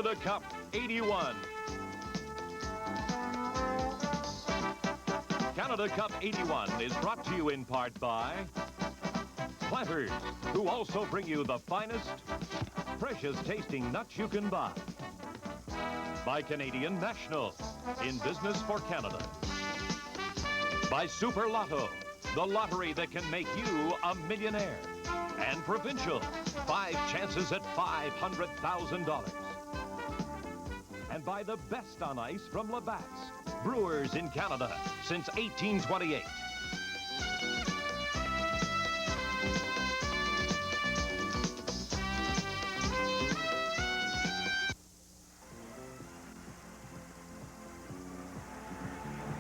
Canada Cup 81. Canada Cup 81 is brought to you in part by Planters, who also bring you the finest, precious tasting nuts you can buy. By Canadian National, in business for Canada. By Super Lotto, the lottery that can make you a millionaire. And Provincial, 5 chances at $500,000. And by the best on ice from Labatt's, brewers in Canada since 1828.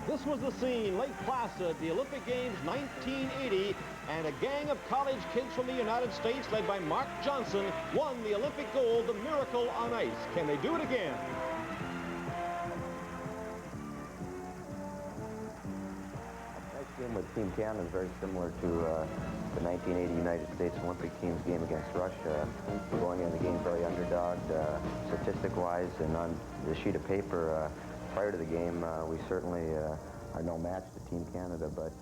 This was the scene, Lake Placid, the Olympic Games 1980, and a gang of college kids from the United States, led by Mark Johnson, won the Olympic gold, the Miracle on Ice. Can they do it again? Next game with Team Canada is very similar to the 1980 United States Olympic team's game against Russia. We're going into the game very underdogged, statistic-wise, and on the sheet of paper, prior to the game, we certainly are no match to Team Canada, but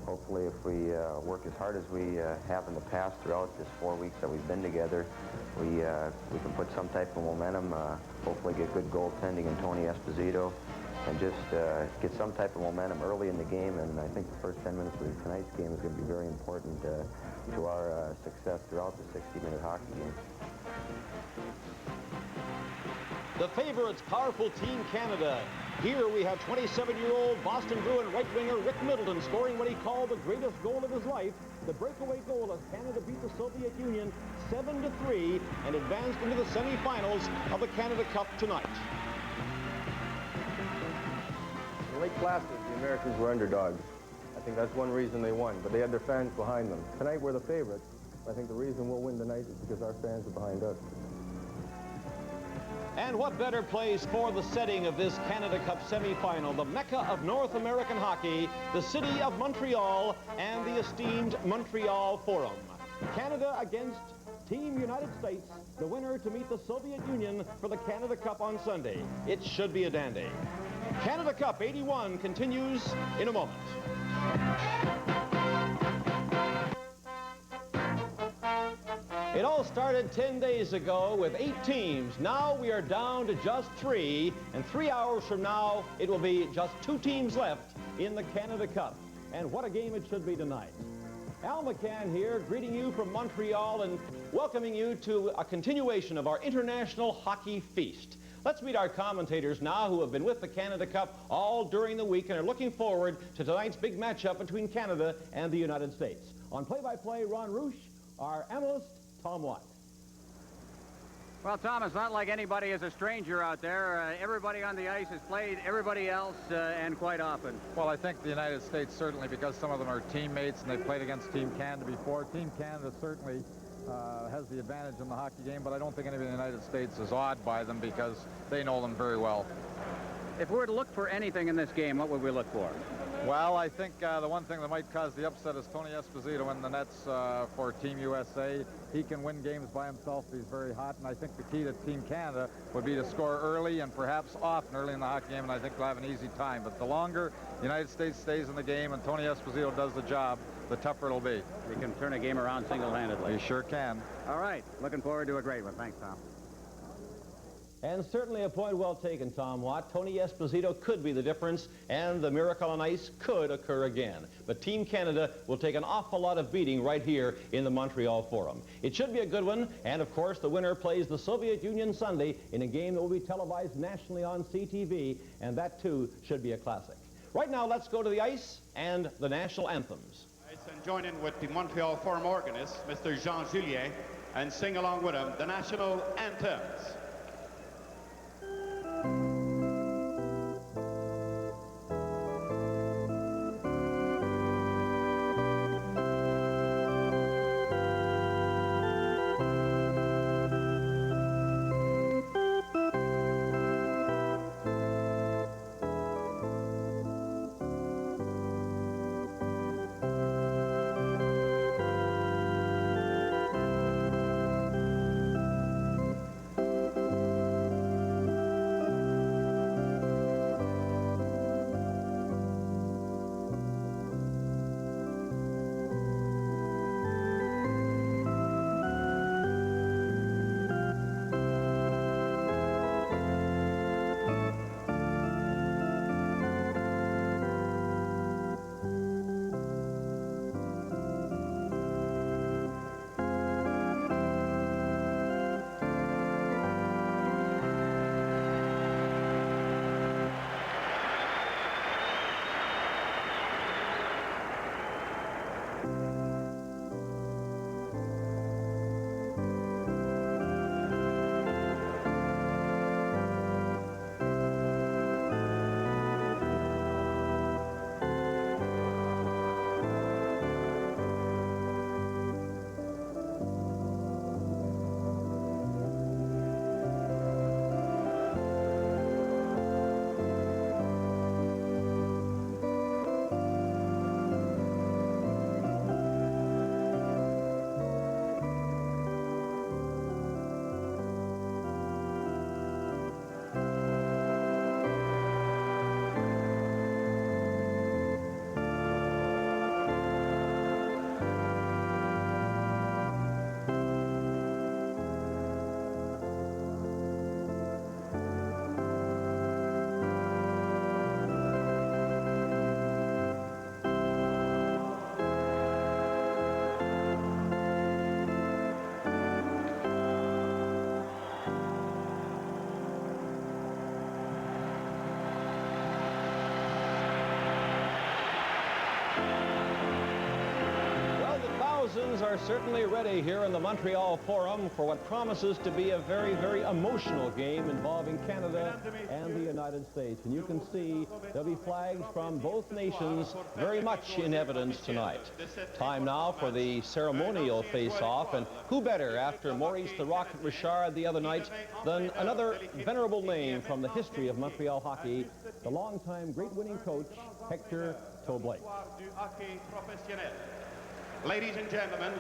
hopefully if we work as hard as we have in the past throughout this 4 weeks that we've been together, we can put some type of momentum, hopefully get good goaltending in Tony Esposito, and just get some type of momentum early in the game. And I think the first 10 minutes of tonight's game is going to be very important to our success throughout the 60-minute hockey game. The favorites, powerful Team Canada. Here we have 27-year-old Boston Bruin right winger Rick Middleton scoring what he called the greatest goal of his life, the breakaway goal as Canada beat the Soviet Union 7-3 and advanced into the semifinals of the Canada Cup tonight. In Lake Placid, the Americans were underdogs. I think that's one reason they won, but they had their fans behind them. Tonight we're the favorites. I think the reason we'll win tonight is because our fans are behind us. And what better place for the setting of this Canada Cup semifinal, the Mecca of North American hockey, the city of Montreal, and the esteemed Montreal Forum. Canada against Team United States, the winner to meet the Soviet Union for the Canada Cup on Sunday. It should be a dandy. Canada Cup 81 continues in a moment. It all started 10 days ago with 8 teams. Now we are down to just 3, and 3 hours from now, it will be just 2 teams left in the Canada Cup. And what a game it should be tonight. Al McCann here, greeting you from Montreal and welcoming you to a continuation of our International Hockey Feast. Let's meet our commentators now who have been with the Canada Cup all during the week and are looking forward to tonight's big matchup between Canada and the United States. On play-by-play, Ron Roosh, our analyst, Tom Watt. Well, Tom, it's not like anybody is a stranger out there. Everybody on the ice has played everybody else, and quite often. Well, I think the United States certainly, because some of them are teammates and they've played against Team Canada before. Team Canada certainly has the advantage in the hockey game, but I don't think anybody in the United States is awed by them because they know them very well. If we were to look for anything in this game, what would we look for? Well, I think the one thing that might cause the upset is Tony Esposito in the nets for Team USA. He can win games by himself. He's very hot, and I think the key to Team Canada would be to score early and perhaps often early in the hockey game, and I think they'll have an easy time. But the longer the United States stays in the game and Tony Esposito does the job, the tougher it'll be. He can turn a game around single-handedly. He sure can. All right. Looking forward to a great one. Thanks, Tom. And certainly a point well taken, Tom Watt. Tony Esposito could be the difference, and the miracle on ice could occur again. But Team Canada will take an awful lot of beating right here in the Montreal Forum. It should be a good one, and of course the winner plays the Soviet Union Sunday in a game that will be televised nationally on CTV, and that too should be a classic. Right now, let's go to the ice and the national anthems. And join in with the Montreal Forum organist, Mr. Jean Julien, and sing along with him the national anthems. fans are certainly ready here in the Montreal Forum for what promises to be a very, very emotional game involving Canada and the United States. And you can see there'll be flags from both nations very much in evidence tonight. Time now for the ceremonial face-off, and who better after Maurice the Rocket Richard the other night than another venerable name from the history of Montreal hockey, the longtime great winning coach, Hector Blake. Ladies and gentlemen,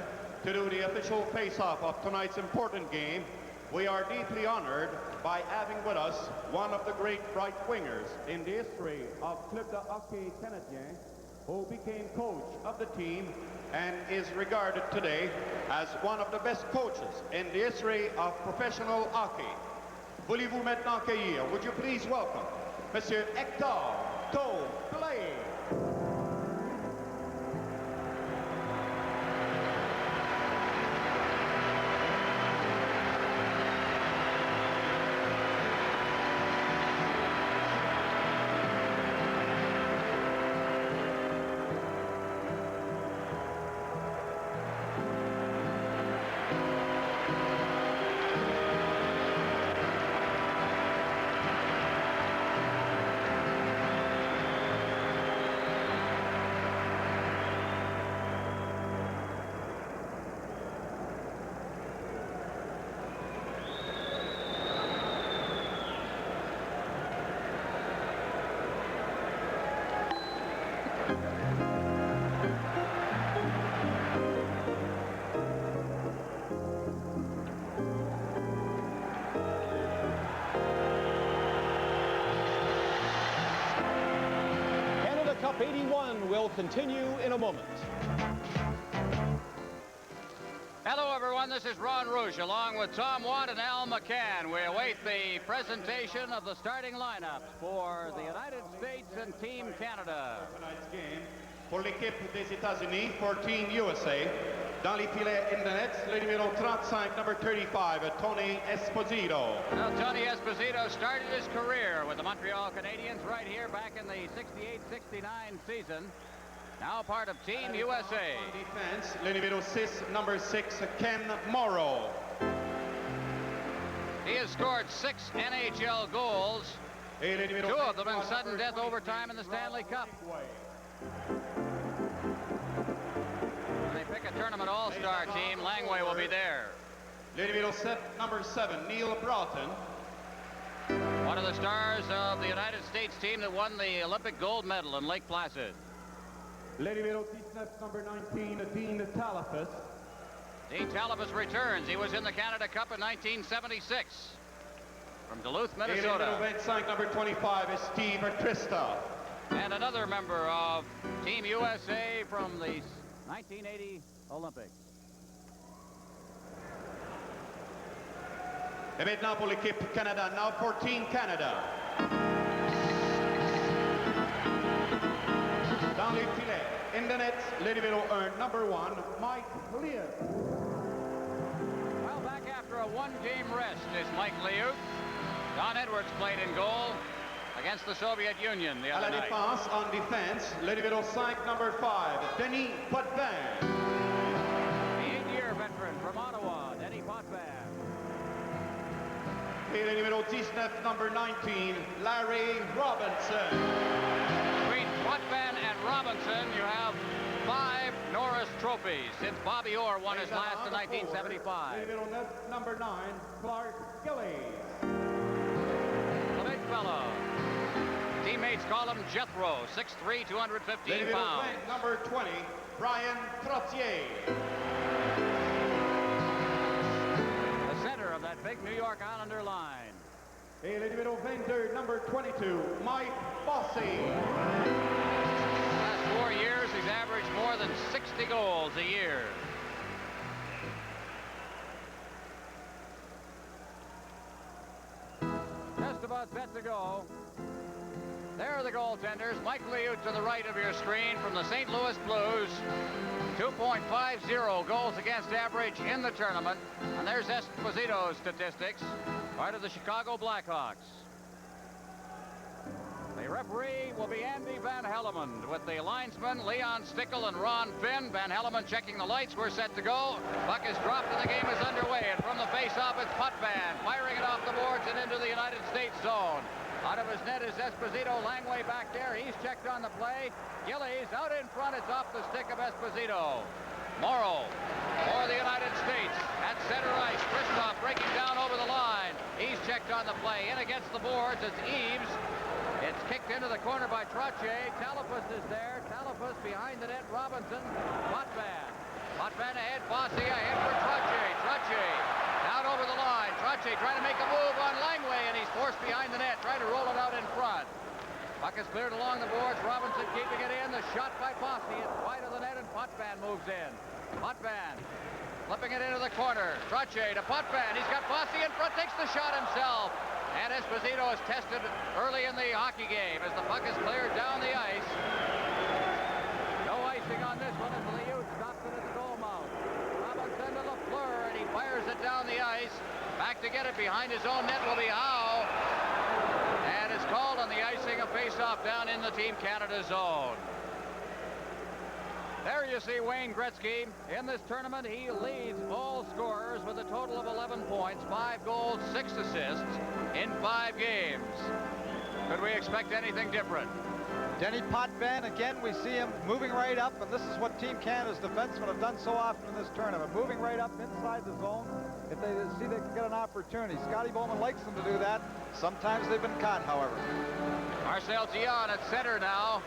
to do the official face-off of tonight's important game, we are deeply honored by having with us one of the great right wingers in the history of Club de Hockey Canadien, who became coach of the team and is regarded today as one of the best coaches in the history of professional hockey. Voulez-vous maintenant accueillir, would you please welcome Monsieur Hector Blake. Cup 81 will continue in a moment. Hello, everyone. This is Ron Rouge, along with Tom Watt and Al McCann. We await the presentation of the starting lineups for the United States and Team Canada. Tonight's game pour l'équipe des États-Unis, for Team USA. Dans les filets in the nets, le numéro 35, number 35, Tony Esposito. Well, Tony Esposito started his career with the Montreal Canadiens right here back in the 68-69 season. Now part of Team USA. On defense, le numéro 6, number 6, Ken Morrow. He has scored 6 NHL goals, 2 of them in sudden death overtime in the Stanley Cup. When they pick a tournament all-star team, Langway will be there. Le numéro 7, number 7, Neil Broughton. One of the stars of the United States team that won the Olympic gold medal in Lake Placid. Le numéro 19, number 19, Dean Talafas. Dean Talafas returns. He was in the Canada Cup in 1976 from Duluth, Minnesota. Le numéro 25, number 25, is Steve Trista. And another member of Team USA from the 1980 Olympics. Et maintenant pour l'équipe Canada, now for Team Canada. Dans les filets, in the nets, le numéro 1, number 1, Mike Liut. Well, back after a one-game rest is Mike Liut. Don Edwards played in goal against the Soviet Union the other night. On defense, le numéro 5, number 5, Denis Potvin. The 8-year veteran from Ottawa, Denis Potvin. Et le numéro 19, number 19, Larry Robinson. Between Potvin and Robinson, you have 5 Norris trophies since Bobby Orr won his last in 1975. Le numéro 9, number 9, Clark Gillies. The big fellow. Teammates call him Jethro, 6'3", 215 pounds. Number 20, Brian Trottier. The center of that big New York Islander line. Et le numéro 22, number 22, Mike Bossy. Last 4 years, he's averaged more than 60 goals a year. Just about set to go. There are the goaltenders. Mike Liut to the right of your screen from the St. Louis Blues. 2.50 goals against average in the tournament. And there's Esposito's statistics, part of the Chicago Blackhawks. The The referee will be Andy Van Hellemond with the linesmen Leon Stickle and Ron Finn. Van Hellemond checking the lights. We're set to go. Puck is dropped and the game is underway. And from the face-off, it's Potvin firing it off the boards and into the United States zone. Out of his net is Esposito. Langley back there. He's checked on the play. Gillies out in front. It's off the stick of Esposito. Morrow for the United States at center ice. Kristoff breaking down over the line. He's checked on the play. In against the boards. It's Eaves. It's kicked into the corner by Trottier. Talafus is there. Talafus behind the net. Robinson. Potvin. Potvin ahead. Bossy ahead for Trottier. Trottier down over the line. Trottier trying to make a move on Langley, and he's forced behind the net. Trying to roll it out in front. Puck is cleared along the boards. Robinson keeping it in. The shot by Bossy. It's wide of the net, and Potvin moves in. Potvin flipping it into the corner. Trottier to Potvin. He's got Bossy in front. Takes the shot himself. And Esposito is tested early in the hockey game as the puck is cleared down the ice. No icing on this one as Liut stops it at the goal mouth. Robinson to Lafleur, and he fires it down the ice. Back to get it behind his own net will be Howe. And it's called on the icing, a face-off down in the Team Canada zone. There you see Wayne Gretzky. In this tournament, he leads all scorers with a total of 11 points, 5 goals, 6 assists in 5 games. Could we expect anything different? Denny Potvin, again, we see him moving right up, and this is what Team Canada's defensemen have done so often in this tournament, moving right up inside the zone. If they see they can get an opportunity. Scotty Bowman likes them to do that. Sometimes they've been caught, however. Marcel Dion at center now.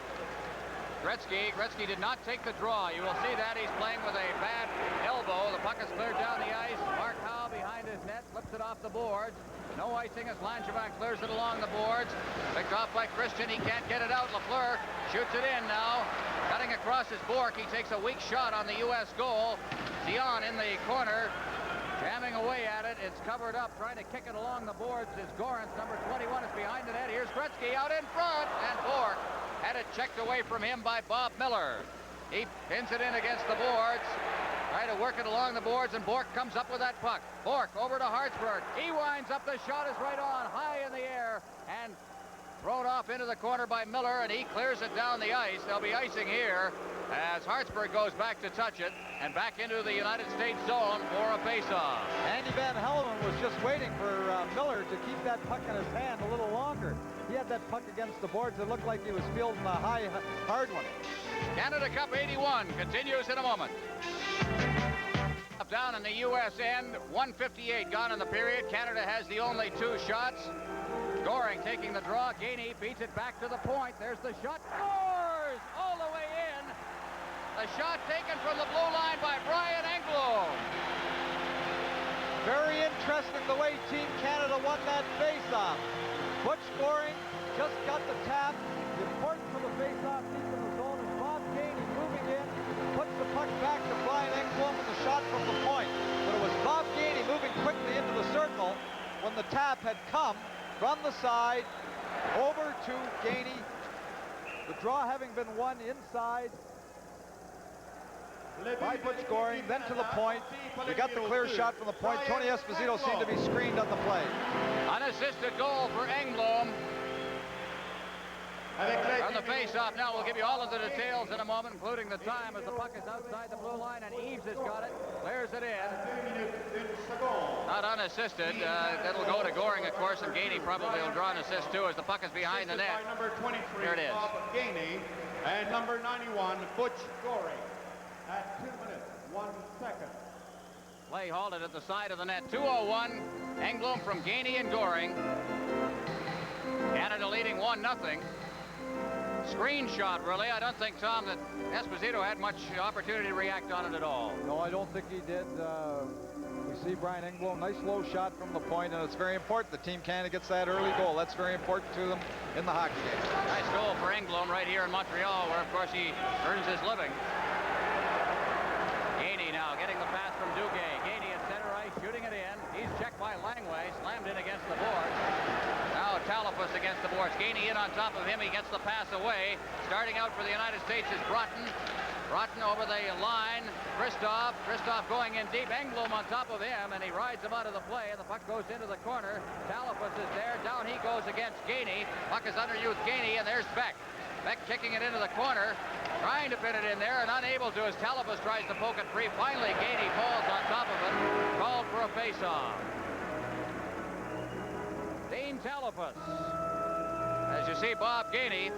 Gretzky did not take the draw. You will see that he's playing with a bad elbow. The puck is cleared down the ice. Mark Howe behind his net, flips it off the boards. No icing as Langevin clears it along the boards. Picked off by Christian. He can't get it out. Lafleur shoots it in now. Cutting across his Bourque. He takes a weak shot on the U.S. goal. Dion in the corner, jamming away at it. It's covered up, trying to kick it along the boards. Is Gorance, number 21, is behind the net. Here's Gretzky out in front, and Bourque had it checked away from him by Bob Miller. He pins it in against the boards. Trying to work it along the boards, and Bourque comes up with that puck. Bourque over to Hartsburg. He winds up. The shot is right on, high in the air, and thrown off into the corner by Miller, and he clears it down the ice. There'll be icing here as Hartsburg goes back to touch it and back into the United States zone for a face-off. Andy Van Hellemond was just waiting for Miller to keep that puck in his hand a little longer. He had that puck against the boards. It looked like he was fielding a high, hard one. Canada Cup 81 continues in a moment. Up down in the U.S. end, 1:58 gone in the period. Canada has the only 2 shots. Goring taking the draw. Gainey beats it back to the point. There's the shot. Scores all the way in. The shot taken from the blue line by Brian Engblom. Very interesting the way Team Canada won that face-off. Butch Goring just got the tap. The importance of the face-off deep in the zone is Bob Gainey moving in, puts the puck back to Brian Engblom and the shot from the point. But it was Bob Gainey moving quickly into the circle when the tap had come from the side over to Gainey. The draw having been won inside by Butch Goring, then to the point. We got the clear shot from the point. Tony Esposito seemed to be screened on the play. Unassisted goal for Engblom. On the face-off now, we'll give you all of the details in a moment, including the time as the puck is outside the blue line, and Eaves has got it, clears it in. Not unassisted. That'll go to Goring, of course, and Gainey probably will draw an assist, too, as the puck is behind the net. Number 23, Here it is. Bob Gainey, and number 91, Butch Goring. At 2 minutes, 1 second. Play halted at the side of the net. 2:01. Engblom from Gainey and Goring. Canada leading 1-0. Screen shot, really. I don't think, Tom, that Esposito had much opportunity to react on it at all. No, I don't think he did. We see Brian Engblom, nice low shot from the point, and it's very important the Team Canada gets that early goal. That's very important to them in the hockey game. Nice goal for Engblom right here in Montreal, where, of course, he earns his living. Gainey now getting the pass from Duguay. Gainey at center ice, shooting it in. He's checked by Langway, slammed in against the boards. Now Talafus against the boards. Gainey in on top of him. He gets the pass away. Starting out for the United States is Broughton. Broughton over the line. Christoph going in deep. Engblom on top of him, and he rides him out of the play, and the puck goes into the corner. Talifus is there. Down he goes against Gainey. Puck is underneath Gainey, and there's Beck. Beck kicking it into the corner, trying to pin it in there, and unable to as Talifus tries to poke it free. Finally, Gainey falls on top of it. Called for a face-off. Dean Talifus. As you see, Bob Gainey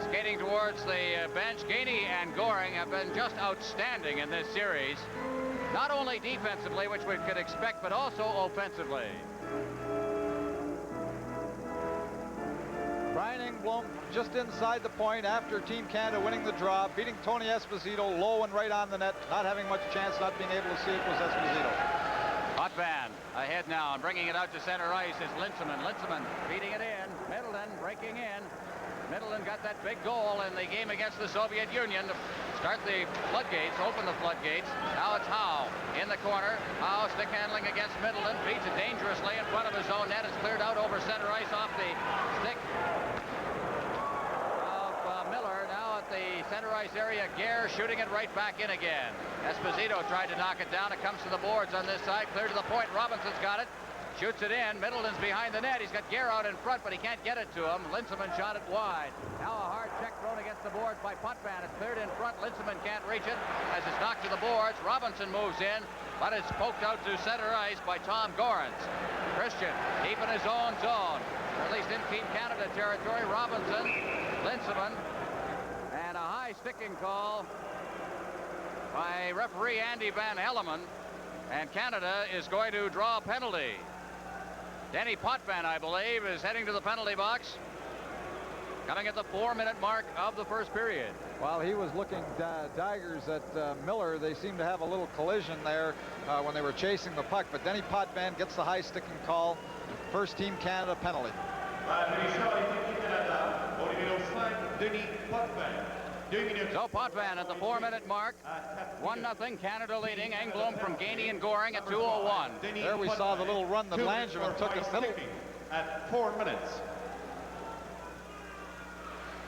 skating towards the bench. Gainey and Goring have been just outstanding in this series. Not only defensively, which we could expect, but also offensively. Brian Engblom just inside the point after Team Canada winning the draw, beating Tony Esposito low and right on the net, not having much chance, not being able to see it was Esposito. Potvin ahead now and bringing it out to center ice is Linseman. Linseman feeding it in. Middleton breaking in. Middleton got that big goal in the game against the Soviet Union to start the floodgates, open the floodgates. Now it's Howe in the corner. Howe stick handling against Middleton, beats it dangerously in front of his own net. It's cleared out over center ice off the stick of Miller. Now at the center ice area, Gare shooting it right back in again. Esposito tried to knock it down. It comes to the boards on this side, clear to the point. Robinson's got it. Shoots it in. Middleton's behind the net. He's got Gare out in front, but he can't get it to him. Linseman shot it wide. Now a hard check thrown against the boards by Potvin. It's cleared in front. Linseman can't reach it as it's knocked to the boards. Robinson moves in, but it's poked out to center ice by Tom Gorans. Christian deep in his own zone, or at least in Team Canada territory. Robinson, Linseman, and a high sticking call by referee Andy Van Hellemond, and Canada is going to draw a penalty. Denny Potvin, I believe, is heading to the penalty box, coming at the 4-minute mark of the first period. While he was looking daggers at Miller, they seemed to have a little collision there when they were chasing the puck, but Denny Potvin gets the high sticking call. First Team Canada penalty. So Potvin at the 4-minute mark, 1-0, Canada leading. Engblom from Gainey and Goring at 2:01. There we saw the little run that Langerman took at middle. At 4 minutes.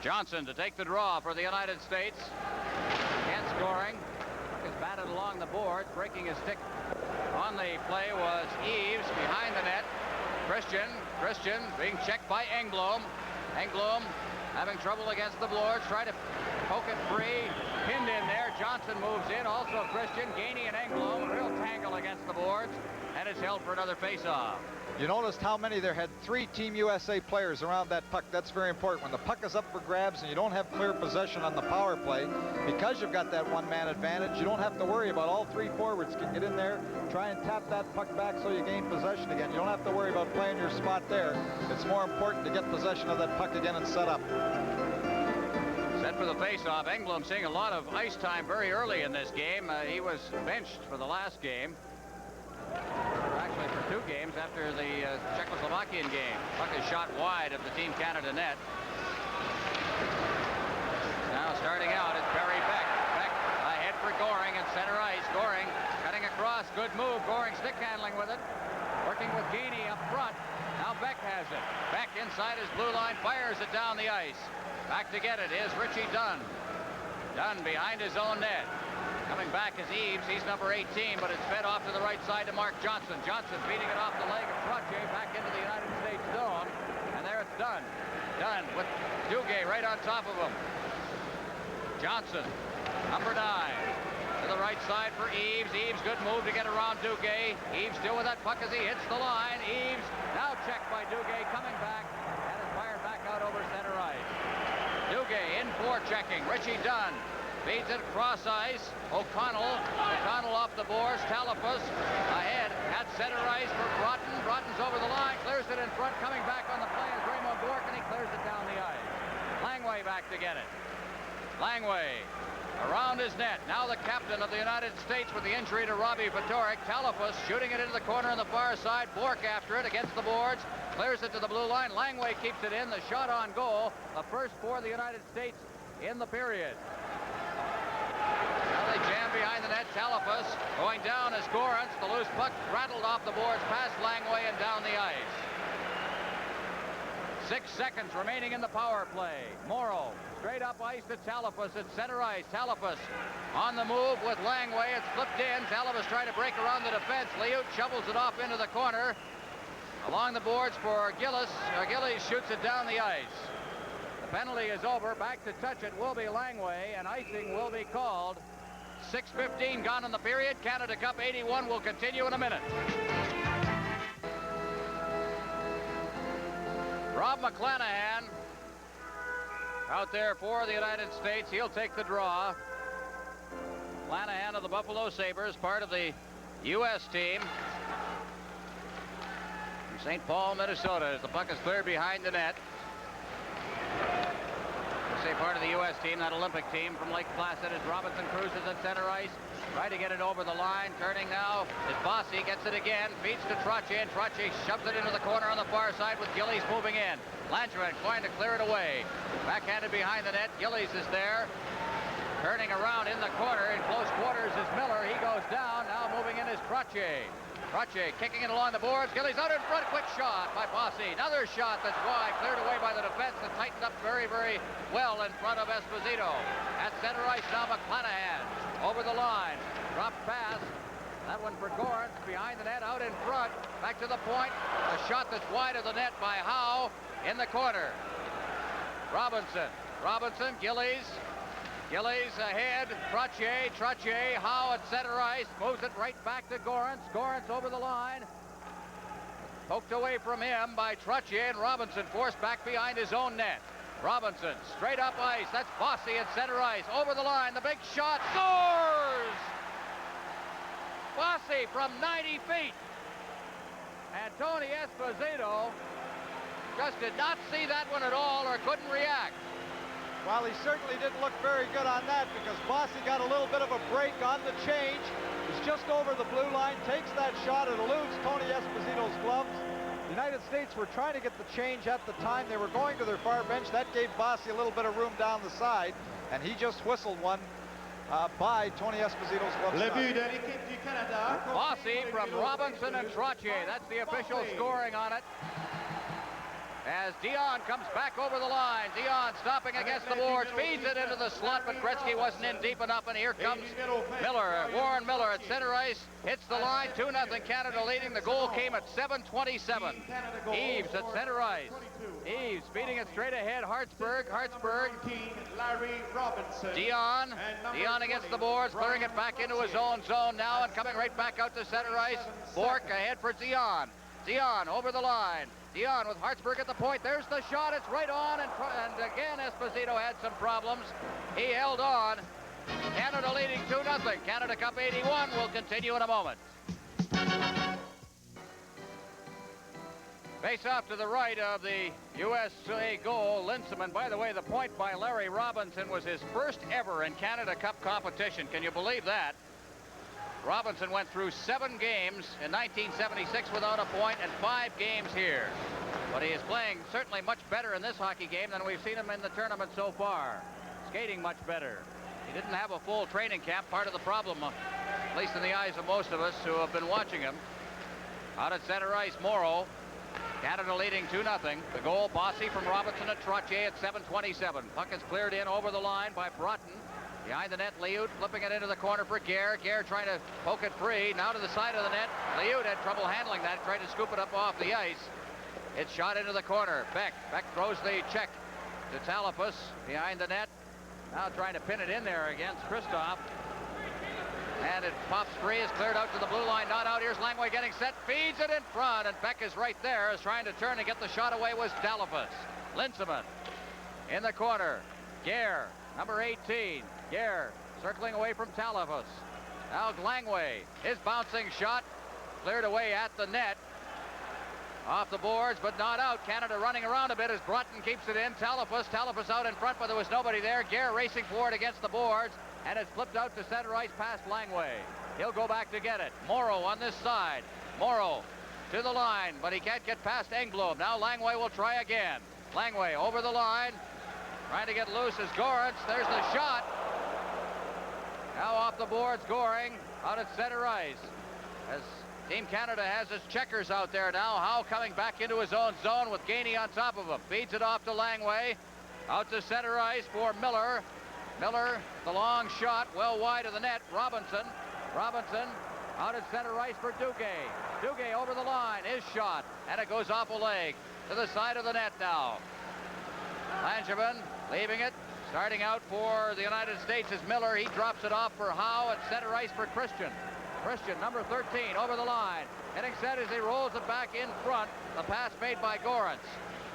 Johnson to take the draw for the United States. Against Goring. Puck is batted along the boards. Breaking his stick on the play was Eves behind the net. Christian being checked by Engblom. Engblom having trouble against the boards. Try to poke it free. Pinned in there. Johnson moves in. Also Christian. Gainey and Engblom. Real tangle against the boards. And it's held for another face-off. You noticed how many there had 3 Team USA players around that puck. That's very important. When the puck is up for grabs and you don't have clear possession on the power play, because you've got that one-man advantage, you don't have to worry about all 3 forwards can get in there, try and tap that puck back so you gain possession again. You don't have to worry about playing your spot there. It's more important to get possession of that puck again and set up. Set for the face-off. Engblom seeing a lot of ice time very early in this game. He was benched for the last game. Actually for 2 games after the Czechoslovakian game. Puck is shot wide of the Team Canada net. Now starting out is Barry Beck. Beck ahead for Goring at center ice. Goring cutting across. Good move. Goring stick handling with it. Working with Gainey up front. Now Beck has it. Beck inside his blue line. Fires it down the ice. Back to get it is Richie Dunn. Dunn behind his own net. Coming back is Eves. He's number 18, but it's fed off to the right side to Mark Johnson. Johnson feeding it off the leg of Trottier back into the United States zone. And there it's Dunn. Dunn with Duguay right on top of him. Johnson, number 9. To the right side for Eves. Eves, good move to get around Duguay. Eves still with that puck as he hits the line. Eves now checked by Duguay, coming back and is fired back out over center ice. Duguay in for checking. Richie Dunn feeds it across ice. O'Connell off the boards. Talifus ahead at center ice for Broughton. Broughton's over the line, clears it in front. Coming back on the play is Raymond Bourque, and he clears it down the ice. Langway back to get it. Langway around his net. Now the captain of the United States with the injury to Robbie Fatorik. Talifus shooting it into the corner on the far side. Bourque after it against the boards. Clears it to the blue line. Langway keeps it in. The shot on goal. The first for the United States in the period. Now they jam behind the net. Talifus going down as Gorans. The loose puck rattled off the boards past Langway and down the ice. 6 seconds remaining in the power play. Morrow straight up ice to Talafus at center ice. Talafus on the move with Langway. It's flipped in. Talafus trying to break around the defense. Liut shovels it off into the corner. Along the boards for Gillis. Gillies shoots it down the ice. The penalty is over. Back to touch it will be Langway, and icing will be called. 6:15 gone in the period. Canada Cup 81 will continue in a minute. Rob McClanahan out there for the United States. He'll take the draw. McClanahan of the Buffalo Sabres, part of the U.S. team. From St. Paul, Minnesota, as the puck is cleared behind the net. Say part of the U.S. team, that Olympic team from Lake Placid, as Robinson cruises at center ice. Trying to get it over the line. Turning now is Bossy. Gets it again. Feeds to Trottier, and Trottier shoves it into the corner on the far side with Gillies moving in. Langevin trying to clear it away. Backhanded behind the net. Gillies is there. Turning around in the corner. In close quarters is Miller. He goes down. Now moving in is Trottier. Trottier kicking it along the boards. Gillies out in front. Quick shot by Bossy. Another shot that's wide. Cleared away by the defense and tightened up very, very well in front of Esposito. At center ice now McClanahan. Over the line. Drop pass. That one for Gorance. Behind the net. Out in front. Back to the point. A shot that's wide of the net by Howe. In the corner. Robinson. Robinson. Gillies. Gillies ahead. Trottier. Howe at center ice. Moves it right back to Gorance. Gorance over the line. Poked away from him by Trottier, and Robinson forced back behind his own net. Robinson straight up ice. That's Bossy at center ice. Over the line. The big shot. Scores! Bossy from 90 feet. And Tony Esposito just did not see that one at all or couldn't react. Well, he certainly didn't look very good on that because Bossy got a little bit of a break on the change. He's just over the blue line, takes that shot, it eludes Tony Esposito's gloves. The United States were trying to get the change at the time. They were going to their far bench. That gave Bossy a little bit of room down the side, and he just whistled one by Tony Esposito's gloves. Bossy from Robinson and Trottier. That's the official scoring on it. As Dion comes back over the line. Dion stopping against the boards, feeds it into the slot, but Gretzky wasn't in deep enough, and here comes Miller. Warren Miller at center ice, hits the line, 2-0 Canada leading. The goal came at 7:27. Eves at center ice. Eves feeding it straight ahead. Hartsburg. Larry Robinson. Dion against the boards, clearing it back into his own zone now and coming right back out to center ice. Bork ahead for Dion. Dion over the line. Dion with Hartsburg at the point. There's the shot. It's right on. And again, Esposito had some problems. He held on. Canada leading 2-0. Canada Cup 81 will continue in a moment. Face off to the right of the USA goal. Linseman, by the way, the point by Larry Robinson was his first ever in Canada Cup competition. Can you believe that? Robinson went through 7 games in 1976 without a point and 5 games here. But he is playing certainly much better in this hockey game than we've seen him in the tournament so far. Skating much better. He didn't have a full training camp, part of the problem, at least in the eyes of most of us who have been watching him. Out at center ice, Morrow. Canada leading 2-0. The goal, Bossy from Robinson at Trottier at 7:27. Puck is cleared in over the line by Broughton. Behind the net, Liut flipping it into the corner for Gare. Gare trying to poke it free. Now to the side of the net. Liut had trouble handling that. Tried to scoop it up off the ice. It's shot into the corner. Beck throws the check to Talafus behind the net. Now trying to pin it in there against Kristoff. And it pops free. Is cleared out to the blue line. Not out. Here's Langway getting set. Feeds it in front. And Beck is right there. Is trying to turn and get the shot away was Talafus. Linseman in the corner. Gare, number 18. Gare circling away from Talafus. Now Langway. His bouncing shot cleared away at the net. Off the boards, but not out. Canada running around a bit as Broughton keeps it in. Talafus out in front, but there was nobody there. Gare racing forward against the boards, and it's flipped out to center ice past Langway. He'll go back to get it. Morrow on this side. Morrow to the line, but he can't get past Engblom. Now Langway will try again. Langway over the line, trying to get loose as Gorance. There's the shot. Now off the boards, Goring out at center ice. As Team Canada has its checkers out there now. Howe coming back into his own zone with Gainey on top of him. Feeds it off to Langway. Out to center ice for Miller. Miller, the long shot, well wide of the net. Robinson out at center ice for Duguay. Duguay over the line, his shot, and it goes off a leg to the side of the net now. Langevin leaving it. Starting out for the United States is Miller. He drops it off for Howe at center ice for Christian. Christian, number 13, over the line. Getting set as he rolls it back in front. The pass made by Gorance.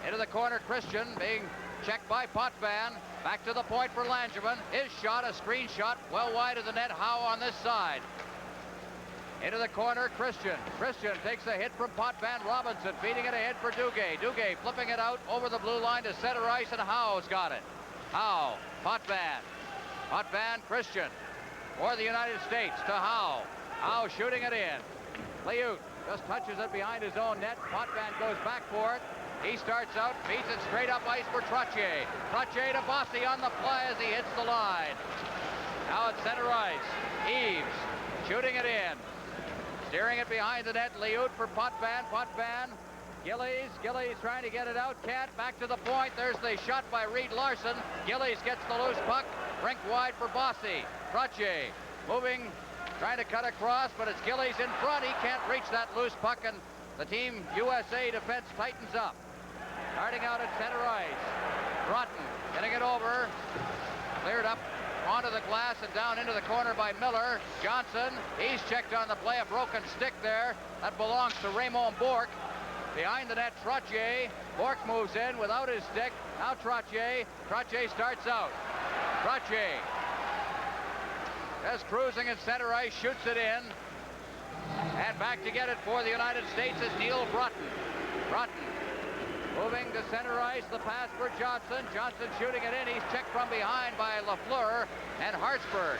Into the corner, Christian being checked by Potvin. Back to the point for Langevin. His shot, a screen shot, well wide of the net. Howe on this side. Into the corner, Christian. Christian takes a hit from Potvin. Robinson feeding it ahead for Duguay. Duguay flipping it out over the blue line to center ice, and Howe's got it. Howe, Potvin. Potvin, Christian. For the United States to Howe. Howe shooting it in. Liut just touches it behind his own net. Potvin goes back for it. He starts out, feeds it straight up ice for Trottier. Trottier to Bossy on the fly as he hits the line. Now at center ice. Eves shooting it in. Steering it behind the net. Liut for Potvin. Potvin. Gillies trying to get it out. Can't. Back to the point. There's the shot by Reed Larson. Gillies gets the loose puck. Rink wide for Bossy. Trottier moving, trying to cut across, but it's Gillies in front. He can't reach that loose puck, and the Team USA defense tightens up. Starting out at center ice. Broughton getting it over. Cleared up onto the glass and down into the corner by Miller. Johnson, he's checked on the play. A broken stick there. That belongs to Raymond Bourque. Behind the net, Trottier. Bourque moves in without his stick. Now Trottier. Trottier starts out. Trottier just cruising at center ice, shoots it in. And back to get it for the United States is Neil Broughton. Broughton moving to center ice. The pass for Johnson. Johnson shooting it in. He's checked from behind by Lafleur and Hartsburg.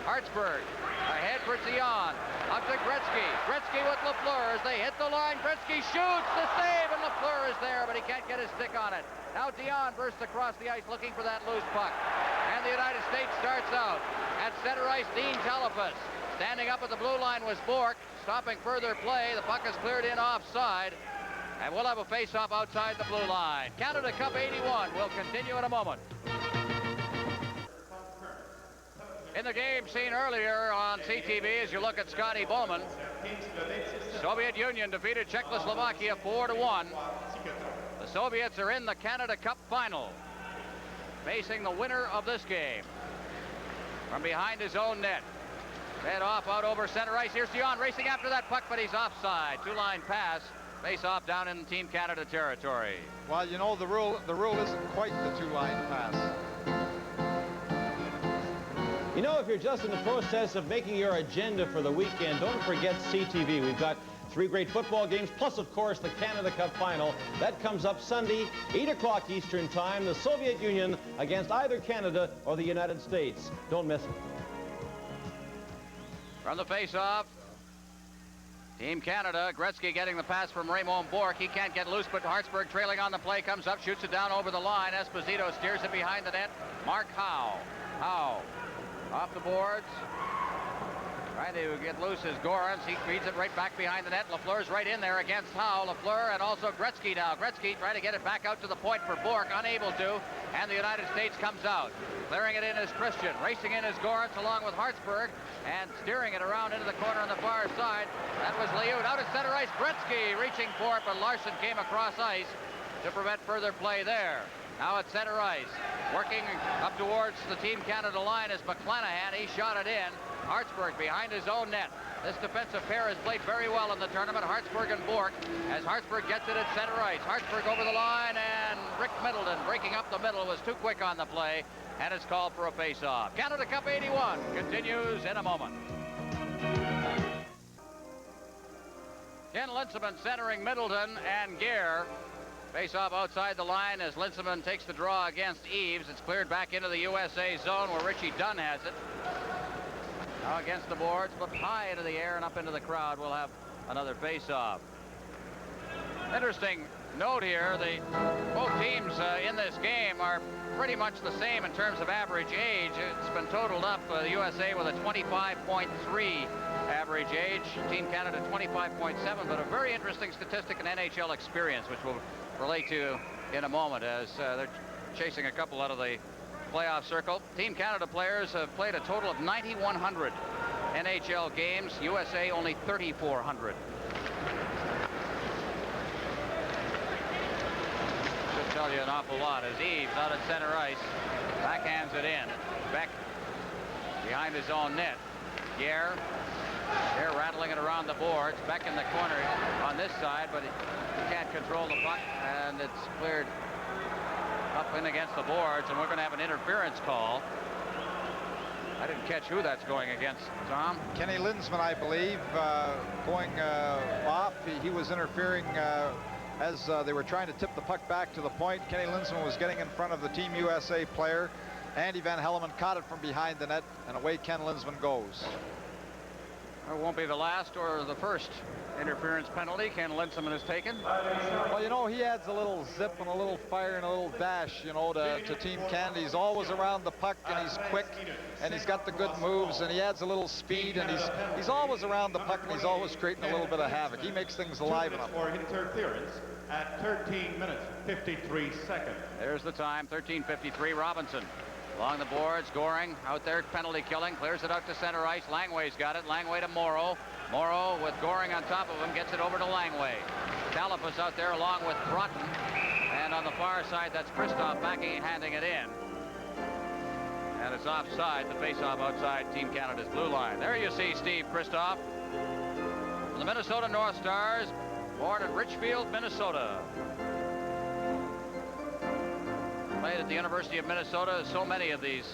Hartsburg ahead for Zion. Up to Gretzky. Gretzky with Lafleur as they hit the line. Gretzky shoots the save, and Lafleur is there, but he can't get his stick on it. Now Dion bursts across the ice looking for that loose puck. And the United States starts out. At center ice, Dean Telephus. Standing up at the blue line was Bourque. Stopping further play. The puck is cleared in offside. And we'll have a face-off outside the blue line. Canada Cup 81 will continue in a moment. In the game seen earlier on CTV, as you look at Scotty Bowman, Soviet Union defeated Czechoslovakia 4-1. The Soviets are in the Canada Cup final, facing the winner of this game. From behind his own net. Fed off out over center ice. Here's Dion racing after that puck, but he's offside. Two-line pass. Face off down in Team Canada territory. Well, you know, the rule isn't quite the two-line pass. You know, if you're just in the process of making your agenda for the weekend, don't forget CTV. We've got 3 great football games, plus, of course, the Canada Cup final. That comes up Sunday, 8 o'clock Eastern Time. The Soviet Union against either Canada or the United States. Don't miss it. From the face-off, Team Canada, Gretzky getting the pass from Raymond Bourque. He can't get loose, but Hartsburg trailing on the play, comes up, shoots it down over the line. Esposito steers it behind the net. Mark Howe. Howe off the boards. Trying to get loose is Gorance. He feeds it right back behind the net. Lafleur's right in there against Howe. Lafleur and also Gretzky now. Gretzky trying to get it back out to the point for Bourque. Unable to. And the United States comes out. Clearing it in is Christian. Racing in is Gorance along with Hartsburg. And steering it around into the corner on the far side. That was Liut. Out at center ice. Gretzky reaching for it, but Larson came across ice to prevent further play there. Now at center ice. Working up towards the Team Canada line is McClanahan. He shot it in. Hartsburg behind his own net. This defensive pair has played very well in the tournament, Hartsburg and Bourque, as Hartsburg gets it at center ice. Hartsburg over the line, and Rick Middleton breaking up the middle was too quick on the play, and it's called for a face-off. Canada Cup 81 continues in a moment. Ken Linsman centering Middleton and Gare. Face-off outside the line as Linsman takes the draw against Eves. It's cleared back into the USA zone where Richie Dunn has it. Now against the boards, flipped high into the air and up into the crowd. We'll have another face-off. Interesting note here, both teams in this game are pretty much the same in terms of average age. It's been totaled up, the USA with a 25.3 average age, Team Canada 25.7, but a very interesting statistic in NHL experience, which we'll relate to in a moment as they're chasing a couple out of the playoff circle. Team Canada players have played a total of 9,100 NHL games, USA only 3,400. Should tell you an awful lot as Eves out at center ice backhands it in. Beck behind his own net. Guerre rattling it around the boards. Beck in the corner on this side, but he can't control the puck, and it's cleared up in against the boards, and we're going to have an interference call. I didn't catch who that's going against, Tom. Kenny Lindsman, I believe, going off. He was interfering as they were trying to tip the puck back to the point. Kenny Lindsman was getting in front of the Team USA player. Andy Van Hellemond caught it from behind the net, and away Ken Lindsman goes. It won't be the last or the first interference penalty Ken Lindsman has taken. Well, you know, he adds a little zip and a little fire and a little dash, you know, to Team Canada. He's always around the puck, and he's quick, and he's got the good moves, and he adds a little speed, and he's always around the puck, and he's always creating a little bit of havoc. He makes things alive enough. For interference at 13 minutes, 53 seconds. There's the time, 13:53. Robinson along the boards. Goring out there, penalty killing, clears it out to center ice. Langway's got it. Langway to Morrow. Morrow with Goring on top of him gets it over to Langway. Talipus out there along with Broughton, and on the far side that's Christoph handing it in, and it's offside. The face-off outside Team Canada's blue line. There you see Steve Christoph, the Minnesota North Stars, born in Richfield, Minnesota. Played at the University of Minnesota. So many of these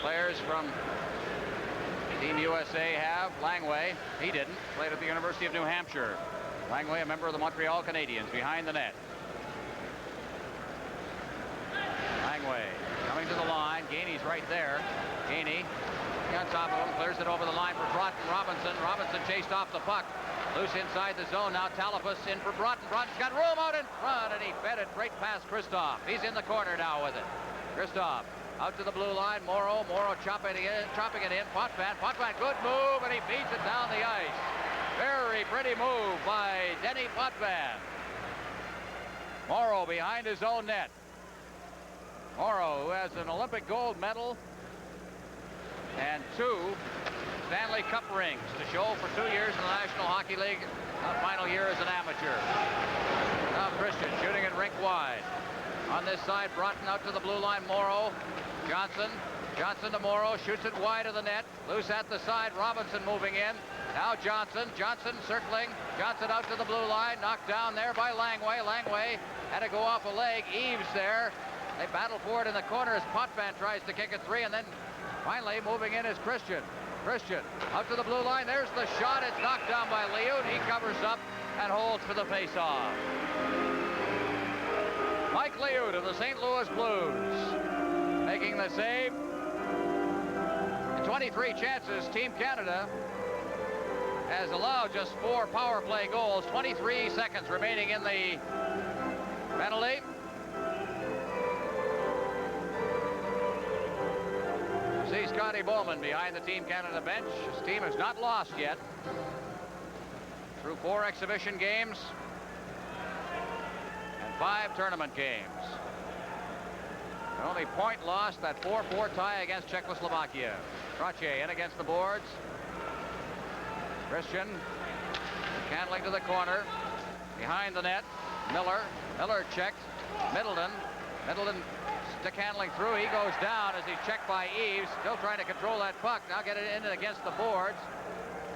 players from Team USA have. Langway, he didn't. Played at the University of New Hampshire. Langway, a member of the Montreal Canadiens, behind the net. Langway coming to the line. Gainey's right there. Gainey on top of him, clears it over the line for Broughton. Robinson chased off the puck. Loose inside the zone. Now Talipus in for Broughton. Broughton's got room out in front, and he fed it right past Christoph. He's in the corner now with it. Christoph out to the blue line. Morrow chopping it in. Potvin, good move, and he beats it down the ice. Very pretty move by Denny Potvin. Morrow behind his own net. Morrow, who has an Olympic gold medal and 2 Stanley Cup rings to show for 2 years in the National Hockey League. Final year as an amateur. Now Christian shooting it rink wide. On this side, Broughton out to the blue line. Morrow, Johnson to Morrow, shoots it wide of the net. Loose at the side. Robinson moving in. Now Johnson circling. Johnson out to the blue line. Knocked down there by Langway. Langway had to go off a leg. Eves there. They battle for it in the corner as Potvin tries to kick it 3, and then finally moving in is Christian out to the blue line. There's the shot. It's knocked down by Liut. He covers up and holds for the face-off. Mike Liut of the St. Louis Blues making the save. In 23 chances, Team Canada has allowed just 4 power play goals. 23 seconds remaining in the penalty. See Scotty Bowman behind the Team Canada bench. His team has not lost yet through 4 exhibition games and 5 tournament games. The only point lost, that 4-4 tie against Czechoslovakia. Trottier in against the boards. Christian handling to the corner. Behind the net, Miller checked. Middleton stick handling through. He goes down as he's checked by Eves. Still trying to control that puck. Now get it in against the boards.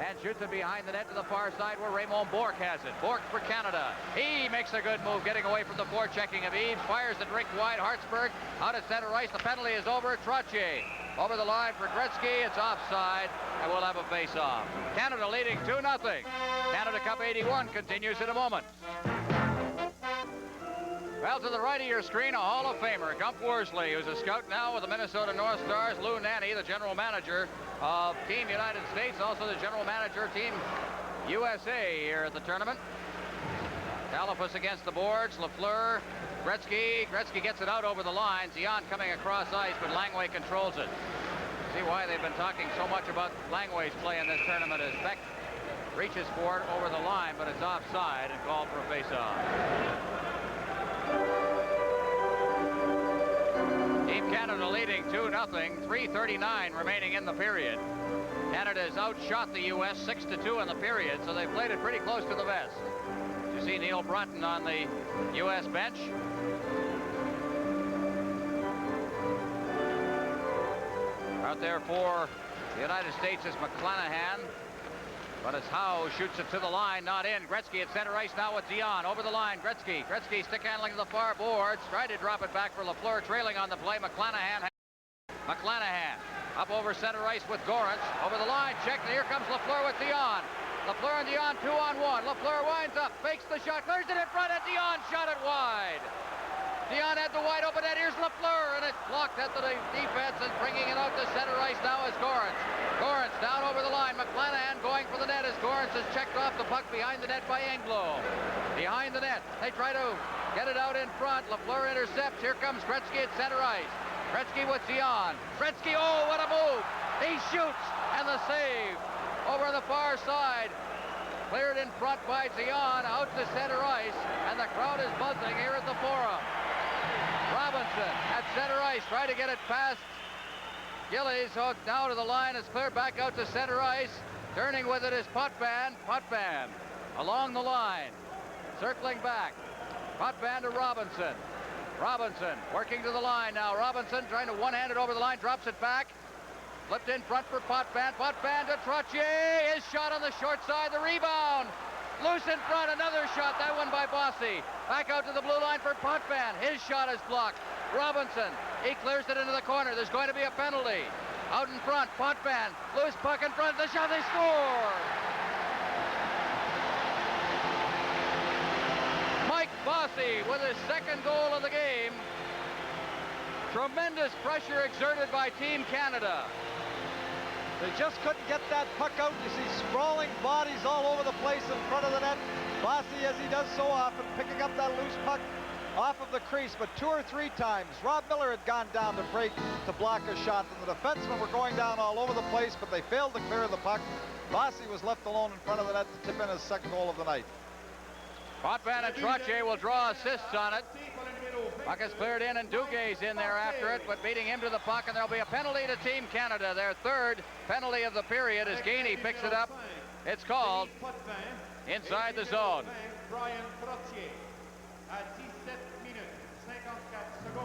And shoots it behind the net to the far side where Raymond Bourque has it. Bourque for Canada. He makes a good move getting away from the forechecking of Eves. Fires it rink wide. Hartsburg out at center ice. The penalty is over. Trottier over the line for Gretzky. It's offside, and we'll have a face-off. Canada leading 2-0. Canada Cup 81 continues in a moment. Well, to the right of your screen, a Hall of Famer, Gump Worsley, who's a scout now with the Minnesota North Stars. Lou Nanne, the general manager of Team United States, also the general manager of Team USA here at the tournament. Talipus against the boards. Lafleur, Gretzky. Gretzky gets it out over the line. Zion coming across ice, but Langway controls it. See why they've been talking so much about Langway's play in this tournament as Beck reaches for it over the line, but it's offside and called for a face-off. Team Canada leading 2-0, 3:39 remaining in the period. Canada has outshot the U.S. 6-2 in the period, so they played it pretty close to the vest. You see Neil Brunton on the U.S. bench. Out there for the United States is McClanahan. But as Howe shoots it to the line, not in. Gretzky at center ice now with Dion. Over the line, Gretzky. Gretzky stick handling to the far boards. Tried to drop it back for Lafleur, trailing on the play. McClanahan up over center ice with Gorance. Over the line, checked, and here comes Lafleur with Dion. Lafleur and Dion 2-on-1. Lafleur winds up, fakes the shot, clears it in front, and Dion shot it wide. Dion had the wide open net. Here's Lafleur, and it's blocked at the defense, and bringing it out to center ice now is Gorance. Gorance down over the line. McClanahan going for the net as Gorance has checked off the puck behind the net by Englo. Behind the net, they try to get it out in front. Lafleur intercepts. Here comes Gretzky at center ice. Gretzky with Dion. Gretzky, oh, what a move! He shoots, and the save over on the far side. Cleared in front by Zion, out to center ice, and the crowd is buzzing here at the Forum. Robinson at center ice, trying to get it past Gillies. Hooked now to the line, it's cleared back out to center ice. Turning with it is Potvin. Potvin along the line, circling back. Potvin to Robinson. Robinson working to the line now. Robinson trying to one-hand it over the line, drops it back. Flipped in front for Potvin. Potvin to Trottier. His shot on the short side. The rebound. Loose in front. Another shot. That one by Bossy. Back out to the blue line for Potvin. His shot is blocked. Robinson. He clears it into the corner. There's going to be a penalty. Out in front. Potvin. Loose puck in front. The shot. They score. Mike Bossy with his second goal of the game. Tremendous pressure exerted by Team Canada. They just couldn't get that puck out. You see sprawling bodies all over the place in front of the net. Bossy, as he does so often, picking up that loose puck off of the crease, but 2 or 3 times. Rob Miller had gone down to break to block a shot, and the defensemen were going down all over the place, but they failed to clear the puck. Bossy was left alone in front of the net to tip in his second goal of the night. Potvin and Trottier will draw assists on it. Puck is cleared in, and Duguay's in there after it, but beating him to the puck, and there'll be a penalty to Team Canada. Their third penalty of the period as Gainey picks it up. It's called inside the zone.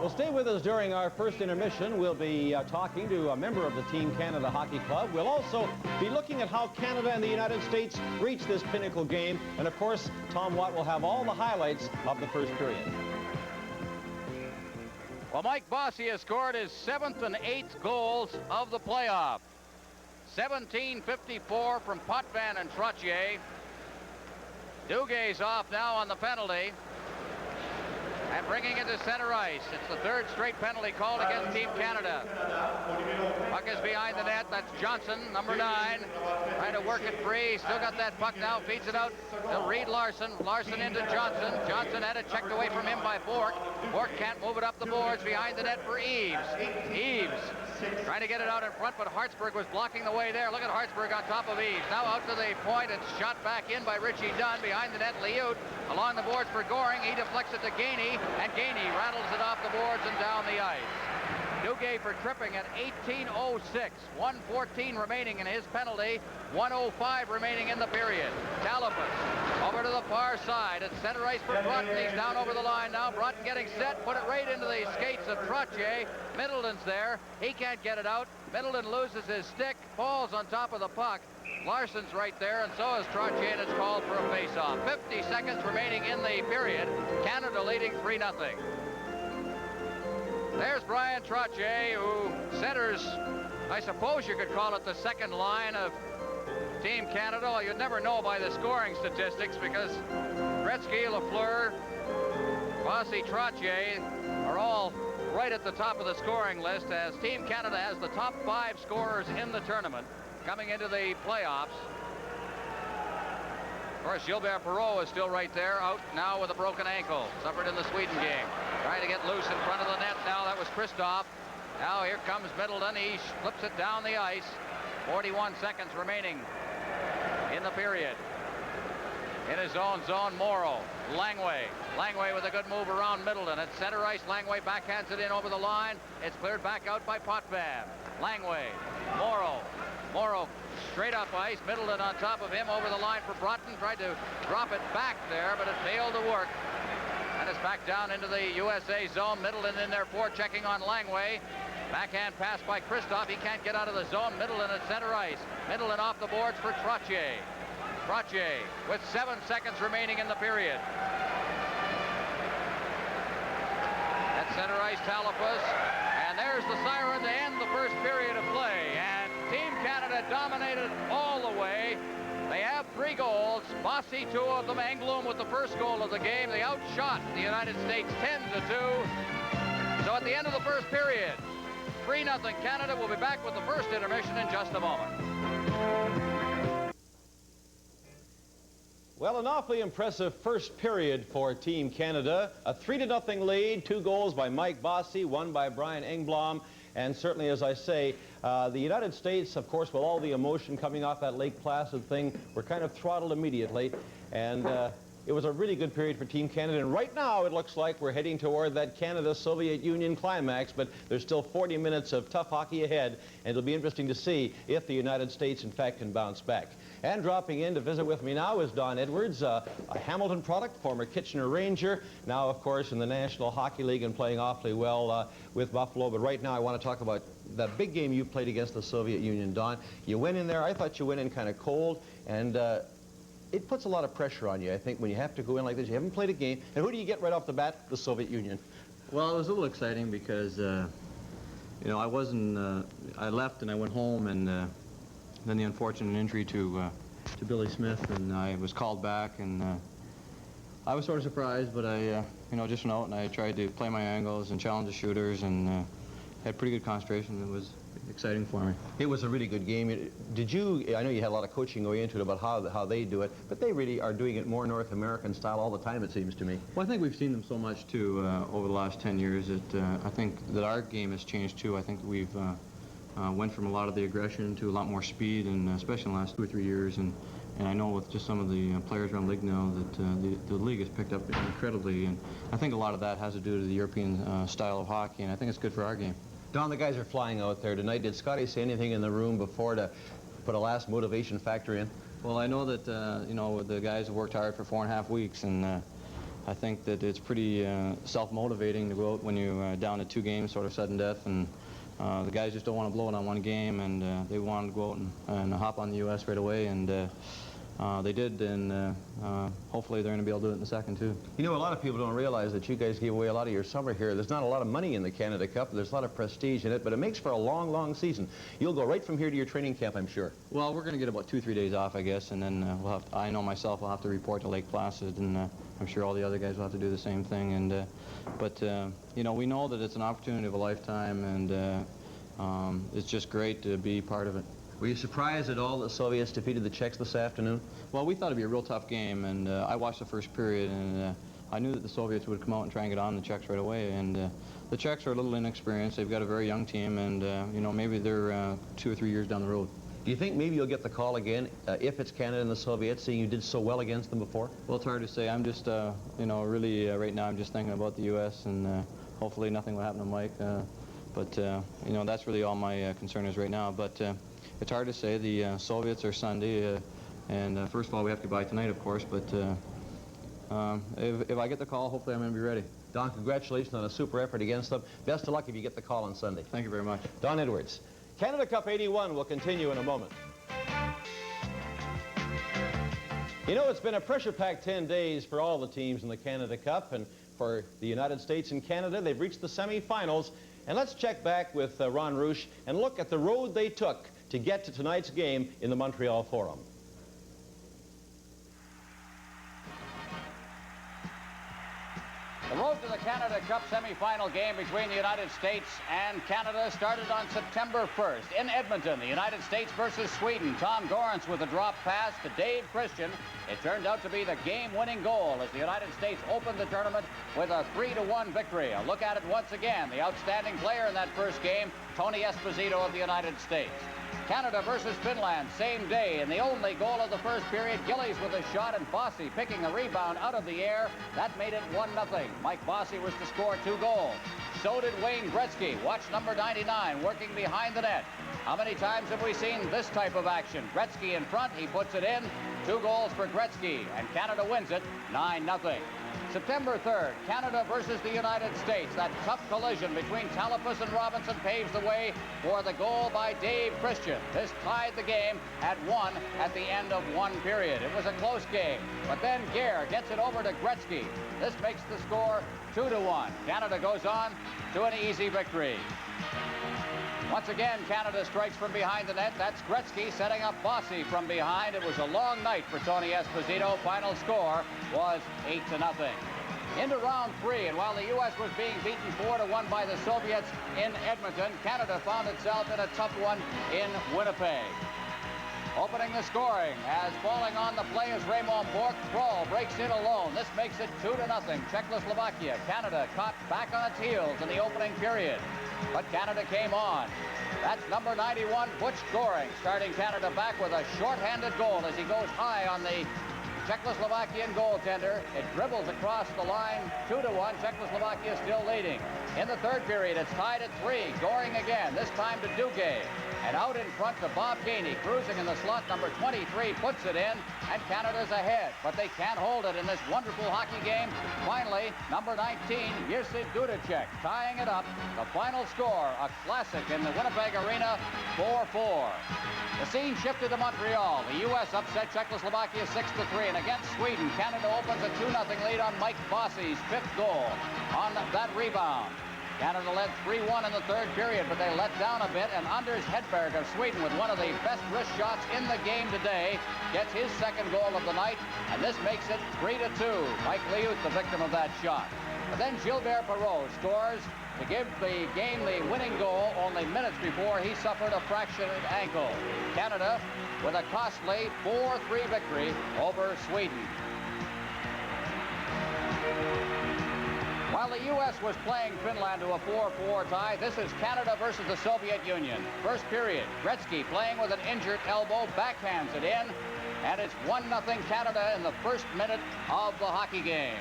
Well, stay with us during our first intermission. We'll be talking to a member of the Team Canada Hockey Club. We'll also be looking at how Canada and the United States reached this pinnacle game. And, of course, Tom Watt will have all the highlights of the first period. Well, Mike Bossy has scored his 7th and 8th goals of the playoff. 17:54 from Potvin and Trottier. Duguay's off now on the penalty. And bringing it to center ice. It's the 3rd straight penalty called against Team Canada. Puck is behind the net. That's Johnson, number 9. Trying to work it free. Still got that puck now. Feeds it out to Reed Larson. Larson into Johnson. Johnson had it checked away from him by Bork. Bork can't move it up the boards. Behind the net for Eves. Eves trying to get it out in front, but Hartsburg was blocking the way there. Look at Hartsburg on top of Eves. Now out to the point. It's shot back in by Richie Dunn. Behind the net, Liut along the boards for Goring. He deflects it to Gainey, and Gainey rattles it off the boards and down the ice. Duguay for tripping at 18:06. 1:14 remaining in his penalty. 1:05 remaining in the period. Talipus over to the far side. At center ice for Broughton. He's down over the line now. Broughton getting set. Put it right into the skates of Trottier. Middleton's there. He can't get it out. Middleton loses his stick. Falls on top of the puck. Larson's right there, and so is Trottier, and it's called for a face-off. 50 seconds remaining in the period. Canada leading 3-0. There's Brian Trottier, who centers, I suppose you could call it the second line of Team Canada. Well, you'd never know by the scoring statistics because Gretzky, Lafleur, Bossy, Trottier are all right at the top of the scoring list, as Team Canada has the top 5 scorers in the tournament coming into the playoffs. Of course, Gilbert Perreault is still right there, out now with a broken ankle. Suffered in the Sweden game. Trying to get loose in front of the net now. That was Christoph. Now here comes Middleton. He flips it down the ice. 41 seconds remaining in the period. In his own zone, Morrow. Langway. Langway with a good move around Middleton. At center ice, Langway backhands it in over the line. It's cleared back out by Potvin. Langway. Morrow. Morrow straight up ice. Middleton on top of him over the line for Broughton. Tried to drop it back there, but it failed to work. And it's back down into the USA zone. Middleton in there checking on Langway. Backhand pass by Christoph. He can't get out of the zone. Middleton at center ice. Middleton off the boards for Trottier. Trottier with 7 seconds remaining in the period. At center ice, Talipus. And there's the siren to end the first period of play. And Team Canada dominated all the way. They have 3 goals. Bossy 2 of them. Englund with the first goal of the game. They outshot the United States 10-2. So at the end of the first period, 3-0 Canada. Will be back with the first intermission in just a moment. Well, an awfully impressive first period for Team Canada. A 3-0 lead, 2 goals by Mike Bossy, 1 by Brian Engblom. And certainly, as I say, the United States, of course, with all the emotion coming off that Lake Placid thing, were kind of throttled immediately. And it was a really good period for Team Canada. And right now, it looks like we're heading toward that Canada-Soviet Union climax. But there's still 40 minutes of tough hockey ahead. And it'll be interesting to see if the United States, in fact, can bounce back. And dropping in to visit with me now is Don Edwards, a Hamilton product, former Kitchener Ranger, now, of course, in the National Hockey League and playing awfully well with Buffalo. But right now, I want to talk about that big game you played against the Soviet Union, Don. You went in there. I thought you went in kind of cold, and it puts a lot of pressure on you, I think, when you have to go in like this. You haven't played a game. And who do you get right off the bat? The Soviet Union. Well, it was a little exciting because, you know, I left and I went home, and then the unfortunate injury to Billy Smith, and I was called back, and I was sort of surprised, but I, you know, just went out and I tried to play my angles and challenge the shooters, and had pretty good concentration. It was exciting for me. It was a really good game. Did you, I know you had a lot of coaching going into it about how they do it, but they really are doing it more North American style all the time, it seems to me. Well, I think we've seen them so much, too, over the last 10 years that I think that our game has changed, too. I think we've went from a lot of the aggression to a lot more speed, and especially in the last 2 or 3 years. And I know with just some of the players around the league now that the league has picked up incredibly. And I think a lot of that has to do with the European style of hockey, and I think it's good for our game. Don, the guys are flying out there tonight. Did Scotty say anything in the room before to put a last motivation factor in? Well, I know that, you know, the guys have worked hard for 4.5 weeks, and I think that it's pretty self-motivating to go out when you're down to 2 games, sort of sudden death, and the guys just don't want to blow it on 1 game, and they wanted to go out and hop on the U.S. right away, and they did, and hopefully they're going to be able to do it in the second, too. You know, a lot of people don't realize that you guys gave away a lot of your summer here. There's not a lot of money in the Canada Cup. There's a lot of prestige in it, but it makes for a long, long season. You'll go right from here to your training camp, I'm sure. Well, we're going to get about 2 or 3 days off, I guess, and then we'll have to, I know myself, I'll have to report to Lake Placid, and I'm sure all the other guys will have to do the same thing. And but you know, we know that it's an opportunity of a lifetime, and it's just great to be part of it. Were you surprised at all that the Soviets defeated the Czechs this afternoon? Well, we thought it'd be a real tough game, and I watched the first period, and I knew that the Soviets would come out and try and get on the Czechs right away. And the Czechs are a little inexperienced. They've got a very young team, and you know, maybe they're 2 or 3 years down the road. Do you think maybe you'll get the call again if it's Canada and the Soviets, seeing you did so well against them before? Well, it's hard to say. I'm just, you know, really right now I'm just thinking about the U.S. and hopefully nothing will happen to Mike. But you know, that's really all my concern is right now. But it's hard to say. The Soviets are Sunday, and first of all, we have to buy tonight, of course. But if I get the call, hopefully I'm going to be ready. Don, congratulations on a super effort against them. Best of luck if you get the call on Sunday. Thank you very much. Don Edwards. Canada Cup 81 will continue in a moment. You know, it's been a pressure-packed 10 days for all the teams in the Canada Cup, and for the United States and Canada, they've reached the semifinals. And let's check back with Ron Rouche and look at the road they took to get to tonight's game in the Montreal Forum. The road to the Canada Cup semifinal game between the United States and Canada started on September 1st in Edmonton. The United States versus Sweden. Tom Gorence with a drop pass to Dave Christian. It turned out to be the game-winning goal as the United States opened the tournament with a 3-1 victory. A look at it once again. The outstanding player in that first game, Tony Esposito of the United States. Canada versus Finland, same day, and the only goal of the first period, Gillies with a shot and Bossy picking the rebound out of the air. That made it 1-0. Mike Bossy was to score 2 goals. So did Wayne Gretzky. Watch number 99 working behind the net. How many times have we seen this type of action? Gretzky in front, he puts it in. 2 goals for Gretzky, and Canada wins it 9-0. September 3rd, Canada versus the United States. That tough collision between Talipus and Robinson paves the way for the goal by Dave Christian. This tied the game at 1 at the end of 1 period. It was a close game, but then Gare gets it over to Gretzky. This makes the score 2-1. Canada goes on to an easy victory. Once again, Canada strikes from behind the net. That's Gretzky setting up Bossy from behind. It was a long night for Tony Esposito. Final score was 8-0. Into round 3, and while the U.S. was being beaten 4-1 by the Soviets in Edmonton, Canada found itself in a tough one in Winnipeg. Opening the scoring, as falling on the play is Raymond Bourque. Kroll breaks in alone. This makes it 2-0. Czechoslovakia. Canada caught back on its heels in the opening period, but Canada came on. That's number 91, Butch Goring, starting Canada back with a short-handed goal as he goes high on the Czechoslovakian goaltender. It dribbles across the line, 2-1. Czechoslovakia still leading. In the third period, it's tied at 3. Goring again, this time to Duguay. And out in front to Bob Gainey, cruising in the slot. Number 23 puts it in, and Canada's ahead. But they can't hold it in this wonderful hockey game. Finally, number 19, Jerzy Dudacek, tying it up. The final score, a classic in the Winnipeg Arena, 4-4. The scene shifted to Montreal. The U.S. upset Czechoslovakia 6-3, and against Sweden, Canada opens a 2-0 lead on Mike Bossy's 5th goal on that rebound. Canada led 3-1 in the third period, but they let down a bit, and Anders Hedberg of Sweden, with one of the best wrist shots in the game today, gets his 2nd goal of the night, and this makes it 3-2. Mike Liut, the victim of that shot. But then Gilbert Perreault scores to give the game the winning goal only minutes before he suffered a fractured ankle. Canada with a costly 4-3 victory over Sweden. While the U.S. was playing Finland to a 4-4 tie, this is Canada versus the Soviet Union. First period, Gretzky playing with an injured elbow, backhands it in, and it's 1-0 Canada in the first minute of the hockey game.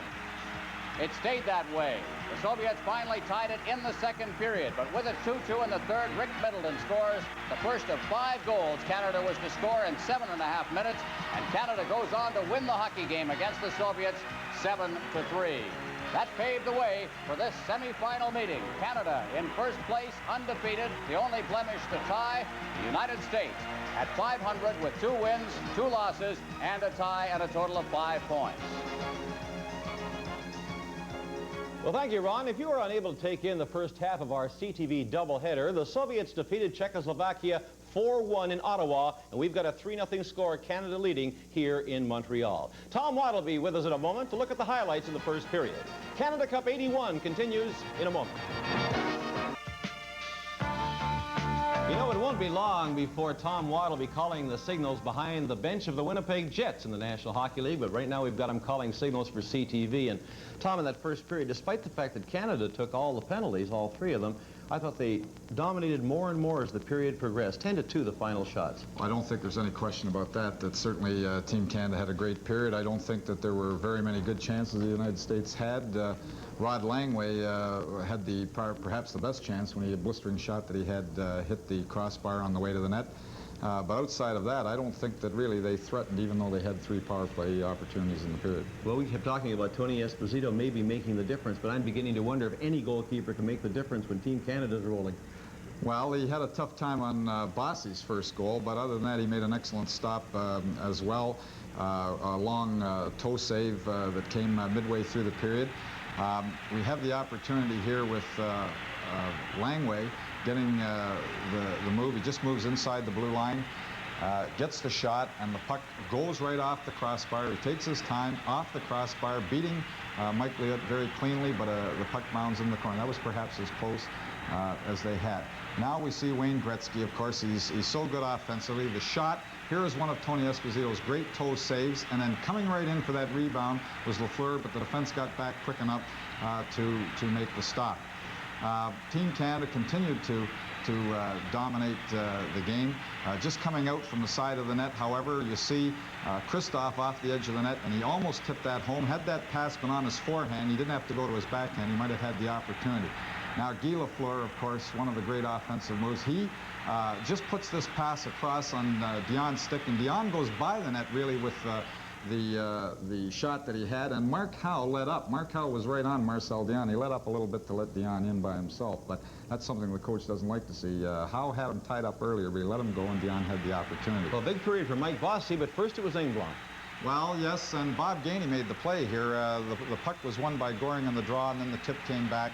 It stayed that way. The Soviets finally tied it in the second period, but with it 2-2 in the third, Rick Middleton scores the first of 5 goals Canada was to score in 7.5 minutes, and Canada goes on to win the hockey game against the Soviets 7-3. That paved the way for this semifinal meeting. Canada in first place, undefeated. The only blemish to tie, the United States at 500 with 2 wins, 2 losses, and a tie at a total of 5 points. Well, thank you, Ron. If you were unable to take in the first half of our CTV doubleheader, the Soviets defeated Czechoslovakia 4-1 in Ottawa, and we've got a 3-0 score, Canada leading here in Montreal. Tom Watt will be with us in a moment to look at the highlights of the first period. Canada Cup 81 continues in a moment. You know, it won't be long before Tom Watt will be calling the signals behind the bench of the Winnipeg Jets in the National Hockey League, but right now we've got him calling signals for CTV. And Tom, in that first period, despite the fact that Canada took all the penalties, all 3 of them, I thought they dominated more and more as the period progressed. 10-2 the final shots. I don't think there's any question about that. That certainly Team Canada had a great period. I don't think that there were very many good chances the United States had. Rod Langway had perhaps the best chance when he had a blistering shot that he had hit the crossbar on the way to the net. But outside of that, I don't think that really they threatened, even though they had 3 power play opportunities in the period. Well, we kept talking about Tony Esposito maybe making the difference, but I'm beginning to wonder if any goalkeeper can make the difference when Team Canada's rolling. Well, he had a tough time on Bossy's first goal, but other than that, he made an excellent stop as well. A long toe save that came midway through the period. We have the opportunity here with Langway getting the move. He just moves inside the blue line. gets the shot, and the puck goes right off the crossbar. He takes his time off the crossbar, beating Mike Liut very cleanly, but the puck bounds in the corner. That was perhaps as close as they had. Now we see Wayne Gretzky, of course. He's so good offensively. The shot, here is one of Tony Esposito's great toe saves, and then coming right in for that rebound was Lafleur, but the defense got back quick enough to make the stop. Team Canada continued to dominate the game. Just coming out from the side of the net, however, you see Christoph off the edge of the net, and he almost tipped that home. Had that pass been on his forehand, he didn't have to go to his backhand. He might have had the opportunity. Now, Guy Lafleur, of course, one of the great offensive moves. He just puts this pass across on Dion's stick, and Dion goes by the net, really, with the shot that he had, and Mark Howe let up. Mark Howe was right on Marcel Dion. He let up a little bit to let Dion in by himself, but that's something the coach doesn't like to see. Howe had him tied up earlier, but he let him go, and Dion had the opportunity. Well, big period for Mike Bossy, but first it was Engblom. Well, yes, and Bob Gainey made the play here. The puck was won by Goring on the draw, and then the tip came back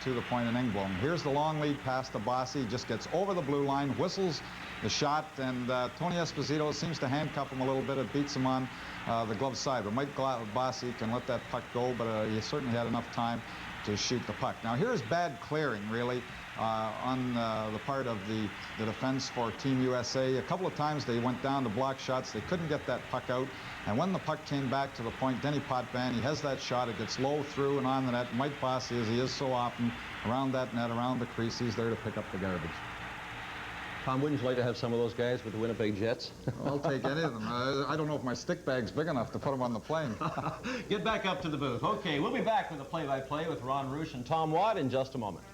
to the point in Engblom. Here's the long lead pass to Bossy. Just gets over the blue line, whistles the shot, and Tony Esposito seems to handcuff him a little bit. It beats him on the glove side. But Mike Bossy can let that puck go, but he certainly had enough time to shoot the puck. Now, here's bad clearing, really, on the part of the defense for Team USA. A couple of times they went down to block shots. They couldn't get that puck out. And when the puck came back to the point, Denny Potvin, he has that shot. It gets low through and on the net. Mike Bossy, as he is so often, around that net, around the crease, he's there to pick up the garbage. Tom, wouldn't you like to have some of those guys with the Winnipeg Jets? I'll take any of them. I don't know if my stick bag's big enough to put them on the plane. Get back up to the booth. Okay, we'll be back with the play-by-play with Ron Roosh and Tom Watt in just a moment.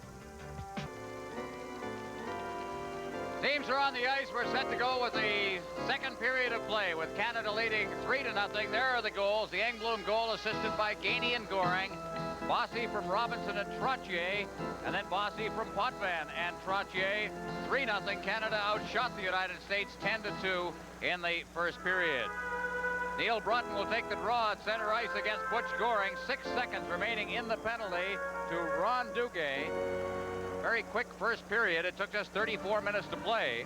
Teams are on the ice. We're set to go with the second period of play with Canada leading 3-0. There are the goals. The Engblom goal assisted by Gainey and Goring. Bossy from Robinson and Trottier, and then Bossy from Potvin and Trottier. 3-0. Canada outshot the United States 10-2 in the first period. Neil Brunton will take the draw at center ice against Butch Goring. 6 seconds remaining in the penalty to Ron Duguay. Very quick first period. It took just 34 minutes to play.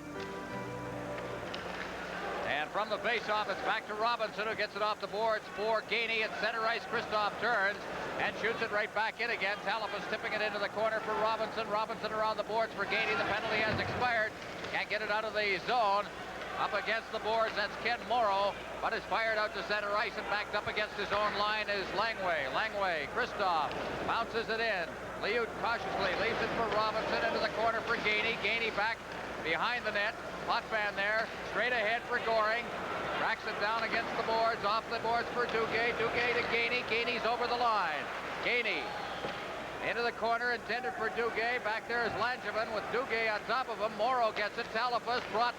And from the faceoff, it's back to Robinson, who gets it off the boards for Gainey at center ice. Christoph turns and shoots it right back in again. Talipus tipping it into the corner for Robinson. Robinson around the boards for Gainey. The penalty has expired. Can't get it out of the zone. Up against the boards, that's Ken Morrow, but is fired out to center ice, and backed up against his own line is Langway. Langway, Christoph bounces it in. Liut cautiously leaves it for Robinson into the corner for Gainey. Gainey back behind the net. Potvin there, straight ahead for Goring. Tracks it down against the boards, off the boards for Duguay. Duguay to Gainey. Gainey's over the line. Gainey into the corner, intended for Duguay. Back there is Langevin with Duguay on top of him. Morrow gets it. Talipus, Broughton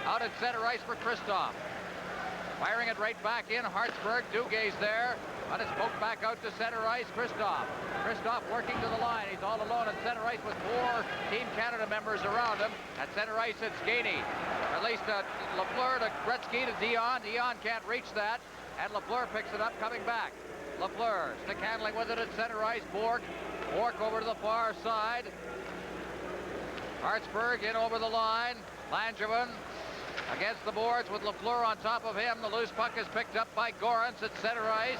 out at center ice for Christoph. Firing it right back in. Hartsburg, Dugay's there, but it's poked back out to center ice. Christoph working to the line. He's all alone at center ice with 4 Team Canada members around him. At center ice, it's Gainey. Released Lafleur to Gretzky to Dion. Dion can't reach that, and Lafleur picks it up coming back. Lafleur stick handling with it at center ice. Bork over to the far side. Hartsburg in over the line. Langevin against the boards with Lafleur on top of him. The loose puck is picked up by Gorance at center ice.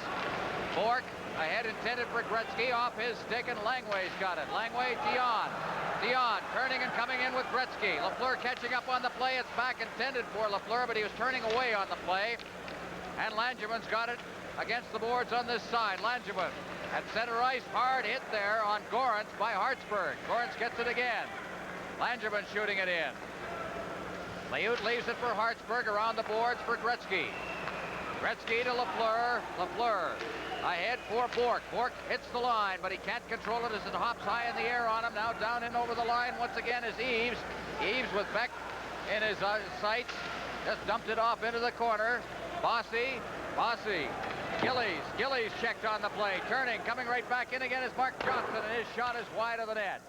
Bork ahead, intended for Gretzky, off his stick, and Langway's got it. Langway, Dion turning and coming in with Gretzky. Lafleur catching up on the play. It's back intended for Lafleur, but he was turning away on the play. And Langevin's got it against the boards on this side. Langevin at center ice, hard hit there on Gorance by Hartsburg. Gorance gets it again. Langevin shooting it in. Liut leaves it for Hartsburg, around the boards for Gretzky. Gretzky to Lafleur. Lafleur ahead for Bork. Bork hits the line, but he can't control it as it hops high in the air on him. Now down in over the line once again is Eaves. Eaves with Beck in his sights. Just dumped it off into the corner. Bossy. Gillies checked on the play. Turning, coming right back in again is Mark Johnson, and his shot is wide of the net.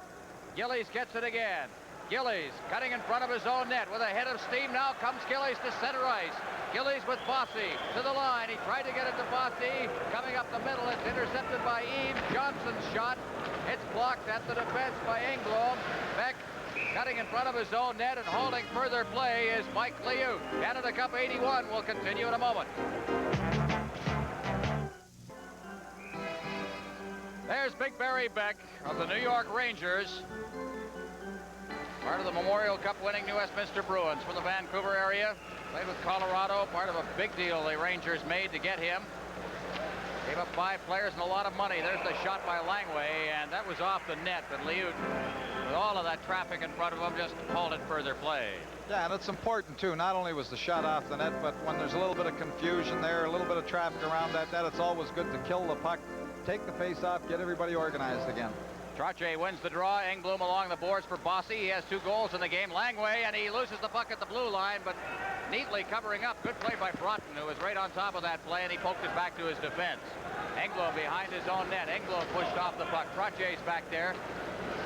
Gillies gets it again. Gillies cutting in front of his own net with a head of steam. Now comes Gillies to center ice. Gillies with Bossy to the line. He tried to get it to Bossy. Coming up the middle, it's intercepted by Eaves. Johnson's shot. It's blocked at the defense by Engblom. Beck Cutting in front of his own net and holding further play is Mike Liut. Canada Cup 81 will continue in a moment. There's Big Barry Beck of the New York Rangers. Part of the Memorial Cup winning New Westminster Bruins from the Vancouver area. Played with Colorado. Part of a big deal the Rangers made to get him. Gave up 5 players and a lot of money. There's the shot by Langway, and that was off the net. But Liut, with all of that traffic in front of him, just halted further play. Yeah, and it's important, too. Not only was the shot off the net, but when there's a little bit of confusion there, a little bit of traffic around that net, it's always good to kill the puck, take the face off, get everybody organized again. Trottier wins the draw. Engblom along the boards for Bossy. He has 2 goals in the game. Langway, and he loses the puck at the blue line, but neatly covering up. Good play by Broughton, who was right on top of that play, and he poked it back to his defense. Engblom behind his own net. Engblom pushed off the puck. Trottier's back there.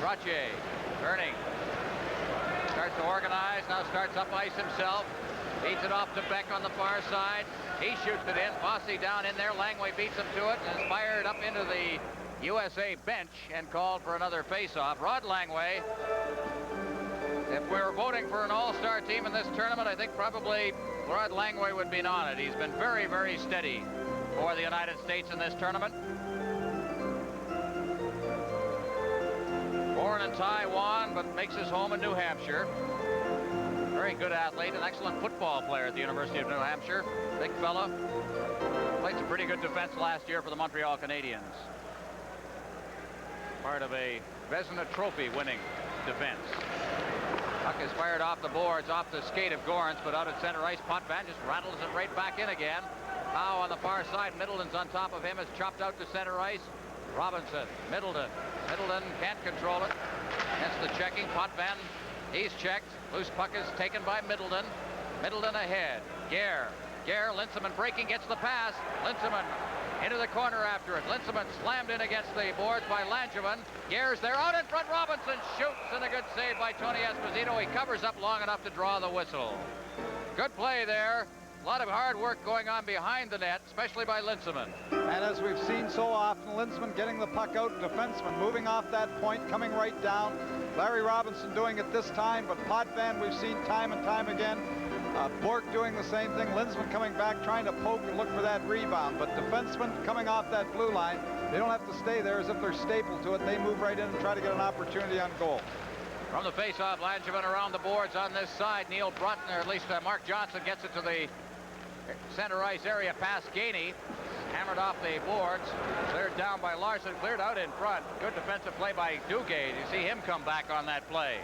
Trottier turning. Starts to organize. Now starts up ice himself. Beats it off to Beck on the far side. He shoots it in. Bossy down in there. Langway beats him to it and is fired up into the USA bench and called for another face-off. Rod Langway, if we were voting for an all-star team in this tournament, I think probably Rod Langway would be on it. He's been very, very steady for the United States in this tournament. Born in Taiwan, but makes his home in New Hampshire. Very good athlete, an excellent football player at the University of New Hampshire. Big fella. Played some pretty good defense last year for the Montreal Canadiens. Part of a Vezina Trophy winning defense. Puck is fired off the boards, off the skate of Gorance, but out at center ice. Potvin just rattles it right back in again. Howe on the far side. Middleton's on top of him. Is chopped out to center ice. Robinson, Middleton. Middleton can't control it. Against the checking. Potvin, he's checked. Loose puck is taken by Middleton. Middleton ahead. Gare, Linseman breaking, gets the pass. Linseman into the corner after it. Linseman slammed in against the boards by Langevin. Gare's there, out in front. Robinson shoots, and a good save by Tony Esposito. He covers up long enough to draw the whistle. Good play there. A lot of hard work going on behind the net, especially by Linseman. And as we've seen so often, Linseman getting the puck out, defenseman moving off that point, coming right down. Larry Robinson doing it this time, but Potvin we've seen time and time again. Bork doing the same thing. Linseman coming back, trying to poke and look for that rebound. But defensemen coming off that blue line, they don't have to stay there as if they're stapled to it. They move right in and try to get an opportunity on goal. From the faceoff, Langevin around the boards on this side. Neil Broughton, or at least Mark Johnson, gets it to the center ice area past Gainey. Hammered off the boards. Cleared down by Larson. Cleared out in front. Good defensive play by Duguay. You see him come back on that play.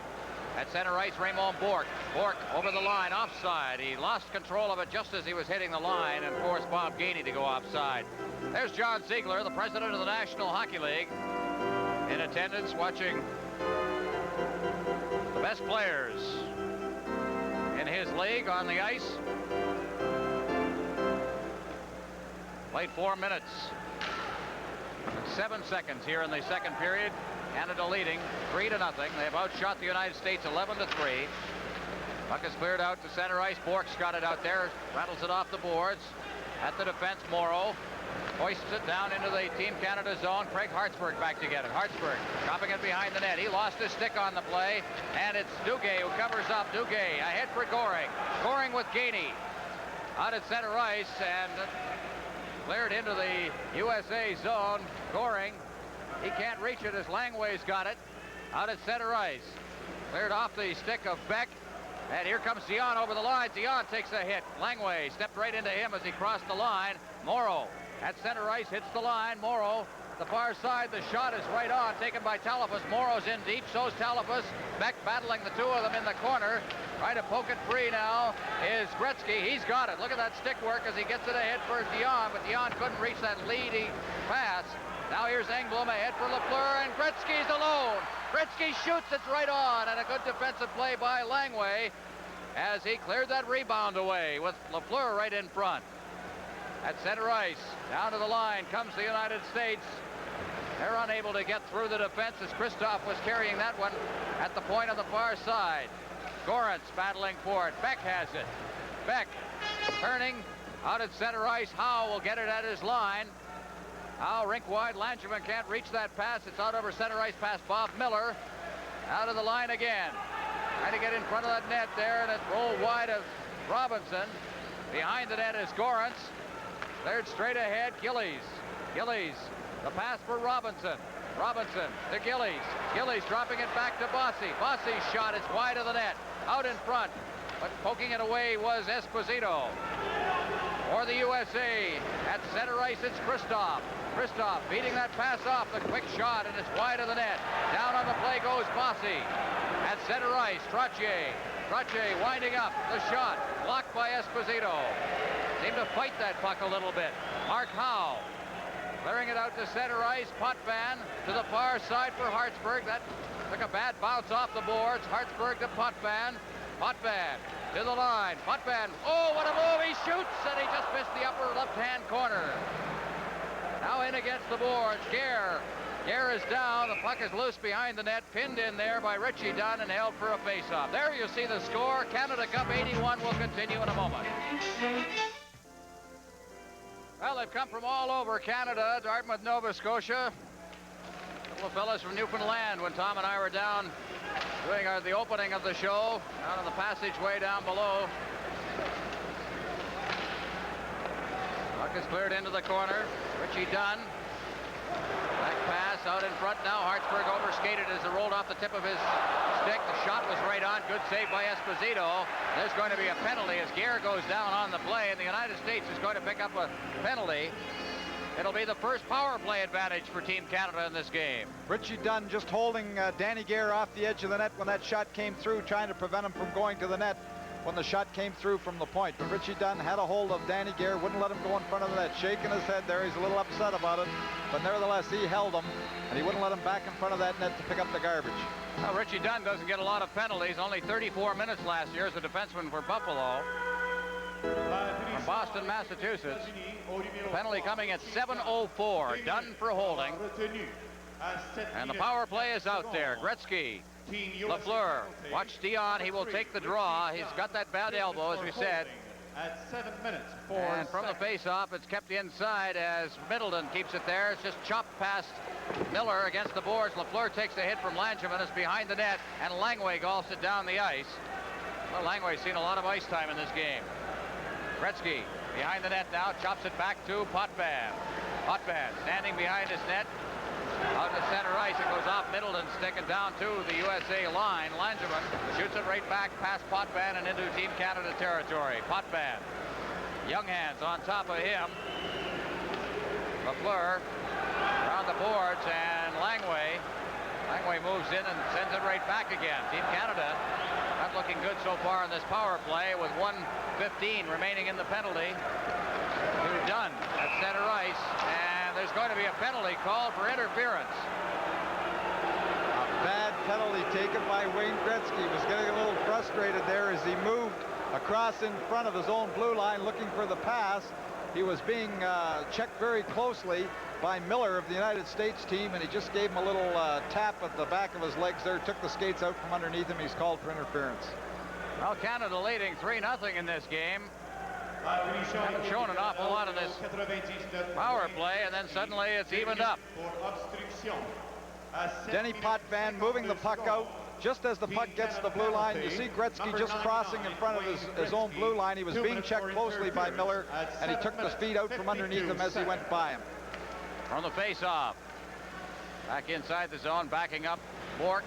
At center ice, Raymond Bourque. Bourque over the line, offside. He lost control of it just as he was hitting the line and forced Bob Gainey to go offside. There's John Ziegler, the president of the National Hockey League, in attendance watching the best players in his league on the ice. Played 4 minutes and 7 seconds here in the second period. Canada leading 3-0. They have outshot the United States 11-3. Puck is cleared out to center ice. Bourque's got it out there. Rattles it off the boards. At the defense, Morrow hoists it down into the Team Canada zone. Craig Hartsburg back to get it. Hartsburg dropping it behind the net. He lost his stick on the play, and it's Duguay who covers up. Duguay ahead for Goring. Goring with Gainey. Out at center ice and cleared into the USA zone. Goring. He can't reach it as Langway's got it. Out at center ice. Cleared off the stick of Beck. And here comes Dion over the line. Dion takes a hit. Langway stepped right into him as he crossed the line. Morrow at center ice hits the line. Morrow, the far side. The shot is right on. Taken by Talafas. Morrow's in deep. So's Talafas. Beck battling the two of them in the corner. Trying to poke it free now is Gretzky. He's got it. Look at that stick work as he gets it ahead for Dion. But Dion couldn't reach that leading pass. Now here's Engblom ahead for Lafleur, and Gretzky's alone. Gretzky shoots, it's right on, and a good defensive play by Langway as he cleared that rebound away with Lafleur right in front. At center ice, down to the line comes the United States. They're unable to get through the defense as Kristoff was carrying that one at the point on the far side. Gorance battling for it. Beck has it. Beck turning out at center ice. Howe will get it at his line. Now rink wide. Langevin can't reach that pass. It's out over center ice past Bob Miller. Out of the line again. trying to get in front of that net there, and it rolled wide of Robinson. Behind the net is Gorance. Cleared straight ahead, Gillies. Gillies, the pass for Robinson. Robinson to Gillies. Gillies dropping it back to Bossy. Bossy's shot is wide of the net. Out in front, but poking it away was Esposito. For the USA, at center ice, it's Kristoff. Kristoff beating that pass off, the quick shot, and it's wide of the net. Down on the play goes Bossy. At center ice, Trottier. Trottier winding up, the shot, blocked by Esposito. Seemed to fight that puck a little bit. Mark Howe clearing it out to center ice. Potvin to the far side for Hartsburg. That took a bad bounce off the boards. Hartsburg to Potvin. Potvin to the line. Potvin, oh, what a move. He shoots, and he just missed the upper left-hand corner. Now in against the boards, Gare. Gare is down. The puck is loose behind the net, pinned in there by Richie Dunn and held for a face-off. There you see the score. Canada Cup 81 will continue in a moment. Well, they've come from all over Canada, Dartmouth, Nova Scotia. A couple of fellas from Newfoundland when Tom and I were down doing the opening of the show, down on the passageway down below. Puck is cleared into the corner. Richie Dunn. Back pass out in front now. Hartsburg overskated as it rolled off the tip of his stick. The shot was right on. Good save by Esposito. There's going to be a penalty as Gare goes down on the play, and the United States is going to pick up a penalty. It'll be the first power play advantage for Team Canada in this game. Richie Dunn just holding Danny Gare off the edge of the net when that shot came through, trying to prevent him from going to the net when the shot came through from the point. But Richie Dunn had a hold of Danny Gare, wouldn't let him go in front of the net, shaking his head there. He's a little upset about it, but nevertheless, he held him, and he wouldn't let him back in front of that net to pick up the garbage. Well, Richie Dunn doesn't get a lot of penalties, only 34 minutes last year as a defenseman for Buffalo. From Boston, Massachusetts. Penalty coming at 7:04. Dunn for holding. And the power play is out there. Gretzky, Lafleur. Watch Dion. He will take the draw. He's got that bad elbow, as we said. At 7 minutes, and from the face-off, it's kept inside as Middleton keeps it there. It's just chopped past Miller against the boards. Lafleur takes a hit from Langevin. It's behind the net, and Langway golfs it down the ice. Well, Langway's seen a lot of ice time in this game. Gretzky behind the net now, chops it back to Potvin. Potvin standing behind his net. Out to center ice, it goes off Middleton's stick and down to the USA line. Langevin shoots it right back past Potvin and into Team Canada territory. Potvin, young hands on top of him. Lafleur around the boards, and Langway moves in and sends it right back again. Team Canada not looking good so far in this power play with 1:15 remaining in the penalty. To Dunn at center ice, and there's going to be a penalty called for interference. A bad penalty taken by Wayne Gretzky. He was getting a little frustrated there as he moved across in front of his own blue line looking for the pass. He was being checked very closely by Miller of the United States team, and he just gave him a little tap at the back of his legs there, took the skates out from underneath him. He's called for interference. Well, Canada leading 3-0 in this game. Haven't shown an awful lot of this power play, and then suddenly it's evened up. Denny Potvin moving the puck out just as the puck gets the blue line. You see Gretzky just crossing in front of his own blue line. He was being checked closely by Miller, and he took his feet out from underneath him as he went by him. From the face-off, back inside the zone, backing up Bork.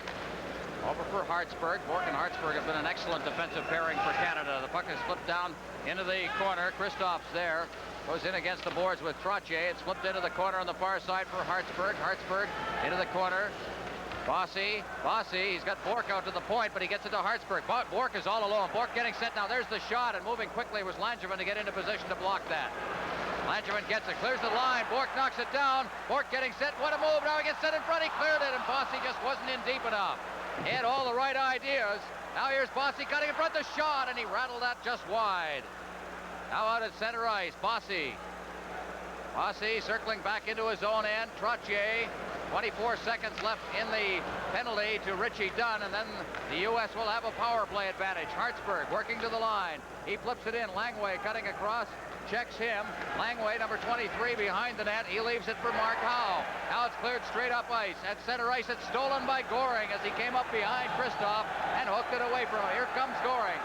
Over for Hartsburg. Bork and Hartsburg have been an excellent defensive pairing for Canada. The puck is flipped down into the corner. Kristoff's there. Goes in against the boards with Trottier. It's flipped into the corner on the far side for Hartsburg. Hartsburg into the corner. Bossy, he's got Bork out to the point, but he gets it to Hartsburg. Bork is all alone. Bork getting set now. There's the shot, and moving quickly was Langevin to get into position to block that. Langevin gets it, clears the line. Bork knocks it down. Bork getting set. What a move. Now he gets set in front. He cleared it, and Bossy just wasn't in deep enough. He had all the right ideas. Now here's Bossy cutting in front of the shot, and he rattled that just wide. Now out at center ice, Bossy circling back into his own end. Trottier, 24 seconds left in the penalty to Richie Dunn, and then the U.S. will have a power play advantage. Hartsburg working to the line. He flips it in. Langway cutting across. Checks him. Langway, number 23, behind the net. He leaves it for Mark Howe. Now it's cleared cleared straight up ice. At center ice, it's stolen by Goring as he came up behind Kristoff and hooked it away from him. Here comes Goring.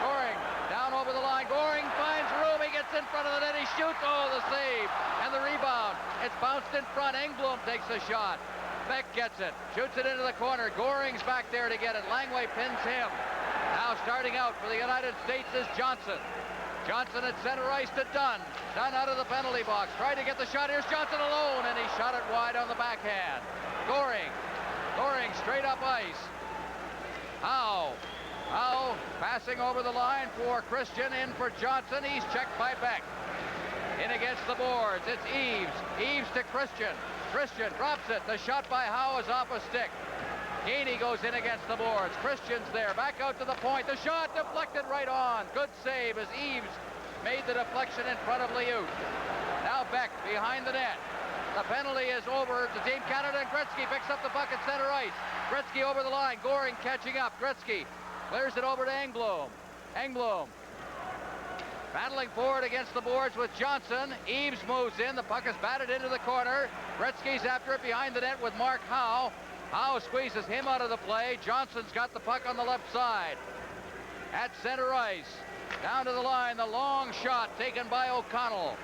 Goring down over the line. Goring finds room. He gets in front of the net. He shoots. Oh, the save and the rebound. It's bounced in front. Engblom takes the shot. Beck gets it. Shoots it into the corner. Goring's back there to get it. Langway pins him. Now starting out for the United States is Johnson. Johnson at center ice to Dunn. Dunn out of the penalty box. Tried to get the shot. Here's Johnson alone, and he shot it wide on the backhand. Goring. Goring straight up ice. Howe. Howe passing over the line for Christian. In for Johnson. He's checked by Beck. In against the boards. It's Eves. Eves to Christian. Christian drops it. The shot by Howe is off a stick. Gainey goes in against the boards. Christian's there. Back out to the point. The shot deflected right on. Good save as Eves made the deflection in front of Liut. Now Beck behind the net. The penalty is over to Team Canada, and Gretzky picks up the puck at center ice. Gretzky over the line. Goring catching up. Gretzky clears it over to Engblom. Engblom battling forward against the boards with Johnson. Eves moves in. The puck is batted into the corner. Gretzky's after it behind the net with Mark Howe. Howe squeezes him out of the play. Johnson's got the puck on the left side. At center ice. Down to the line. The long shot taken by O'Connell.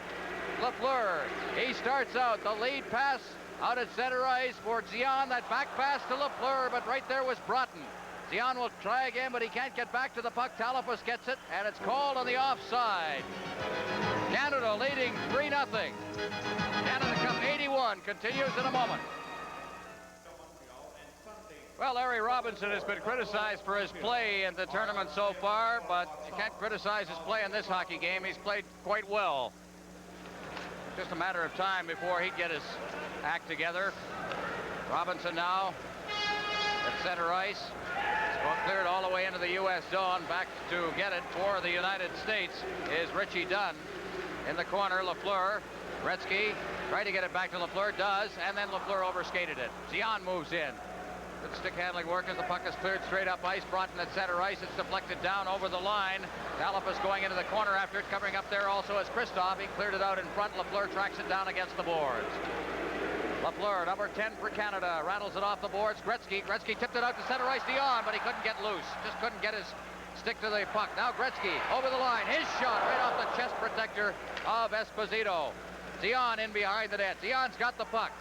Lafleur. He starts out. The lead pass out at center ice for Zion. That back pass to Lafleur, but right there was Broughton. Zion will try again, but he can't get back to the puck. Talipus gets it, and it's called on the offside. Canada leading 3-0. Canada Cup 81 continues in a moment. Well, Larry Robinson has been criticized for his play in the tournament so far, but you can't criticize his play in this hockey game. He's played quite well. Just a matter of time before he'd get his act together. Robinson now at center ice. Well, cleared all the way into the U.S. zone. Back to get it for the United States is Richie Dunn. In the corner, Lafleur. Gretzky tried to get it back to Lafleur, does, and then Lafleur overskated it. Zion moves in. Good stick handling work as the puck is cleared straight up ice. Broughton at center ice. It's deflected down over the line. Talipus going into the corner after it. Covering up there also is Kristoff. He cleared it out in front. Lafleur tracks it down against the boards. Lafleur, number 10 for Canada, rattles it off the boards. Gretzky tipped it out to center ice. Dion, but he couldn't get loose. Just couldn't get his stick to the puck. Now Gretzky over the line. His shot right off the chest protector of Esposito. Dion in behind the net. Dion's got the puck.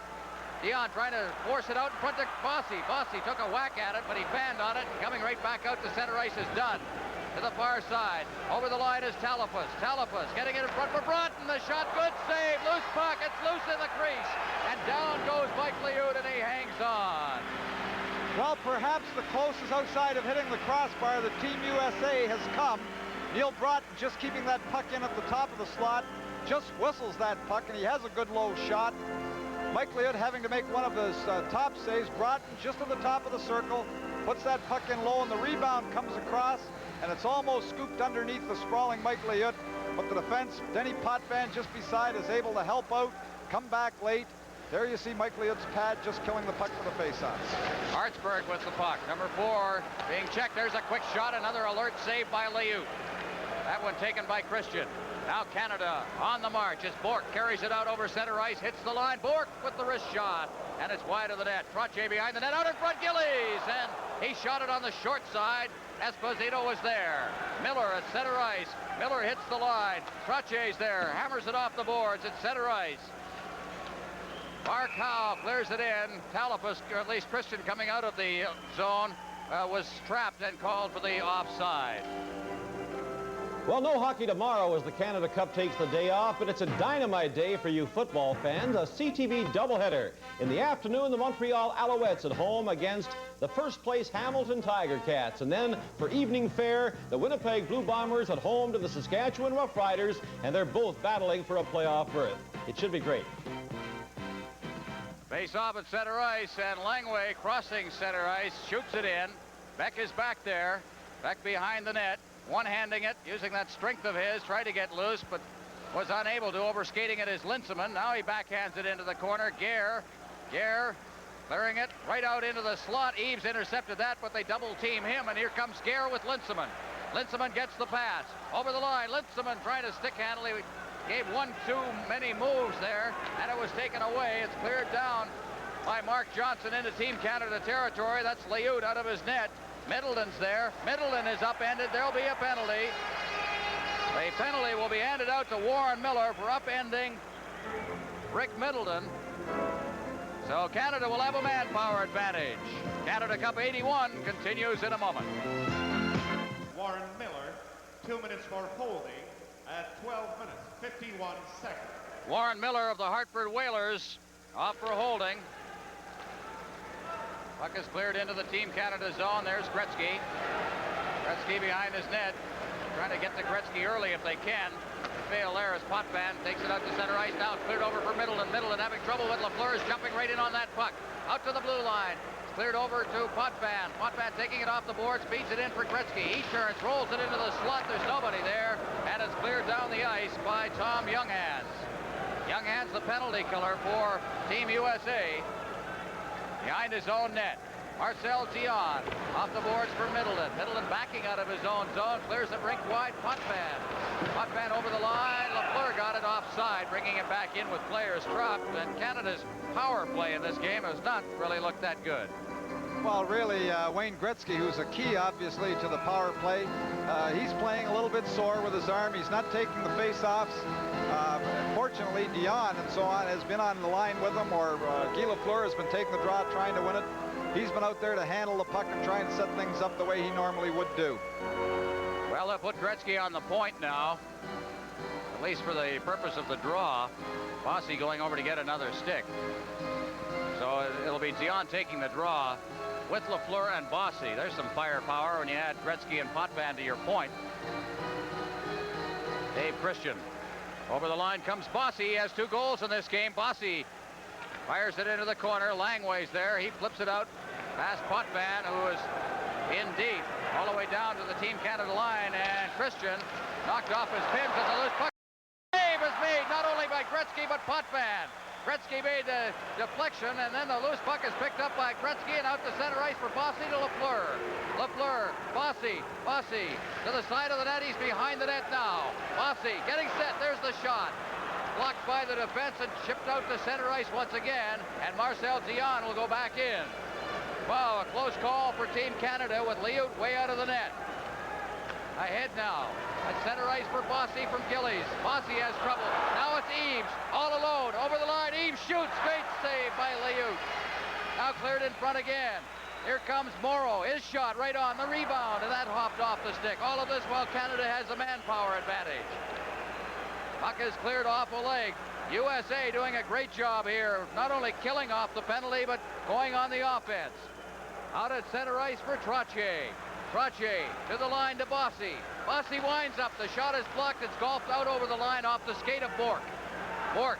Dion trying to force it out in front of Bossy. Bossy took a whack at it, but he fanned on it. Coming right back out to center ice is Dunn. To the far side. Over the line is Talipus. Talipus getting it in front for Broughton. The shot, good save. Loose puck. It's loose in the crease. And down goes Mike Liut, and he hangs on. Well, perhaps the closest outside of hitting the crossbar that Team USA has come. Neil Broughton just keeping that puck in at the top of the slot. Just whistles that puck, and he has a good low shot. Mike Liut having to make one of his top saves. Broughton just at the top of the circle. Puts that puck in low, and the rebound comes across. And it's almost scooped underneath the sprawling Mike Liut, but the defense, Denny Potvin just beside, is able to help out, come back late. There you see Mike Liut's pad just killing the puck for the faceoff. Hartsburg with the puck. Number 4 being checked. There's a quick shot. Another alert save by Liut. That one taken by Christian. Now Canada on the march as Bourque carries it out over center ice, hits the line. Bourque with the wrist shot, and it's wide of the net. Trottier behind the net, out in front, Gillies, and he shot it on the short side. Esposito was there. Miller at center ice. Miller hits the line. Trottier's there, hammers it off the boards at center ice. Mark Howe clears it in. Talipus, or at least Christian coming out of the zone, was trapped and called for the offside. Well, no hockey tomorrow as the Canada Cup takes the day off, but it's a dynamite day for you football fans. A CTV doubleheader. In the afternoon, the Montreal Alouettes at home against the first-place Hamilton Tiger Cats. And then for evening fare, the Winnipeg Blue Bombers at home to the Saskatchewan Roughriders, and they're both battling for a playoff berth. It should be great. Face off at center ice, and Langway crossing center ice, shoots it in. Beck is back there, back behind the net. One-handing it, using that strength of his, tried to get loose, but was unable to. Overskating it is Linsman. Now he backhands it into the corner. Gare clearing it right out into the slot. Eves intercepted that, but they double-team him, and here comes Gare with Linsman. Linsman gets the pass. Over the line, Linsman trying to stick handle. He gave one too many moves there, and it was taken away. It's cleared down by Mark Johnson into Team Canada territory. That's Liut out of his net. Middleton's there. Middleton is upended. There'll be a penalty. The penalty will be handed out to Warren Miller for upending Rick Middleton. So Canada will have a manpower advantage. Canada Cup 81 continues in a moment. Warren Miller, 2 minutes for holding at 12 minutes, 51 seconds. Warren Miller of the Hartford Whalers off for holding. Puck is cleared into the Team Canada zone. There's Gretzky. Gretzky behind his net. Trying to get to Gretzky early if they can. Fail there as Potvin takes it out to center ice. Now it's cleared over for Middleton. Middleton having trouble with Lafleur is jumping right in on that puck. Out to the blue line. It's cleared over to Potvin. Potvin taking it off the boards, feeds it in for Gretzky. He turns, rolls it into the slot. There's nobody there. And it's cleared down the ice by Tom Younghans. Younghans, the penalty killer for Team USA. Behind his own net. Marcel Dion off the boards for Middleton. Middleton backing out of his own zone. Clears it rink wide. Potvin. Potvin over the line. Lafleur got it offside, bringing it back in with players dropped. And Canada's power play in this game has not really looked that good. Well, really, Wayne Gretzky, who's a key, obviously, to the power play, he's playing a little bit sore with his arm. He's not taking the face-offs. Fortunately, Dion and so on has been on the line with him, or Guy Lafleur has been taking the draw, trying to win it. He's been out there to handle the puck and trying to set things up the way he normally would do. Well, they'll put Gretzky on the point now, at least for the purpose of the draw. Bossy going over to get another stick. So it'll be Dion taking the draw with Lafleur and Bossy. There's some firepower when you add Gretzky and Potvin to your point. Dave Christian. Over the line comes Bossy. He has 2 goals in this game. Bossy fires it into the corner. Langway's there. He flips it out past Potvin, who is in deep, all the way down to the Team Canada line. And Christian knocked off his pins as the loose puck. Save is made not only by Gretzky but Potvin. Gretzky made the deflection, and then the loose puck is picked up by Gretzky and out to center ice for Bossy to Lafleur. Lafleur, Bossy to the side of the net. He's behind the net now. Bossy getting set. There's the shot. Blocked by the defense and chipped out to center ice once again, and Marcel Dion will go back in. Wow, a close call for Team Canada with Liut way out of the net. Ahead now. At center ice for Bossy from Gillies. Bossy has trouble. Now it's Eaves all alone over the line. Eaves shoots. Great save by Liut. Now cleared in front again. Here comes Morrow. His shot right on the rebound, and that hopped off the stick. All of this while Canada has a manpower advantage. Puck is cleared off a leg. USA doing a great job here, not only killing off the penalty, but going on the offense. Out at center ice for Trottier. Trottier to the line to Bossy. Bossy winds up. The shot is blocked. It's golfed out over the line off the skate of Bork. Bork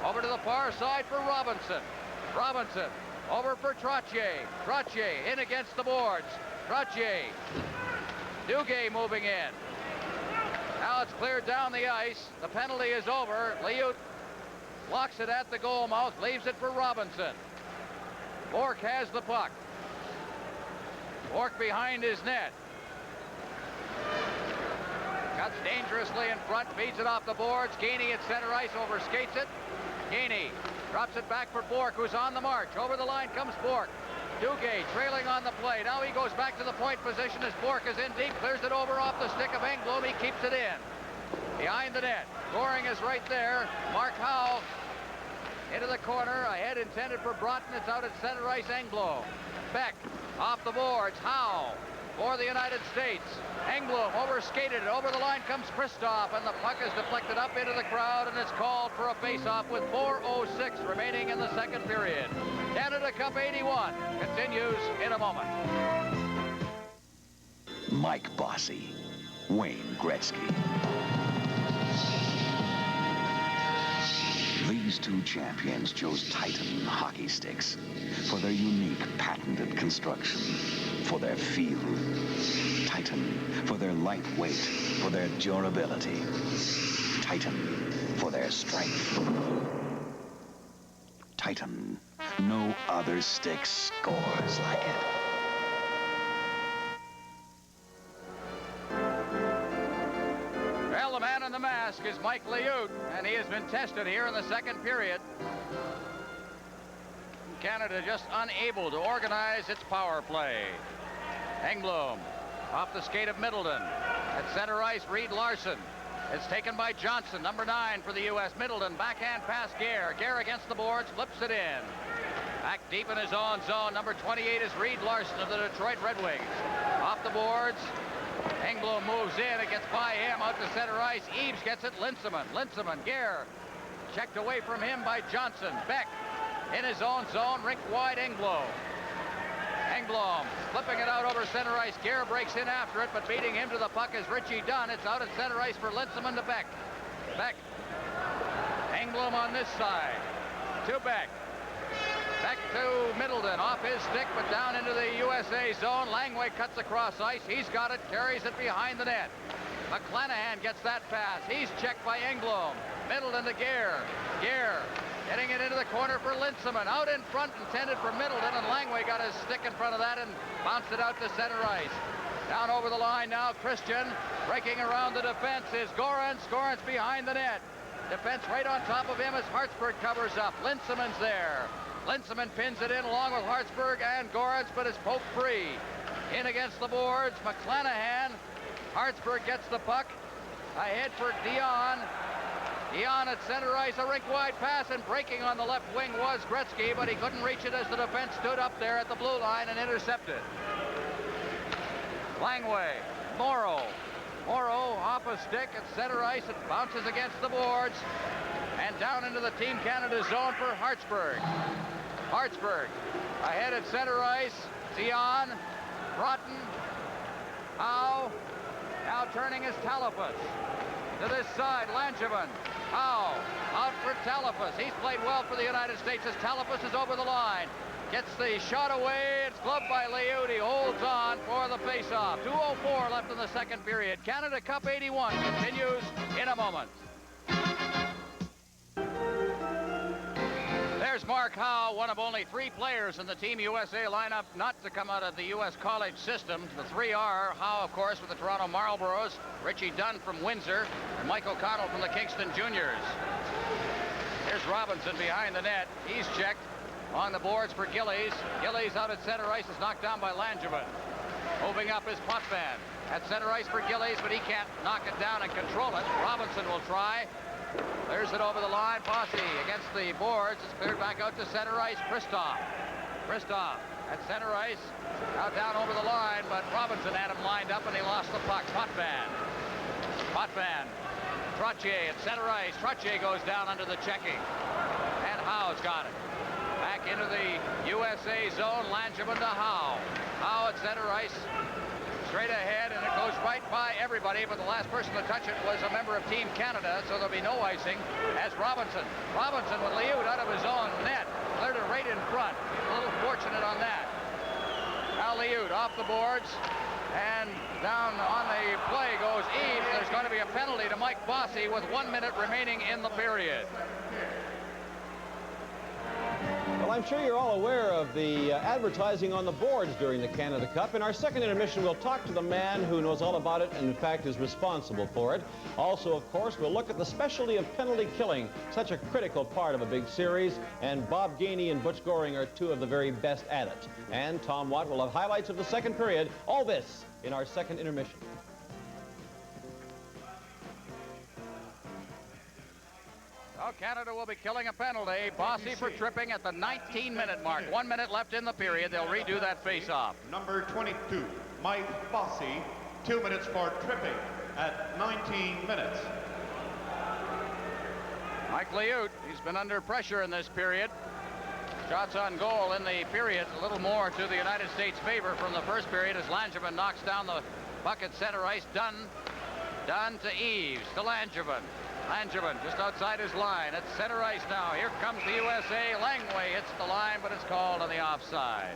over to the far side for Robinson. Robinson over for Trottier. Trottier in against the boards. Trottier. Duguay moving in. Now it's cleared down the ice. The penalty is over. Liut locks it at the goal mouth, leaves it for Robinson. Bork has the puck. Bork behind his net. Cuts dangerously in front, feeds it off the boards. Gainey at center ice, overskates it. Gainey drops it back for Bork, who's on the march. Over the line comes Bork. Duguay trailing on the play. Now he goes back to the point position as Bork is in deep, clears it over off the stick of Engblom. He keeps it in. Behind the net. Scoring is right there. Mark Howe into the corner. A head intended for Broughton. It's out at center ice. Engblom. Beck off the boards. Howe for the United States. Engblom overskated it. Over the line comes Kristoff, and the puck is deflected up into the crowd, and it's called for a face-off with 4:06 remaining in the second period. Canada Cup 81 continues in a moment. Mike Bossy, Wayne Gretzky. These 2 champions chose Titan hockey sticks for their unique patented construction, for their feel. Titan for their lightweight, for their durability. Titan for their strength. Titan, no other stick scores like it. Well, the man in the mask is Mike Liut, and he has been tested here in the second period. Canada just unable to organize its power play. Engblom off the skate of Middleton. At center ice, Reed Larson. It's taken by Johnson, number 9 for the U.S. Middleton, backhand pass Gare. Gare against the boards, flips it in. Back deep in his own zone, number 28 is Reed Larson of the Detroit Red Wings. Off the boards, Engblom moves in, it gets by him, out to center ice. Eaves gets it, Linsman, Gare. Checked away from him by Johnson. Beck in his own zone, rink wide Engblom. Engblom flipping it out over center ice. Gare breaks in after it, but beating him to the puck is Richie Dunn. It's out at center ice for Linsman to Beck. Beck. Engblom on this side. To Beck. Beck to Middleton. Off his stick, but down into the USA zone. Langway cuts across ice. He's got it, carries it behind the net. McClanahan gets that pass. He's checked by Engblom. Middleton to Gare. Gare getting it into the corner for Linsman. Out in front, intended for Middleton, and Langway got his stick in front of that and bounced it out to center ice. Down over the line now, Christian. Breaking around the defense is Gorans. Gorans behind the net. Defense right on top of him as Hartsburg covers up. Linsman's there. Linsman pins it in along with Hartsburg and Gorans, but is poked free. In against the boards, McClanahan. Hartsburg gets the puck. Ahead for Dion. Dion at center ice, a rink-wide pass, and breaking on the left wing was Gretzky, but he couldn't reach it as the defense stood up there at the blue line and intercepted. Langway, Morrow off a stick at center ice. It bounces against the boards and down into the Team Canada zone for Hartsburg. Hartsburg ahead at center ice. Dion, Broughton, Howe. Now turning is Talafas. To this side, Langevin. Howe out for Talafas. He's played well for the United States as Talafas is over the line. Gets the shot away. It's gloved by Liudi. Holds on for the faceoff. 2:04 left in the second period. Canada Cup 81 continues in a moment. There's Mark Howe, one of only 3 players in the Team USA lineup not to come out of the U.S. college system. The 3 are Howe, of course, with the Toronto Marlboros, Richie Dunn from Windsor, and Mike O'Connell from the Kingston Juniors. Here's Robinson behind the net. He's checked on the boards for Gillies. Gillies out at center ice is knocked down by Langevin. Moving up is Potvin. At center ice for Gillies, but he can't knock it down and control it. Robinson will try. Clears it over the line. Bossy against the boards. It's cleared back out to center ice. Christoph at center ice. Now down over the line, but Robinson had him lined up and he lost the puck. Potvin. Trottier at center ice. Trottier goes down under the checking. And Howe's got it. Back into the USA zone. Langevin to Howe. Howe at center ice. Straight ahead, and it goes right by everybody, but the last person to touch it was a member of Team Canada, so there'll be no icing. As Robinson with Liud out of his own net, cleared it right in front. A little fortunate on that. Now Liud off the boards, and down on the play goes Eaves. There's going to be a penalty to Mike Bossy with 1 minute remaining in the period. Well, I'm sure you're all aware of the advertising on the boards during the Canada Cup. In our second intermission, we'll talk to the man who knows all about it and, in fact, is responsible for it. Also, of course, we'll look at the specialty of penalty killing, such a critical part of a big series, and Bob Gainey and Butch Goring are 2 of the very best at it. And Tom Watt will have highlights of the second period. All this in our second intermission. Well, Canada will be killing a penalty. Bossy for tripping at the 19-minute mark. 1 minute left in the period. They'll redo that face-off. Number 22, Mike Bossy, 2 minutes for tripping at 19 minutes. Mike Liut, he's been under pressure in this period. Shots on goal in the period, a little more to the United States' favor from the first period as Langevin knocks down the puck at center ice. Dunn to Eaves, to Langevin. Langevin just outside his line at center ice now. Here comes the USA. Langway hits the line, but it's called on the offside.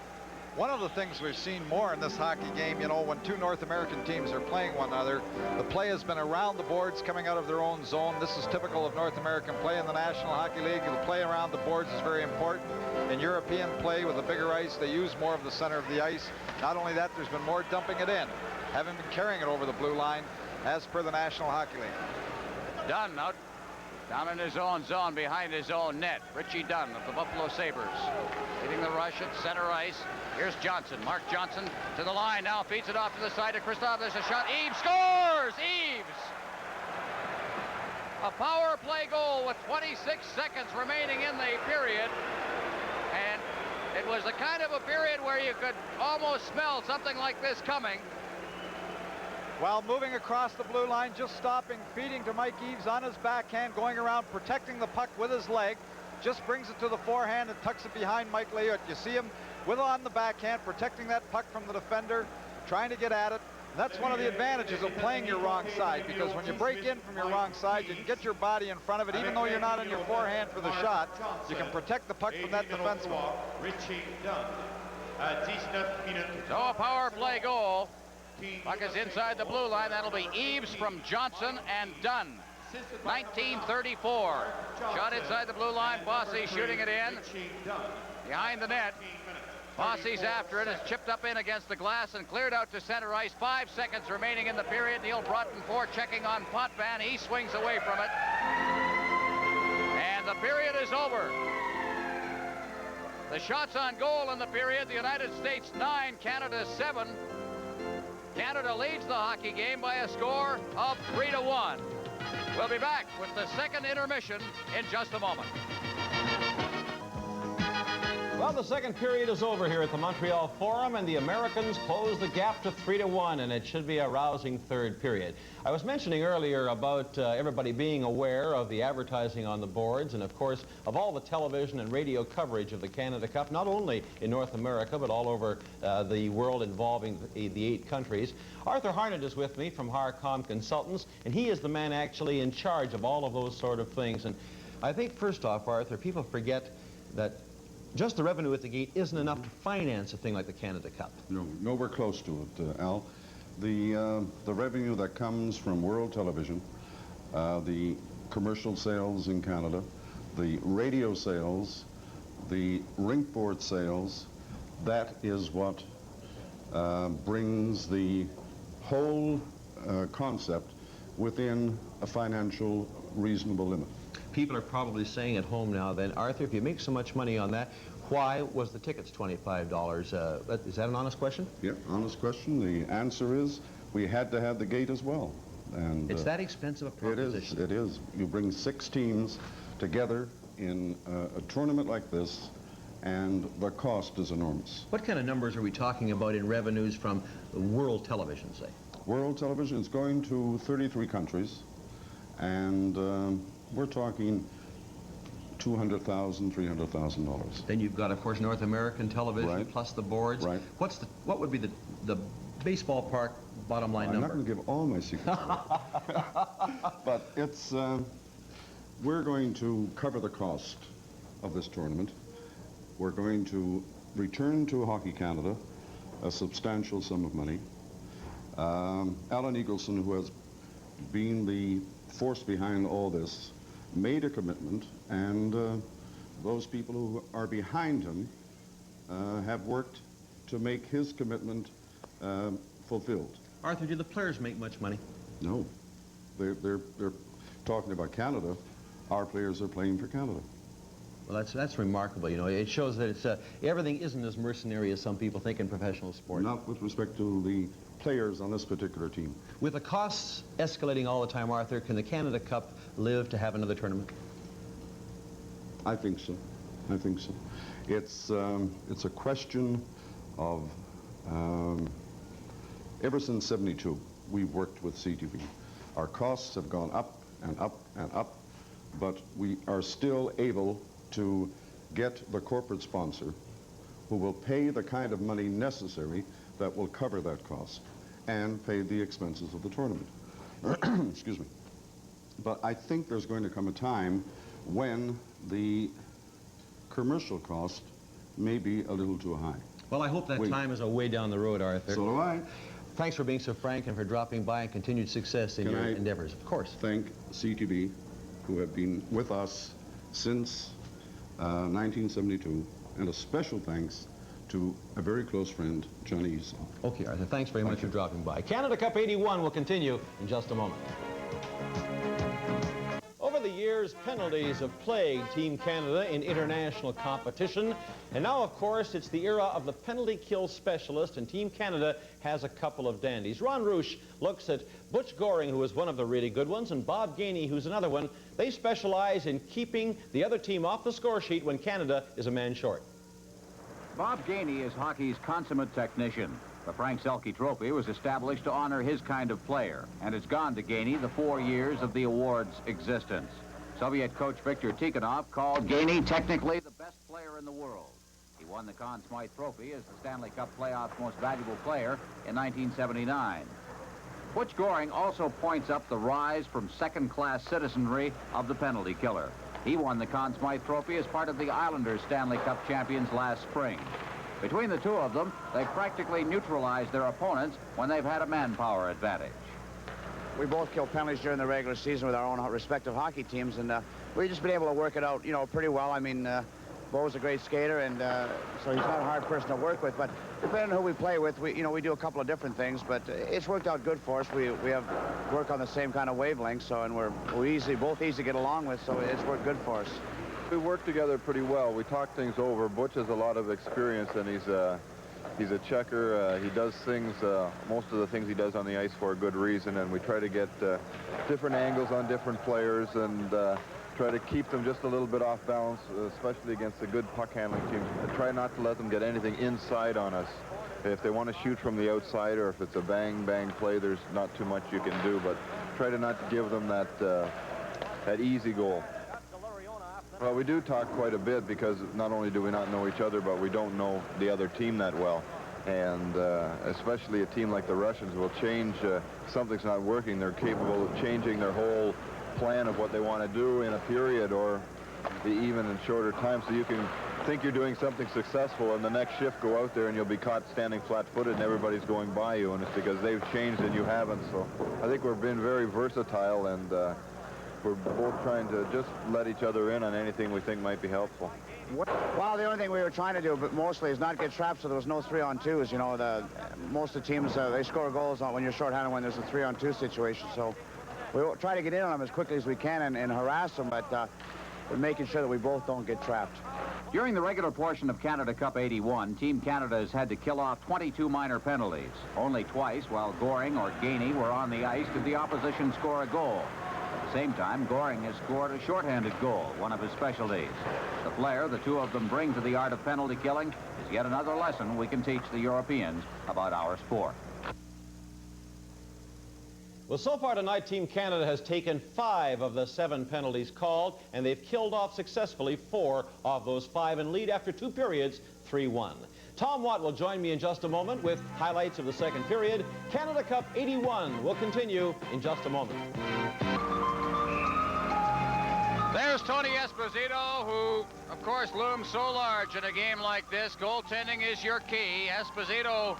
One of the things we've seen more in this hockey game, you know, when 2 North American teams are playing one another, the play has been around the boards, coming out of their own zone. This is typical of North American play in the National Hockey League. The play around the boards is very important. In European play with a bigger ice, they use more of the center of the ice. Not only that, there's been more dumping it in. Haven't been carrying it over the blue line, as per the National Hockey League. Dunn out Down in his own zone, behind his own net. Richie Dunn of the Buffalo Sabres. Leading the rush at center ice. Here's Johnson. Mark Johnson to the line. Now feeds it off to the side of Christoph. There's a shot. Eaves scores! Eaves! A power play goal with 26 seconds remaining in the period. And it was the kind of a period where you could almost smell something like this coming. While moving across the blue line, just stopping, feeding to Mike Eaves on his backhand, going around, protecting the puck with his leg. Just brings it to the forehand and tucks it behind Mike Leot. You see him with on the backhand, protecting that puck from the defender, trying to get at it. And that's one of the advantages of playing your wrong side, because when you break in from your wrong side, you can get your body in front of it. Even though you're not on your forehand for the shot, you can protect the puck from that defenseman. Richie Dunn at 19 minutes. So a power play goal. Puck is inside the blue line. That'll be Eaves from Johnson and Dunn. 1934. Shot inside the blue line. Bossy shooting it in. Behind the net. Bossy's after it. It's chipped up in against the glass and cleared out to center ice. 5 seconds remaining in the period. Neil Broughton checking on Potvin. He swings away from it. And the period is over. The shots on goal in the period. The United States 9, Canada 7. Canada leads the hockey game by a score of 3-1. We'll be back with the second intermission in just a moment. Well, the second period is over here at the Montreal Forum, and the Americans close the gap to 3-1, and it should be a rousing third period. I was mentioning earlier about everybody being aware of the advertising on the boards and, of course, of all the television and radio coverage of the Canada Cup, not only in North America, but all over the world involving the 8 countries. Arthur Harnett is with me from Harcom Consultants, and he is the man actually in charge of all of those sort of things. And I think, first off, Arthur, people forget that just the revenue at the gate isn't enough to finance a thing like the Canada Cup. No, nowhere close to it, Al. The revenue that comes from world television, the commercial sales in Canada, the radio sales, the rink board sales, that is what brings the whole concept within a financial reasonable limit. People are probably saying at home now then, Arthur, if you make so much money on that, why was the tickets $25? Is that an honest question? Yeah, honest question. The answer is we had to have the gate as well. And it's that expensive a proposition. It is. You bring 6 teams together in a tournament like this, and the cost is enormous. What kind of numbers are we talking about in revenues from world television, say? World television is going to 33 countries, and we're talking $200,000, $300,000. Then you've got, of course, North American television, right, plus the boards. Right. What would be the baseball park bottom line number? I'm not going to give all my secrets away. But it's, we're going to cover the cost of this tournament. We're going to return to Hockey Canada a substantial sum of money. Alan Eagleson, who has been the force behind all this, made a commitment, and those people who are behind him have worked to make his commitment fulfilled. Arthur, do the players make much money? No. They're talking about Canada. Our players are playing for Canada. Well, that's remarkable. You know, it shows that it's everything isn't as mercenary as some people think in professional sport. Not with respect to the players on this particular team. With the costs escalating all the time, Arthur, can the Canada Cup live to have another tournament? I think so. I think so. It's a question of ever since '72 we've worked with CTV. Our costs have gone up and up and up, but we are still able to get the corporate sponsor who will pay the kind of money necessary that will cover that cost and pay the expenses of the tournament. Excuse me. But I think there's going to come a time when the commercial cost may be a little too high. Well, I hope that time is a way down the road, Arthur. So do I. Thanks for being so frank and for dropping by, and continued success in your endeavors, of course. Thank CTV, who have been with us since 1972, and a special thanks to a very close friend, Johnny Eason. Okay, Arthur, thanks very much for dropping by. Canada Cup '81 will continue in just a moment. Over the years, years, penalties have plagued Team Canada in international competition. And now, of course, it's the era of the penalty kill specialist, and Team Canada has a couple of dandies. Ron Roosh looks at Butch Goring, who is one of the really good ones, and Bob Gainey, who's another one. They specialize in keeping the other team off the score sheet when Canada is a man short. Bob Gainey is hockey's consummate technician. The Frank Selke Trophy was established to honor his kind of player, and it's gone to Gainey the 4 years of the award's existence. Soviet coach Viktor Tikhonov called Gainey technically the best player in the world. He won the Conn Smythe Trophy as the Stanley Cup playoffs most valuable player in 1979. Butch Goring also points up the rise from second-class citizenry of the penalty killer. He won the Conn Smythe Trophy as part of the Islanders' Stanley Cup champions last spring. Between the two of them, they practically neutralized their opponents when they've had a manpower advantage. We both killed penalties during the regular season with our own respective hockey teams, and we've just been able to work it out, pretty well. I mean, Bo's a great skater, and so he's not a hard person to work with. But depending on who we play with, we do a couple of different things, but it's worked out good for us. We have work on the same kind of wavelength, so and we're both easy to get along with, so it's worked good for us. We work together pretty well. We talk things over. Butch has a lot of experience, and he's a checker. He does things, most of the things he does on the ice for a good reason, and we try to get different angles on different players and try to keep them just a little bit off balance, especially against the good puck handling teams. Try not to let them get anything inside on us. If they want to shoot from the outside, or if it's a bang-bang play, there's not too much you can do, but try to not give them that easy goal. Well, we do talk quite a bit because not only do we not know each other, but we don't know the other team that well. And especially a team like the Russians will change, something's not working. They're capable of changing their whole plan of what they want to do in a period or even in shorter time. So you can think you're doing something successful and the next shift go out there and you'll be caught standing flat-footed and everybody's going by you, and it's because they've changed and you haven't. So I think we've been very versatile, and we're both trying to just let each other in on anything we think might be helpful. Well, the only thing we were trying to do, but mostly, is not get trapped so there was no 3-on-2s. Most of the teams, they score goals when you're shorthanded when there's a 3-on-2 situation. So we try to get in on them as quickly as we can and harass them, but we're making sure that we both don't get trapped. During the regular portion of Canada Cup 81, Team Canada has had to kill off 22 minor penalties. Only twice, while Goring or Gainey were on the ice, did the opposition score a goal. At the same time, Goring has scored a shorthanded goal, one of his specialties. The flair the two of them bring to the art of penalty killing is yet another lesson we can teach the Europeans about our sport. Well, so far tonight, Team Canada has taken 5 of the 7 penalties called, and they've killed off successfully 4 of those 5 and lead after 2 periods, 3-1. Tom Watt will join me in just a moment with highlights of the second period. Canada Cup 81 will continue in just a moment. There's Tony Esposito, who, of course, looms so large in a game like this. Goaltending is your key. Esposito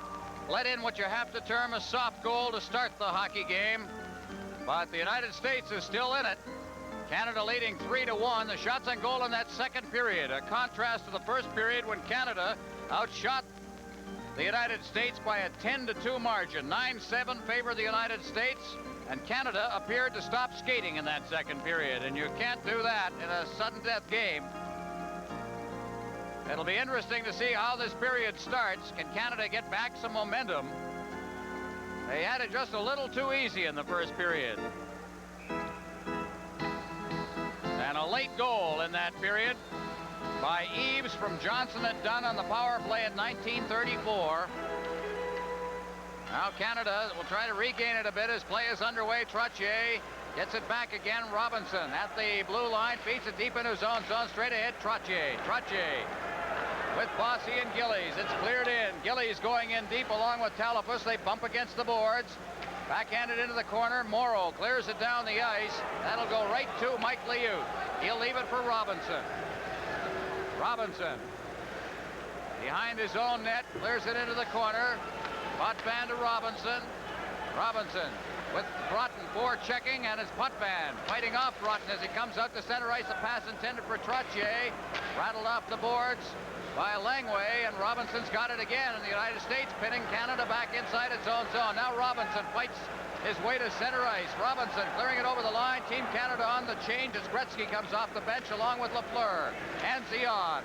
let in what you have to term a soft goal to start the hockey game, but the United States is still in it. Canada leading 3-1. The shots on goal in that second period, a contrast to the first period when Canada outshot the United States by a 10-2 margin. 9-7 favor the United States, and Canada appeared to stop skating in that second period, and you can't do that in a sudden death game. It'll be interesting to see how this period starts. Can Canada get back some momentum? They had it just a little too easy in the first period. And a late goal in that period by Eves from Johnson and Dunn on the power play in 1934. Now Canada will try to regain it a bit as play is underway. Trottier gets it back again. Robinson at the blue line, feeds it deep into zone straight ahead. Trottier with Bossy and Gillies. It's cleared in. Gillies going in deep along with Talafus. They bump against the boards. Backhanded into the corner. Morrow clears it down the ice. That'll go right to Mike Liut. He'll leave it for Robinson. Robinson behind his own net, clears it into the corner. Potvin to Robinson. Robinson with Broughton checking, and it's Potvin fighting off Broughton as he comes out to center ice. A pass intended for Trottier. Rattled off the boards. by Langway, and Robinson's got it again, and the United States pinning Canada back inside its own zone. Now Robinson fights his way to center ice. Robinson clearing it over the line. Team Canada on the change as Gretzky comes off the bench along with Lafleur. Hands on.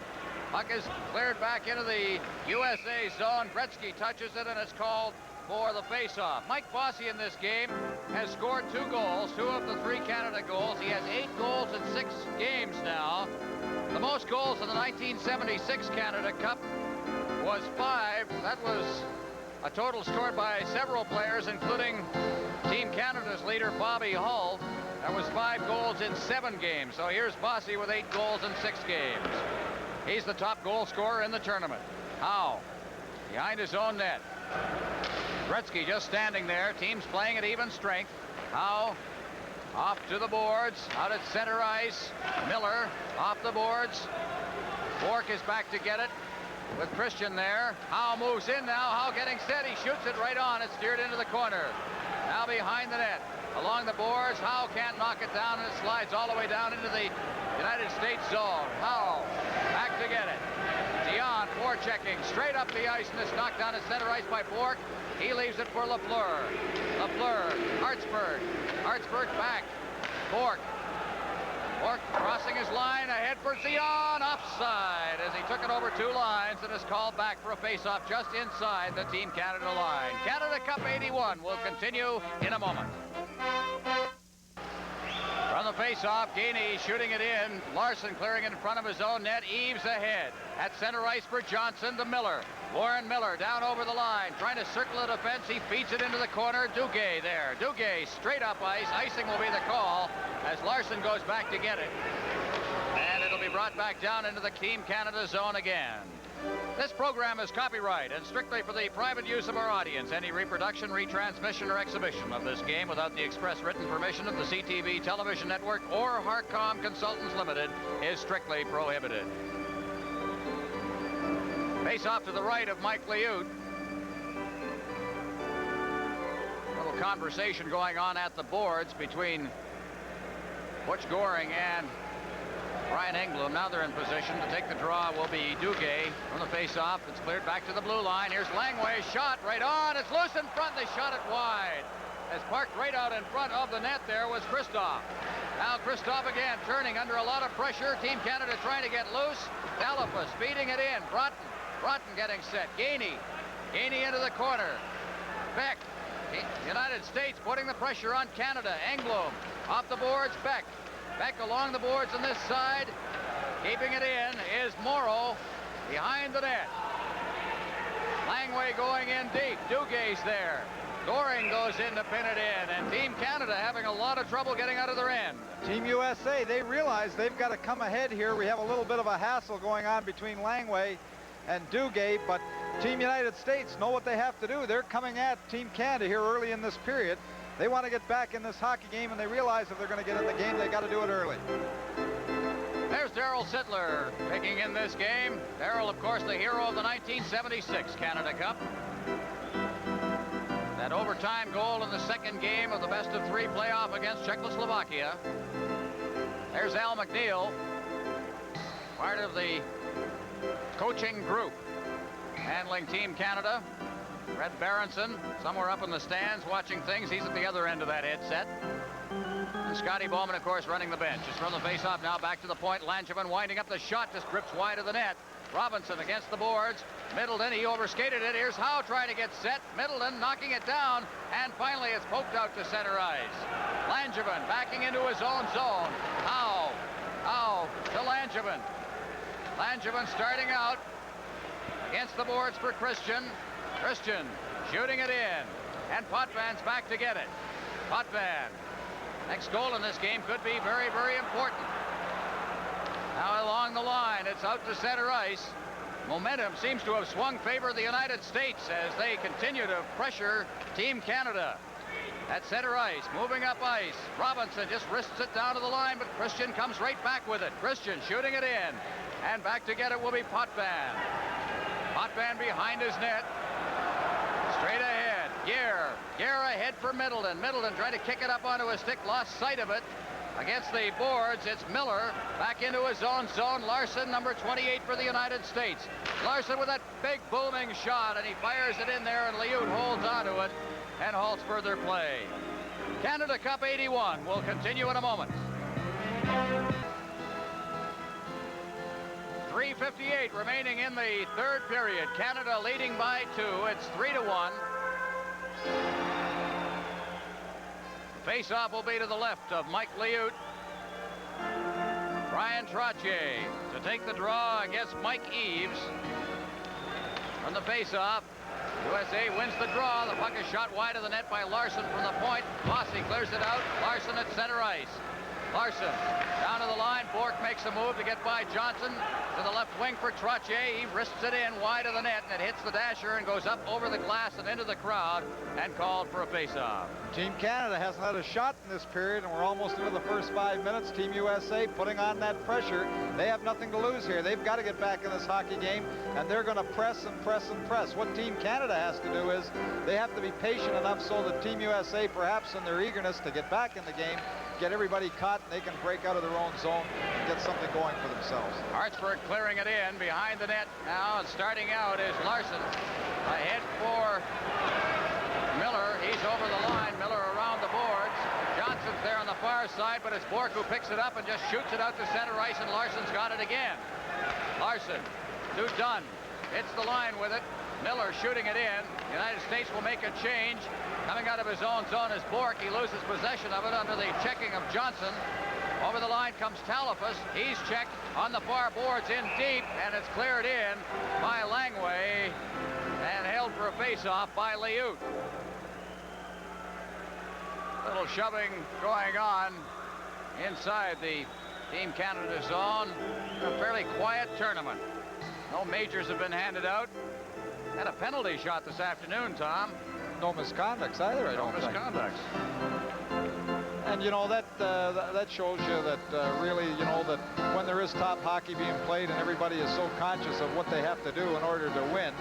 Puck is cleared back into the USA zone. Gretzky touches it, and it's called for the face-off. Mike Bossy in this game has scored 2 goals, 2 of the 3 Canada goals. He has 8 goals in 6 games now. The most goals in the 1976 Canada Cup was 5. That was a total scored by several players, including Team Canada's leader, Bobby Hull. That was 5 goals in 7 games. So here's Bossy with 8 goals in 6 games. He's the top goal scorer in the tournament. Howe behind his own net. Gretzky just standing there. Teams playing at even strength. Howe off to the boards. Out at center ice. Miller off the boards. Bourque is back to get it with Christian there. Howe moves in now. Howe getting set. He shoots it right on. It's steered into the corner. Now behind the net. Along the boards. Howe can't knock it down, and it slides all the way down into the United States zone. Howe back to get it. Dion forechecking straight up the ice, and it's knocked down at center ice by Bourque. He leaves it for Lafleur. Lafleur, Hartsburg. Hartsburg back. Bourque. Bourque crossing his line ahead for Zion. Offside as he took it over 2 lines and is called back for a face-off just inside the Team Canada line. Canada Cup 81 will continue in a moment. From the face-off, Gainey shooting it in. Larson clearing it in front of his own net. Eaves ahead. At center ice for Johnson to Miller. Warren Miller down over the line, trying to circle the defense. He feeds it into the corner. Duguay there. Duguay straight up ice. Icing will be the call as Larson goes back to get it. And it'll be brought back down into the Team Canada zone again. This program is copyright and strictly for the private use of our audience. Any reproduction, retransmission, or exhibition of this game without the express written permission of the CTV Television Network or Harcom Consultants Limited is strictly prohibited. Face off to the right of Mike Liut. A little conversation going on at the boards between Butch Goring and Brian Engblom. Now they're in position to take the draw. Will be Duguay from the face-off. It's cleared back to the blue line. Here's Langway. Shot right on. It's loose in front. They shot it wide. As parked right out in front of the net there was Christoph. Now Christoph again turning under a lot of pressure. Team Canada trying to get loose. Dalifus feeding it in. Broughton getting set. Gainey into the corner. Beck. United States putting the pressure on Canada. Engblom off the boards. Beck along the boards on this side. Keeping it in is Morrow behind the net. Langway going in deep. Dugay's there. Goring goes in to pin it in, and Team Canada having a lot of trouble getting out of their end. Team USA, they realize they've got to come ahead here. We have a little bit of a hassle going on between Langway and Dugay, but Team United States know what they have to do. They're coming at Team Canada here early in this period. They want to get back in this hockey game, and they realize if they're going to get in the game, they got to do it early. There's Darryl Sittler picking in this game. Darryl, of course, the hero of the 1976 Canada Cup. That overtime goal in the second game of the best-of-3 playoff against Czechoslovakia. There's Al McNeil, part of the coaching group handling Team Canada. Red Berenson, somewhere up in the stands watching things. He's at the other end of that headset. And Scotty Bowman, of course, running the bench. It's from the face-off now back to the point. Langevin winding up the shot, just drips wide of the net. Robinson against the boards. Middleton, he overskated it. Here's Howe trying to get set. Middleton knocking it down. And finally, it's poked out to center ice. Langevin backing into his own zone. Howe to Langevin. Langevin starting out against the boards for Christian. Christian shooting it in. And Potvin's back to get it. Potvin. Next goal in this game could be very, very important. Now along the line, it's out to center ice. Momentum seems to have swung favor of the United States as they continue to pressure Team Canada. At center ice, moving up ice. Robinson just wrists it down to the line, but Christian comes right back with it. Christian shooting it in. And back to get it will be Potvin. Potvin behind his net. Straight ahead. Gere ahead for Middleton. Middleton trying to kick it up onto a stick. Lost sight of it. Against the boards, it's Miller back into his own zone. Larson, number 28 for the United States. Larson with that big booming shot, and he fires it in there, and Liut holds onto it and halts further play. Canada Cup 81 will continue in a moment. 3:58 remaining in the third period. Canada leading by 2. It's 3-1. Face-off will be to the left of Mike Liut. Brian Trottier to take the draw against Mike Eves. From the face-off, USA wins the draw. The puck is shot wide of the net by Larson from the point. Bossy clears it out. Larson at center ice. Larson down to the line. Bork makes a move to get by Johnson. To the left wing for Trottier. He wrists it in wide of the net, and it hits the dasher and goes up over the glass and into the crowd and called for a face-off. Team Canada hasn't had a shot in this period, and we're almost into the first 5 minutes. Team USA putting on that pressure. They have nothing to lose here. They've got to get back in this hockey game, and they're going to press and press and press. What Team Canada has to do is they have to be patient enough so that Team USA, perhaps in their eagerness to get back in the game, get everybody caught, and they can break out of their own zone and get something going for themselves. Hartsburg clearing it in behind the net now, and starting out is Larson. Ahead for Miller. He's over the line. Miller around the boards. Johnson's there on the far side, but it's Bork who picks it up and just shoots it out to center ice, and Larson's got it again. Larson to Dunn. Hits the line with it. Miller shooting it in. The United States will make a change. Coming out of his own zone is Bork. He loses possession of it under the checking of Johnson. Over the line comes Talafas. He's checked on the far boards in deep, and it's cleared in by Langway and held for a face-off by Liut. Little shoving going on inside the Team Canada zone. A fairly quiet tournament. No majors have been handed out. Had a penalty shot this afternoon, Tom. No misconducts either, I don't think. No misconducts. And you know, that shows you that really, you know, that when there is top hockey being played and everybody is so conscious of what they have to do in order to win,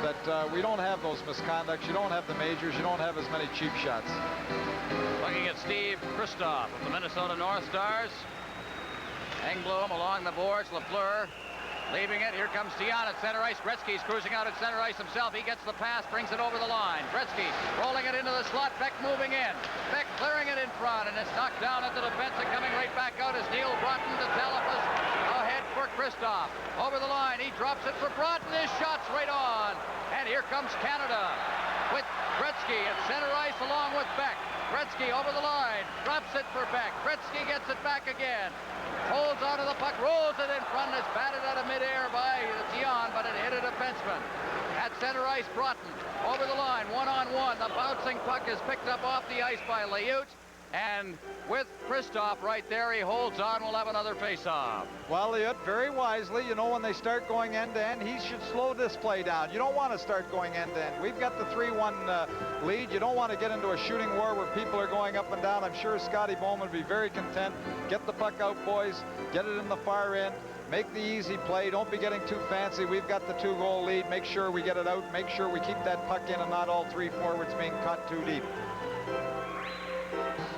that we don't have those misconducts. You don't have the majors. You don't have as many cheap shots. Looking at Steve Kristoff of the Minnesota North Stars. Engblom along the boards. Lafleur leaving it. Here comes Dion at center ice. Gretzky's cruising out at center ice himself. He gets the pass, brings it over the line. Gretzky rolling it into the slot. Beck moving in. Beck clearing it in front, and it's knocked down at the defense, and coming right back out is Neil Broughton to Talafas. Ahead for Kristoff. Over the line. He drops it for Broughton. His shot's right on. And here comes Canada with Gretzky at center ice along with Beck. Gretzky over the line. Drops it for Beck. Gretzky gets it back again. Holds onto the puck, rolls it in front, and it's batted out of midair by Dion, but it hit a defenseman. At center ice, Broughton over the line, one-on-one. The bouncing puck is picked up off the ice by Liut, and with Kristoff right there, he holds on. We'll have another face-off. Well, Liut, very wisely, you know, when they start going end-to-end, he should slow this play down. You don't want to start going end-to-end. We've got the 3-1 lead. You don't want to get into a shooting war where people are going up and down. I'm sure Scotty Bowman would be very content. Get the puck out, boys. Get it in the far end. Make the easy play. Don't be getting too fancy. We've got the 2-goal lead. Make sure we get it out. Make sure we keep that puck in and not all three forwards being caught too deep.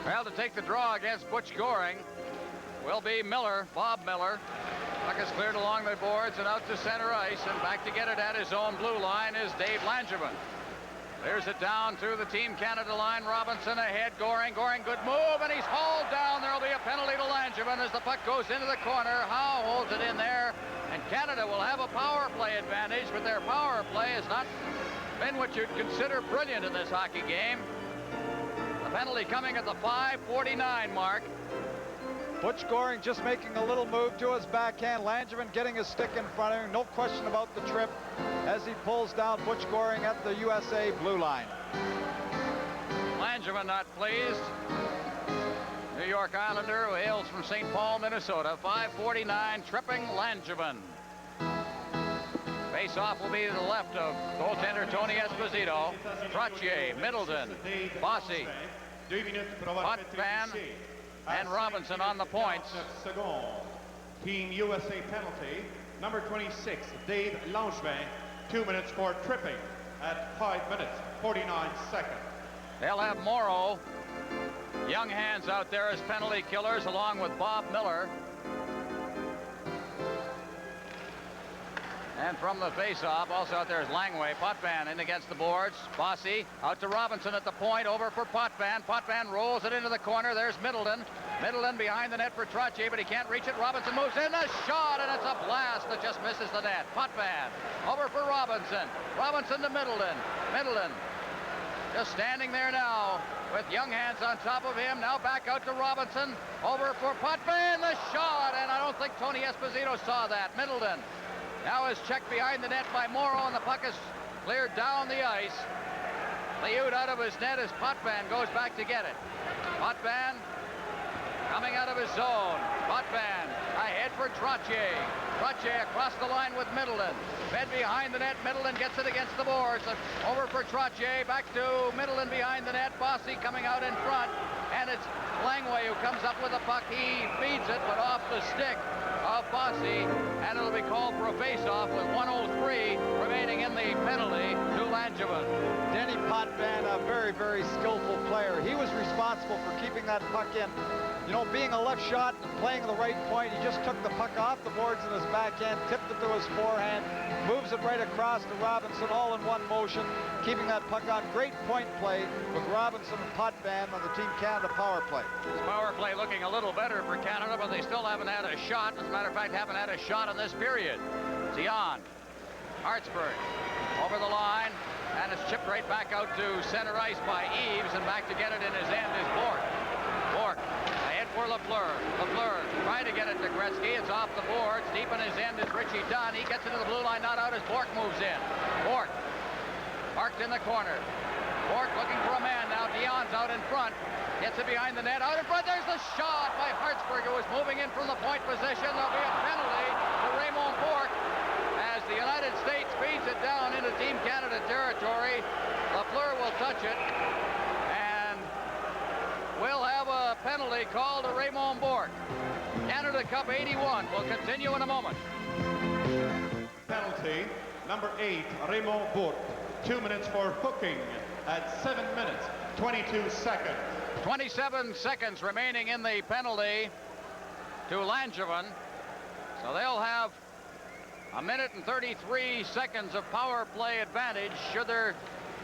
Well, to take the draw against Butch Goring will be Miller, Bob Miller. Puck is cleared along the boards and out to center ice, and back to get it at his own blue line is Dave Langevin. There's it down through the Team Canada line. Robinson ahead. Goring, good move, and he's hauled down. There'll be a penalty to Langevin as the puck goes into the corner. Howe holds it in there, and Canada will have a power play advantage, but their power play has not been what you'd consider brilliant in this hockey game. The penalty coming at the 5:49 mark. Butch Goring just making a little move to his backhand. Langevin getting his stick in front of him. No question about the trip as he pulls down Butch Goring at the USA blue line. Langevin not pleased. New York Islander who hails from St. Paul, Minnesota. 5:49, tripping Langevin. Face-off will be to the left of goaltender Tony Esposito. Trottier, Middleton, Bossy, Potvin, and Robinson on the points. Team USA penalty, number 26, Dave Langevin, 2 minutes for tripping at 5 minutes, 49 seconds. They'll have Morrow young hands out there as penalty killers, along with Bob Miller. And from the face-off, also out there is Langway. Potvin in against the boards. Bossy out to Robinson at the point, over for Potvin. Potvin rolls it into the corner. There's Middleton. Middleton behind the net for Trottier, but he can't reach it. Robinson moves in, a shot, and it's a blast that just misses the net. Potvin over for Robinson. Robinson to Middleton. Middleton just standing there now with young hands on top of him. Now back out to Robinson. Over for Potvin, the shot, and I don't think Tony Esposito saw that. Middleton now is checked behind the net by Morrow, and the puck is cleared down the ice. Liut out of his net as Potvin goes back to get it. Potvin coming out of his zone. Potvin ahead for Trottier. Trottier across the line with Middleton. Fed behind the net. Middleton gets it against the boards. Over for Trottier. Back to Middleton behind the net. Bossy coming out in front. And it's Langway who comes up with the puck. He feeds it, but off the stick of Bossy, and it'll be called for a face-off with 1:03 remaining in the penalty to Langevin. Denny Potvin, a very, very skillful player. He was responsible for keeping that puck in. You know, being a left shot and playing the right point, he just took the puck off the boards in his backhand, tipped it to his forehand, moves it right across to Robinson, all in one motion, keeping that puck on. Great point play with Robinson and Potvin on the Team Canada power play. This power play looking a little better for Canada, but they still haven't had a shot. As a matter of fact, haven't had a shot in this period. Zion, Hartsburg, over the line, and it's chipped right back out to center ice by Eves, and back to get it in his end is Bork. Bork ahead for Lafleur. Lafleur trying to get it to Gretzky. It's off the boards. Deep in his end is Richie Dunn. He gets into the blue line, not out as Bork moves in. Bork parked in the corner. Bork looking for a man now. Dion's out in front. Gets it behind the net. Out in front. There's the shot by Hartsburg, who was moving in from the point position. There'll be a penalty for Raymond Bork as the United States feeds it down into Team Canada territory. Lafleur will touch it. And we'll have a penalty called to Raymond Bork. Canada Cup 81 will continue in a moment. Penalty, number 8, Raymond Bork. 2 minutes for hooking at 7 minutes, 22 seconds. 27 seconds remaining in the penalty to Langevin. So they'll have a minute and 33 seconds of power play advantage should there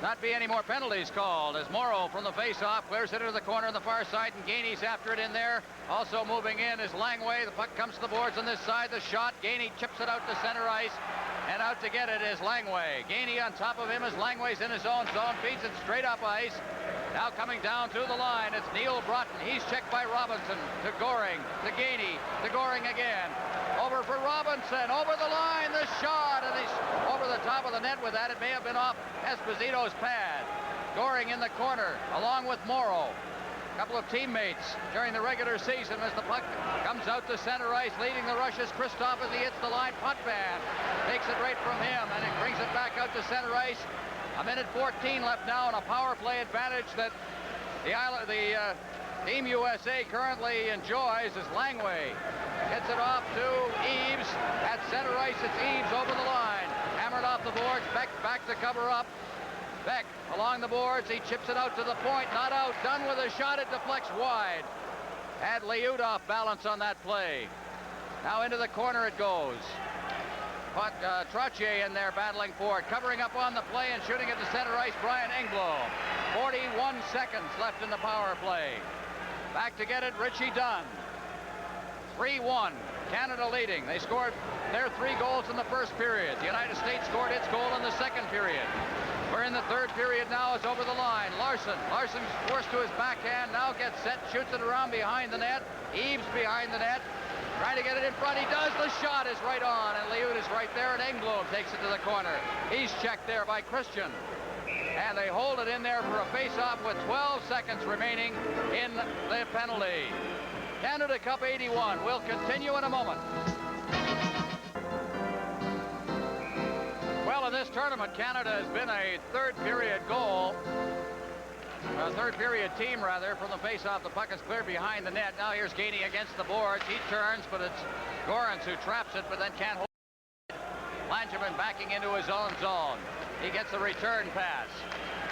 not be any more penalties called, as Morrow from the face-off clears it into the corner on the far side, and Gainey's after it in there. Also moving in is Langway. The puck comes to the boards on this side. The shot, Gainey chips it out to center ice, and out to get it is Langway. Gainey on top of him as Langway's in his own zone, feeds it straight up ice. Now coming down to the line, it's Neil Broughton. He's checked by Robinson to Goring, to Gainey, to Goring again. Over for Robinson, over the line, the shot, and he's over the top of the net with that. It may have been off Esposito's pad. Goring in the corner, along with Morrow. A couple of teammates during the regular season as the puck comes out to center ice, leading the rush is Christoph as he hits the line. Potvin takes it right from him, and it brings it back out to center ice. A minute 14 left now, and a power play advantage that the Team USA currently enjoys as Langway gets it off to Eves. At center ice, it's Eves over the line. Hammered off the boards. Beck back to cover up. Beck along the boards. He chips it out to the point. Not out. Done with a shot. It deflects wide. Had Liut off balance on that play. Now into the corner it goes. Trottier in there battling for it. Covering up on the play and shooting at the center ice, Brian Engblom. 41 seconds left in the power play. Back to get it, Richie Dunn. 3-1, Canada leading. They scored their 3 goals in the first period. The United States scored its goal in the second period. We're in the third period now. It's over the line. Larson's forced to his backhand. Now gets set, shoots it around behind the net. Eves behind the net. Trying to get it in front. He does. The shot is right on, and Liut is right there, and Engblom takes it to the corner. He's checked there by Christian. And they hold it in there for a face-off with 12 seconds remaining in the penalty. Canada Cup 81 will continue in a moment. Well, in this tournament, Canada has been a third-period team, rather, from the face-off. The puck is cleared behind the net. Now here's Gainey against the boards. He turns, but it's Gorens who traps it, but then can't hold it. Langevin backing into his own zone. He gets a return pass.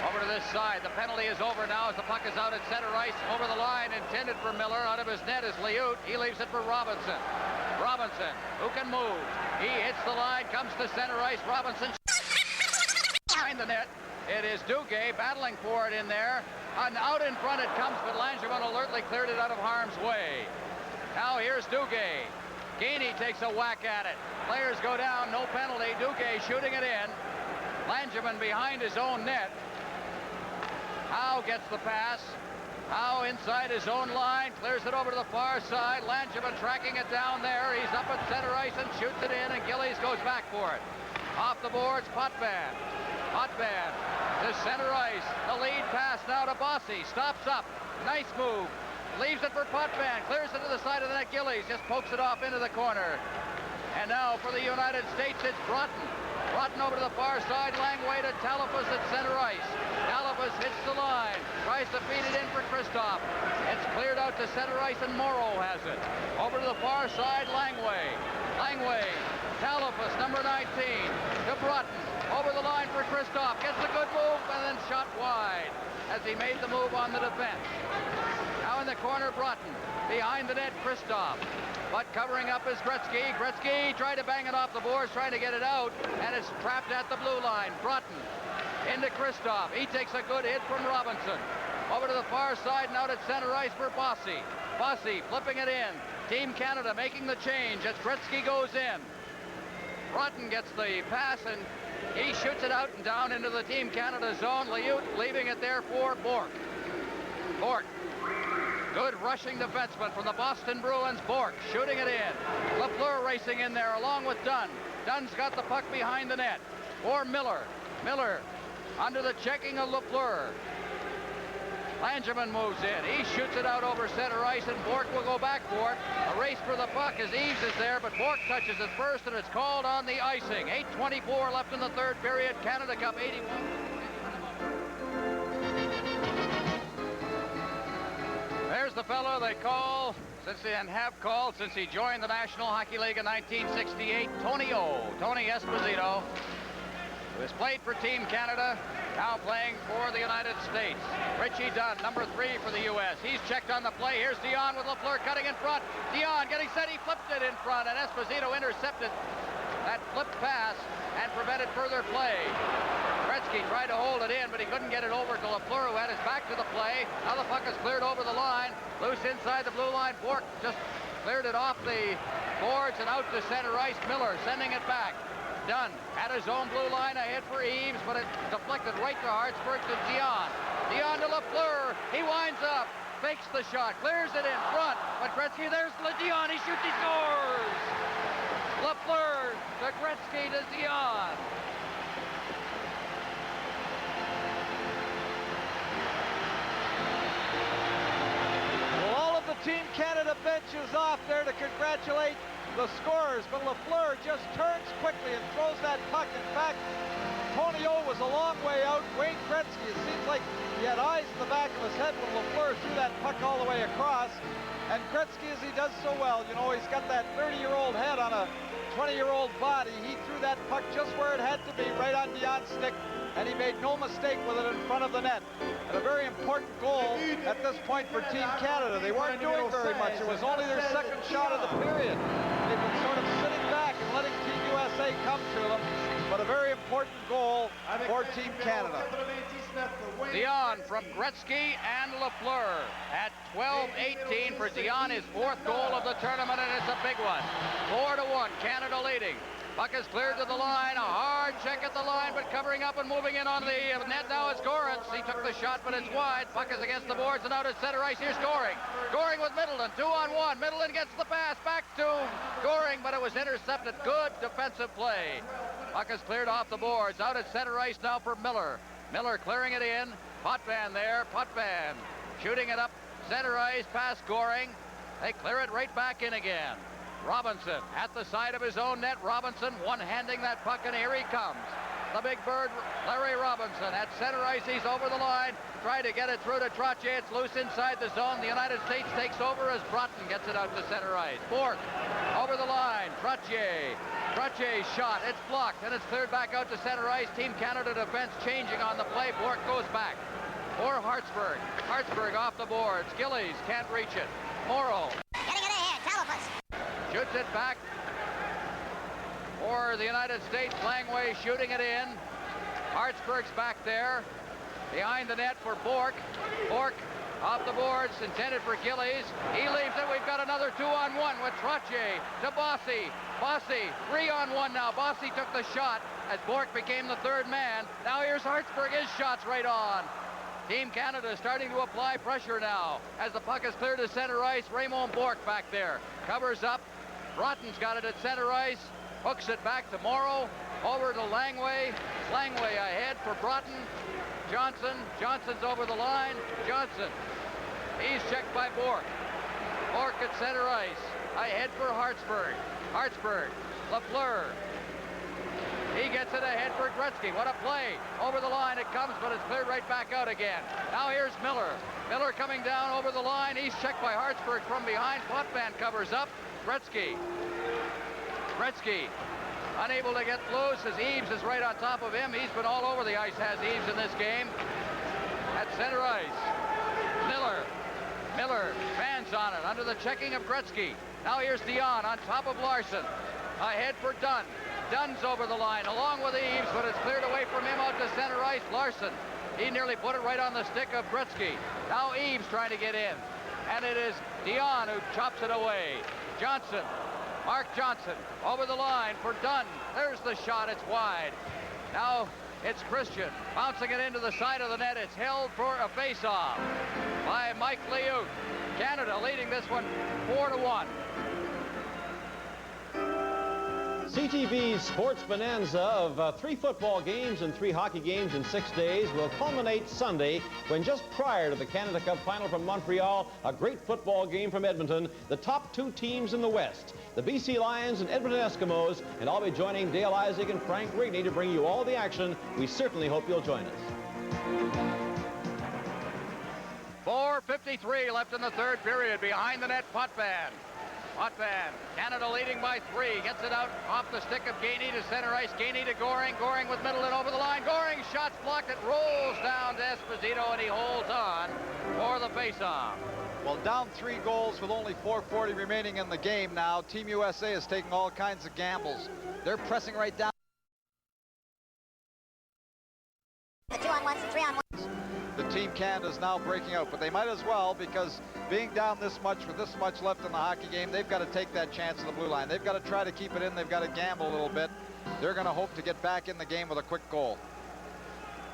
Over to this side. The penalty is over now as the puck is out at center ice. Over the line, intended for Miller. Out of his net is Liut. He leaves it for Robinson. Robinson, who can move. He hits the line, comes to center ice. Robinson behind the net. It is Duguay battling for it in there. And out in front it comes, but Langevin alertly cleared it out of harm's way. Now here's Duguay. Gainey takes a whack at it. Players go down, no penalty. Duguay shooting it in. Langevin behind his own net. Howe gets the pass. Howe inside his own line, clears it over to the far side. Langevin tracking it down there. He's up at center ice and shoots it in, and Gillies goes back for it. Off the boards, Potvin. Potvin to center ice. The lead pass now to Bossy. Stops up. Nice move. Leaves it for Potvin. Clears it to the side of the net. Gillies just pokes it off into the corner. And now for the United States, it's Broughton. Broughton over to the far side. Langway to Talafas at center ice. Talafas hits the line. Tries to feed it in for Kristoff. It's cleared out to center ice, and Morrow has it. Over to the far side, Langway. Langway. Talafas, number 19. To Broughton. Over the line for Kristoff. Gets a good move and then shot wide as he made the move on the defense. Now in the corner, Broughton. Behind the net, Kristoff. But covering up is Gretzky. Gretzky tried to bang it off the boards, trying to get it out, and it's trapped at the blue line. Broughton into Kristoff. He takes a good hit from Robinson. Over to the far side, now to center ice for Bossy. Bossy flipping it in. Team Canada making the change as Gretzky goes in. Broughton gets the pass, and he shoots it out and down into the Team Canada zone. Liut leaving it there for Bourque. Bourque. Good rushing defenseman from the Boston Bruins. Bourque shooting it in. Lafleur racing in there along with Dunn. Dunn's got the puck behind the net. For Miller. Miller under the checking of Lafleur. Langevin moves in. He shoots it out over center ice, and Bourque will go back for it. A race for the puck as Eves is there, but Bourque touches it first, and it's called on the icing. 8:24 left in the third period. Canada Cup 81. There's the fellow they call, and have called since he joined the National Hockey League in 1968, Tony O. Tony Esposito, who has played for Team Canada, now playing for the United States. Richie Dunn, number 3 for the U.S. He's checked on the play. Here's Dion with Lafleur cutting in front. Dion getting set. He flipped it in front, and Esposito intercepted that flipped pass and prevented further play. Gretzky tried to hold it in, but he couldn't get it over to Lafleur, who had his back to the play. Now the puck is cleared over the line. Loose inside the blue line. Bourque just cleared it off the boards and out to center ice. Miller sending it back. Dunn at his own blue line, a hit for Eves, but it deflected right to Hartsburg to Dion. Dion to Lafleur. He winds up, fakes the shot, clears it in front, but Gretzky, there's Dion. He shoots, he scores! Lafleur to Gretzky to Dion. Team Canada bench is off there to congratulate the scorers, but Lafleur just turns quickly and throws that puck. In fact, Tony O was a long way out. Wayne Gretzky, it seems like he had eyes in the back of his head when Lafleur threw that puck all the way across. And Gretzky, as he does so well, you know, he's got that 30-year-old head on a 20-year-old body. He threw that puck just where it had to be, right on Dion's stick, and he made no mistake with it in front of the net. And a very important goal at this point for Team Canada. They weren't doing very much. It was only their second shot of the period. They've been sort of sitting back and letting Team USA come to them. But a very important goal for Team Canada. Dion from Gretzky and Lafleur at 12-18 for Dion, his 4th goal of the tournament, and it's a big one. 4-1, Canada leading. Puck is cleared to the line, a hard check at the line, but covering up and moving in on the net now is Gorance. He took the shot, but it's wide. Puck is against the boards and out at center ice. Here's Goring. Goring with Middleton, 2-on-1. Middleton gets the pass back to Goring, but it was intercepted. Good defensive play. Puck is cleared off the boards. Out at center ice now for Miller. Miller clearing it in. Potvin there. Potvin shooting it up center ice past Goring. They clear it right back in again. Robinson at the side of his own net. Robinson one-handing that puck, and here he comes. The big bird, Larry Robinson, at center ice. He's over the line. Try to get it through to Trottier. It's loose inside the zone. The United States takes over as Broughton gets it out to center ice. Bourque over over the line. Trotier's shot. It's blocked, and it's cleared back out to center ice. Team Canada defense changing on the play. Bourque goes back. For Hartsburg. Hartsburg off the boards. Gillies can't reach it. Morrow. Getting it ahead. Talifus. Shoots it back for the United States. Langway shooting it in. Hartsburg's back there. Behind the net for Bourque. Bourque off the boards, intended for Gillies. He leaves it. We've got another 2-on-1 with Trottier to Bossy. Bossy, 3-on-1 now. Bossy took the shot as Bourque became the third man. Now here's Hartsburg. His shot's right on. Team Canada starting to apply pressure now. As the puck is cleared to center ice, Raymond Bourque back there. Covers up. Broughton's got it at center ice. Hooks it back to Morrow. Over to Langway. Langway ahead for Broughton. Johnson's over the line. Johnson. He's checked by Bourque. Bourque at center ice. Ahead for Hartsburg. Hartsburg. Lafleur. He gets it ahead for Gretzky. What a play. Over the line it comes, but it's cleared right back out again. Now here's Miller. Miller coming down over the line. He's checked by Hartsburg from behind. Potvin covers up. Gretzky. Unable to get loose as Eaves is right on top of him. He's been all over the ice, has Eaves in this game. At center ice. Miller fans on it under the checking of Gretzky. Now here's Dion on top of Larson. Ahead for Dunn. Dunn's over the line along with Eaves, but it's cleared away from him out to center ice. Larson. He nearly put it right on the stick of Gretzky. Now Eaves trying to get in. And it is Dion who chops it away. Johnson. Mark Johnson over the line for Dunn. There's the shot. It's wide. Now it's Christian bouncing it into the side of the net. It's held for a face-off by Mike Liut. Canada leading this one 4-1. CTV's sports bonanza of 3 football games and 3 hockey games in 6 days will culminate Sunday when, just prior to the Canada Cup final from Montreal, a great football game from Edmonton, the top 2 teams in the West, the BC Lions and Edmonton Eskimos, and I'll be joining Dale Isaac and Frank Rigney to bring you all the action. We certainly hope you'll join us. 4:53 left in the third period. Behind the net, Potvin. Canada leading by 3. Gets it out off the stick of Gainey to center ice. Gainey to Goring. Goring with Middleton over the line. Goring shot's blocked. It rolls down to Esposito, and he holds on for the faceoff. Well, down 3 goals with only 4:40 remaining in the game now. Team USA is taking all kinds of gambles. They're pressing right down. The 2-on-1s and 3-on-1s. The Team Canada is now breaking out, but they might as well, because being down this much with this much left in the hockey game, they've got to take that chance at the blue line. They've got to try to keep it in. They've got to gamble a little bit. They're going to hope to get back in the game with a quick goal.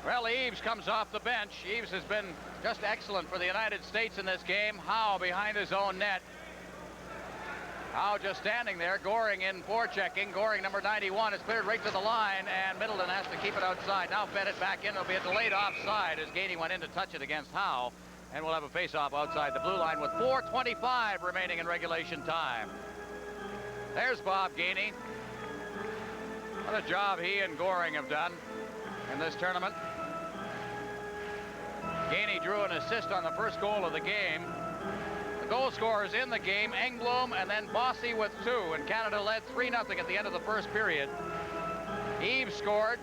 Well, Eaves comes off the bench. Eaves has been just excellent for the United States in this game. Howe behind his own net. Howe just standing there. Goring in forechecking. Goring, number 91, is cleared right to the line, and Middleton has to keep it outside. Now fed it back in. It'll be a delayed offside as Gainey went in to touch it against Howe. And we'll have a face-off outside the blue line with 4:25 remaining in regulation time. There's Bob Gainey. What a job he and Goring have done in this tournament. Gainey drew an assist on the first goal of the game. The goal scorers in the game, Engblom and then Bossy with 2, and Canada led 3-0 at the end of the first period. Eaves scored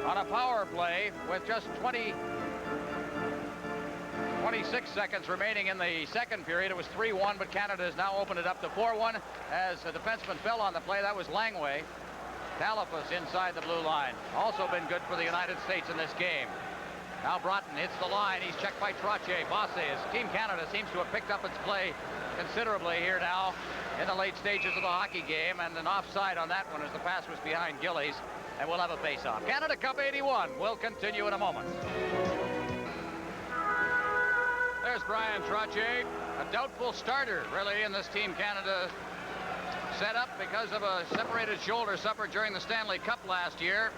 on a power play with just 26 seconds remaining in the second period. It was 3-1, but Canada has now opened it up to 4-1 as a defenseman fell on the play. That was Langway. Talifus inside the blue line. Also been good for the United States in this game. Now Broughton hits the line. He's checked by Trottier. Bossy, Team Canada seems to have picked up its play considerably here now in the late stages of the hockey game, and an offside on that one as the pass was behind Gillies, and we'll have a face-off. Canada Cup 81 will continue in a moment. There's Brian Trottier, a doubtful starter really in this Team Canada setup because of a separated shoulder suffered during the Stanley Cup last year.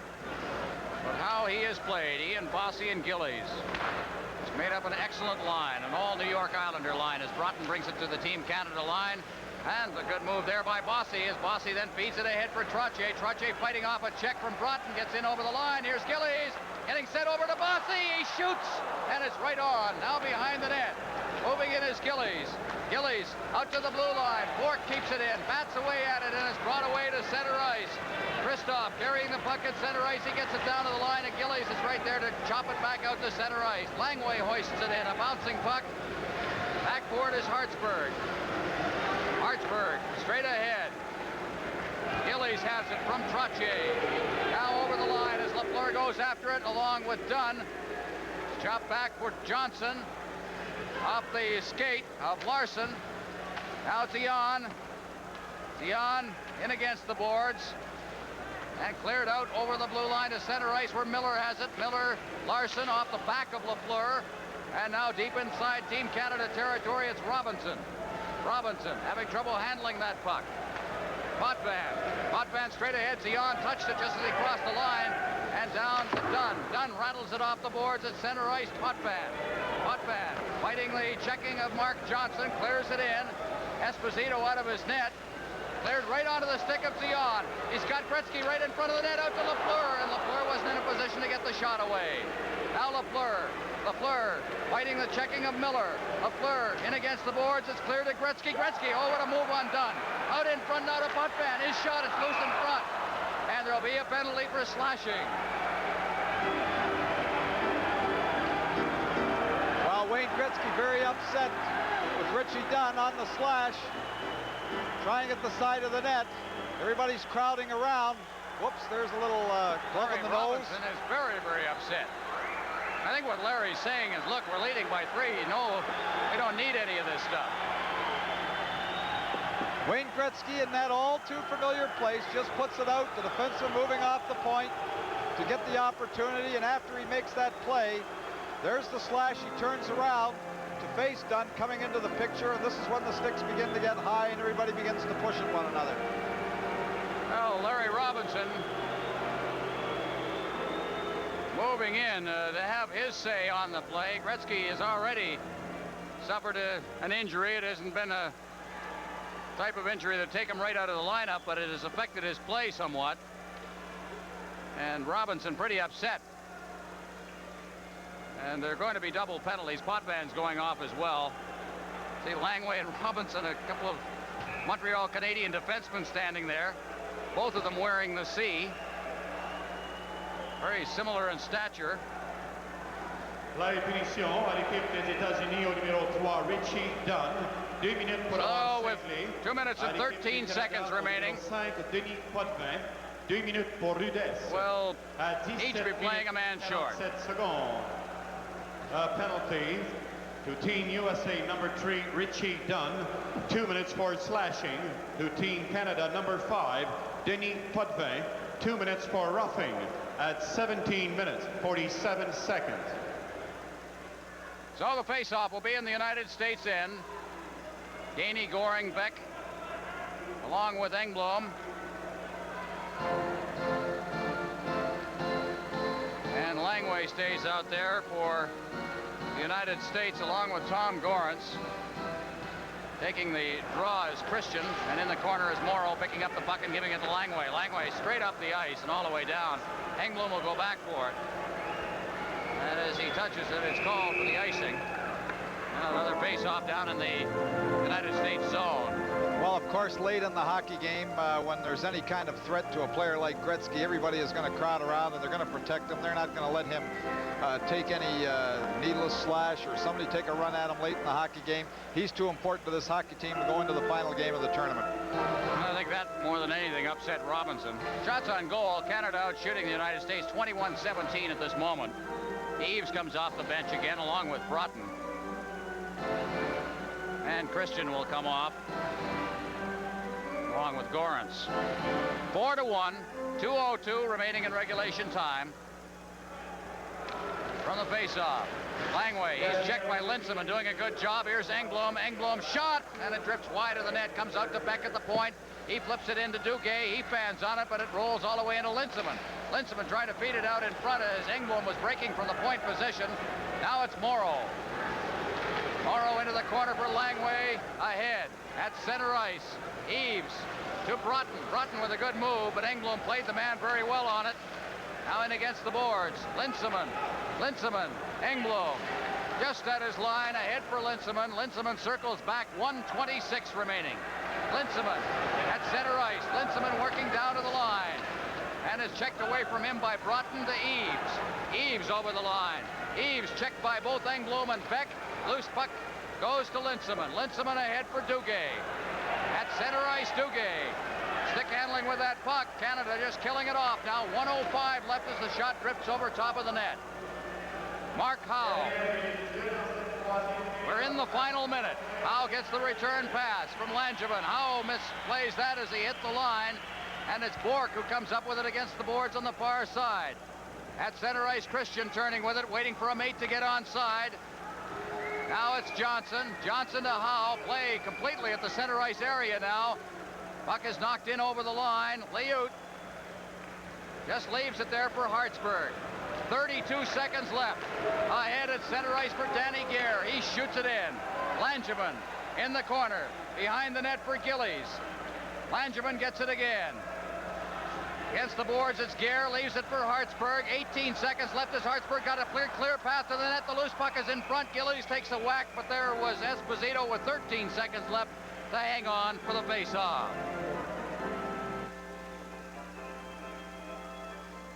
But how he has played, he and Bossy and Gillies, has made up an excellent line, an all New York Islander line as Broughton brings it to the Team Canada line. And a good move there by Bossy as Bossy then feeds it ahead for Trottier. Trottier fighting off a check from Broughton, gets in over the line. Here's Gillies getting sent over to Bossy. He shoots, and it's right on. Now behind the net. Moving in is Gillies. Gillies out to the blue line. Bork keeps it in, bats away at it, and it's brought away to center ice. Christoph carrying the puck at center ice. He gets it down to the line, and Gillies is right there to chop it back out to center ice. Langway hoists it in, a bouncing puck. Backboard is Hartsburg. Hartsburg straight ahead. Gillies has it from Trottier. Now over the line as Lafleur goes after it along with Dunn. Chop back for Johnson. Off the skate of Larson. Now Zion. Zion in against the boards. And cleared out over the blue line to center ice where Miller has it. Miller, Larson off the back of Lafleur. And now deep inside Team Canada territory, it's Robinson. Robinson having trouble handling that puck. Potvin. Potvin straight ahead. Zion touched it just as he crossed the line. And down to Dunn. Dunn rattles it off the boards at center ice. Potvin. Potvin fighting the checking of Mark Johnson. Clears it in. Esposito out of his net. Cleared right onto the stick of Zion. He's got Gretzky right in front of the net out to Lafleur. And Lafleur wasn't in a position to get the shot away. Now Lafleur. Lafleur fighting the checking of Miller. Lafleur in against the boards. It's clear to Gretzky. Gretzky, oh, what a move on Dunn. Out in front now to Potvin. His shot is loose in front. And there'll be a penalty for slashing. Well, Wayne Gretzky very upset with Richie Dunn on the slash. Trying at the side of the net. Everybody's crowding around. Whoops, there's a little glove in the nose. Robinson is very, very upset. I think what Larry's saying is, look, we're leading by 3. No, we don't need any of this stuff. Wayne Gretzky in that all too familiar place just puts it out. The defenseman moving off the point to get the opportunity, and after he makes that play, there's the slash. He turns around to face Dunn coming into the picture, and this is when the sticks begin to get high and everybody begins to push at one another. Well, Larry Robinson moving in to have his say on the play. Gretzky has already suffered an injury. It hasn't been a type of injury that take him right out of the lineup, but it has affected his play somewhat. And Robinson pretty upset. And there are going to be double penalties. Potvin's going off as well. See Langway and Robinson, a couple of Montreal Canadian defensemen standing there. Both of them wearing the C. Very similar in stature. La punition à l'équipe des États-Unis au numéro 3, Richie Dunn. 2 minutes pour so with 2 minutes and 13 seconds remaining. 5, Denis Potvin. 2 minutes pour Rudess. Well, each be playing a man short. 7 seconds. Penalty to Team USA number 3, Richie Dunn. 2 minutes for slashing to Team Canada number 5, Denis Potvin. 2 minutes for roughing at 17 minutes, 47 seconds. So the face-off will be in the United States end. Gainey, Goring, Beck, along with Engblom. And Langway stays out there for the United States along with Tom Gorance. Taking the draw is Christian, and in the corner is Morrow picking up the puck and giving it to Langway. Langway straight up the ice and all the way down. Engblom will go back for it. And as he touches it, it's called for the icing. And another face-off down in the United States zone. Well, of course, late in the hockey game, when there's any kind of threat to a player like Gretzky, everybody is going to crowd around and they're going to protect him. They're not going to let him take any needless slash or somebody take a run at him late in the hockey game. He's too important to this hockey team to go into the final game of the tournament. I think that, more than anything, upset Robinson. Shots on goal. Canada out shooting the United States 21-17 at this moment. Eves comes off the bench again, along with Broughton. And Christian will come off, along with Gorance. 4-1, 2:02 remaining in regulation time. From the face-off, Langway, he's checked by Linsman, doing a good job. Here's Engblom. Engblom shot, and it drifts wide of the net. Comes out to Beck at the point. He flips it into Duguay. He fans on it, but it rolls all the way into Linsman. Linsman trying to feed it out in front as Engblom was breaking from the point position. Now it's Morrow. Morrow into the corner for Langway. Ahead at center ice. Eves to Broughton. Broughton with a good move, but Engblom played the man very well on it. Now in against the boards. Linseman, Engblom. Just at his line, ahead for Linseman. Linseman circles back, 1:26 remaining. Linseman at center ice. Linseman working down to the line. And is checked away from him by Broughton to Eaves. Eaves over the line. Eaves checked by both Engblom and Beck. Loose puck goes to Linseman. Linseman ahead for Duguay. At center ice, Duguay. Stick handling with that puck. Canada just killing it off. Now 1:05 left as the shot drifts over top of the net. Mark Howe. We're in the final minute. Howe gets the return pass from Langevin. Howe misplays that as he hit the line. And it's Bork who comes up with it against the boards on the far side. At center ice, Christian turning with it, waiting for a mate to get onside. Now it's Johnson. Johnson to Howe. Play completely at the center ice area now. Puck is knocked in over the line. Liut just leaves it there for Hartsburg. 32 seconds left. Ahead at center ice for Danny Gare. He shoots it in. Langevin in the corner. Behind the net for Gillies. Langevin gets it again. Against the boards, it's Gare, leaves it for Hartsburg. 18 seconds left as Hartsburg got a clear path to the net. The loose puck is in front. Gillies takes a whack, but there was Esposito with 13 seconds left to hang on for the face-off.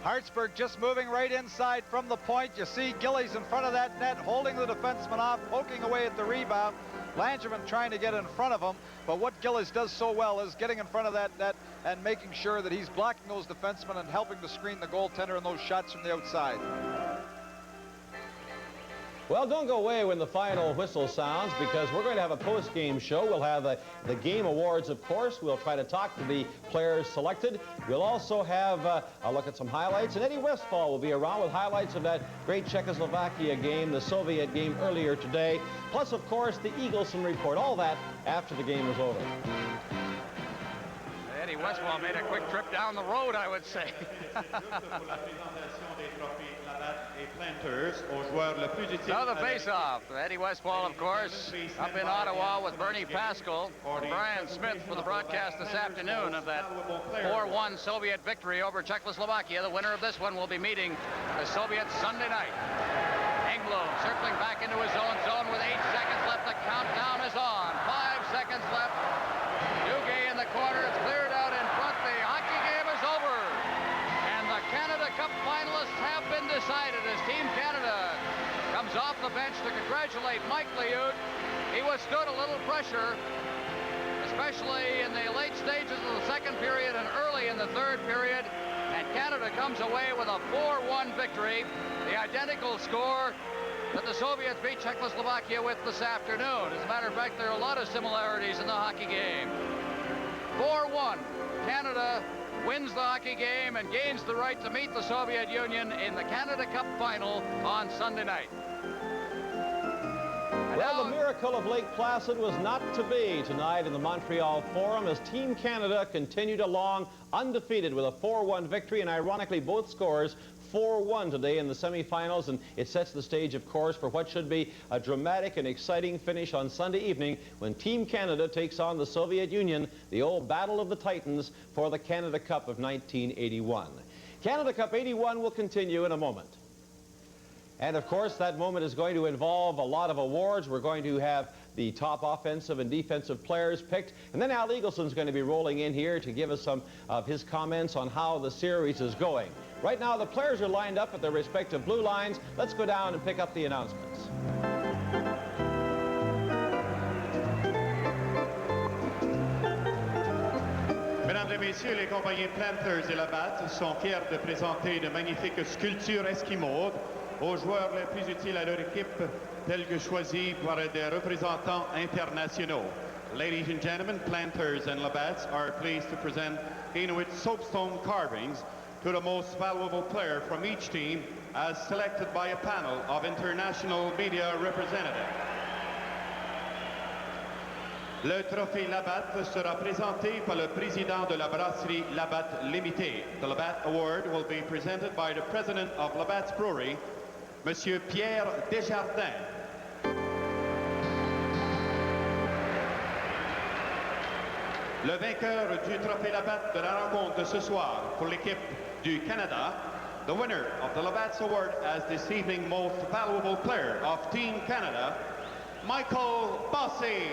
Hartsburg just moving right inside from the point. You see Gillies in front of that net, holding the defenseman off, poking away at the rebound. Langevin trying to get in front of him, but what Gillies does so well is getting in front of that net and making sure that he's blocking those defensemen and helping to screen the goaltender in those shots from the outside. Well, don't go away when the final whistle sounds, because we're going to have a post-game show. We'll have the game awards, of course. We'll try to talk to the players selected. We'll also have a look at some highlights. And Eddie Westfall will be around with highlights of that great Czechoslovakia game, the Soviet game earlier today. Plus, of course, the Eagleson report. All that after the game is over. Eddie Westfall made a quick trip down the road, I would say. Now the face-off. Eddie Westfall, of course, up in Ottawa with Bernie Pascal and Brian Smith for the broadcast this afternoon of that 4-1 Soviet victory over Czechoslovakia. The winner of this one will be meeting the Soviets Sunday night. Engblom circling back into his own zone with 8 seconds left. The countdown is on. 5 seconds left. Duguay in the corner. It's cleared out in front. The hockey game is over. And the Canada Cup finalists have been decided as Team Canada comes off the bench to congratulate Mike Liut. He withstood a little pressure, especially in the late stages of the second period and early in the third period. And Canada comes away with a 4-1 victory, the identical score that the Soviets beat Czechoslovakia with this afternoon. As a matter of fact, there are a lot of similarities in the hockey game. 4-1. Canada wins the hockey game and gains the right to meet the Soviet Union in the Canada Cup final on Sunday night. Well, the miracle of Lake Placid was not to be tonight in the Montreal Forum as Team Canada continued along undefeated with a 4-1 victory, and ironically both scores 4-1 today in the semifinals, and it sets the stage, of course, for what should be a dramatic and exciting finish on Sunday evening when Team Canada takes on the Soviet Union, the old Battle of the Titans for the Canada Cup of 1981. Canada Cup 81 will continue in a moment. And of course, that moment is going to involve a lot of awards. We're going to have the top offensive and defensive players picked. And then Al Eagleson's going to be rolling in here to give us some of his comments on how the series is going. Right now, the players are lined up at their respective blue lines. Let's go down and pick up the announcements. Mesdames et messieurs, les compagnies Planters et Labatt sont fiers de présenter de magnifiques sculptures esquimaudes aux joueurs les plus utiles à leur équipe, tels que choisis par des représentants internationaux. Ladies and gentlemen, Planters and Labatts are pleased to present Inuit soapstone carvings to the most valuable player from each team as selected by a panel of international media representatives. Le trophée Labatt sera présenté par le président de la brasserie Labatt Limited. The Labatt Award will be presented by the president of Labatt's Brewery, Monsieur Pierre Desjardins. Le vainqueur du trophée Labatt de la rencontre de ce soir pour l'équipe du Canada the winner of the Labatt's Award as this evening Most Valuable Player of Team Canada, Michael Bossy.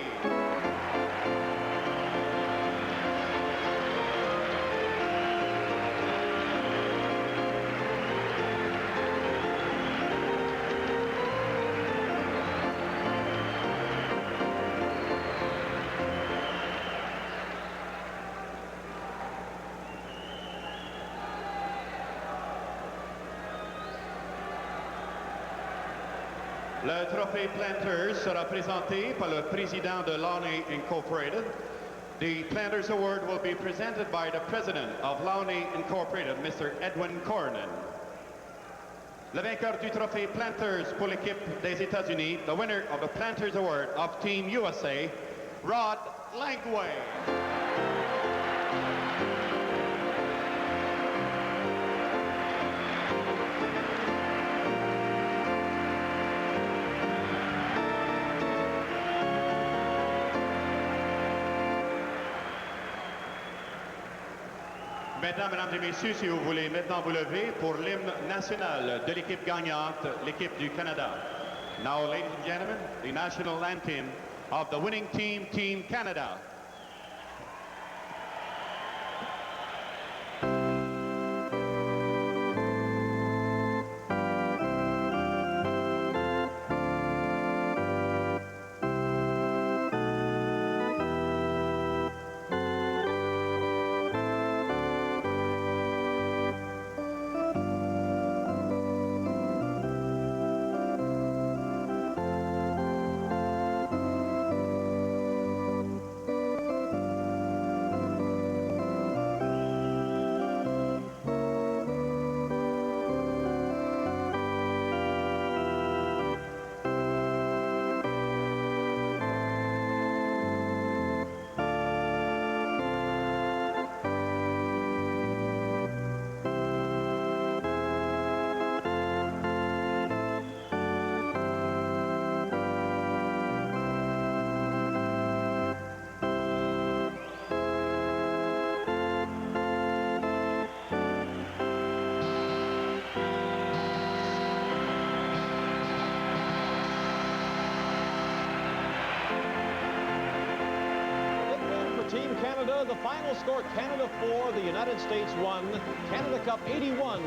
Le trophée Planters sera présenté par le président de Launay Incorporated. The Planters Award will be presented by the president of Launay Incorporated, Mr. Edwin Cornyn. Le vainqueur du trophée Planters pour l'équipe des États-Unis, the winner of the Planters Award of Team USA, Rod Langway. Maintenant, mesdames et messieurs, si vous voulez maintenant vous lever pour l'hymne national de l'équipe gagnante, l'équipe du Canada. Now, ladies and gentlemen, the national anthem of the winning team, Team Canada. Team Canada, the final score, Canada 4, the United States 1. Canada Cup 81.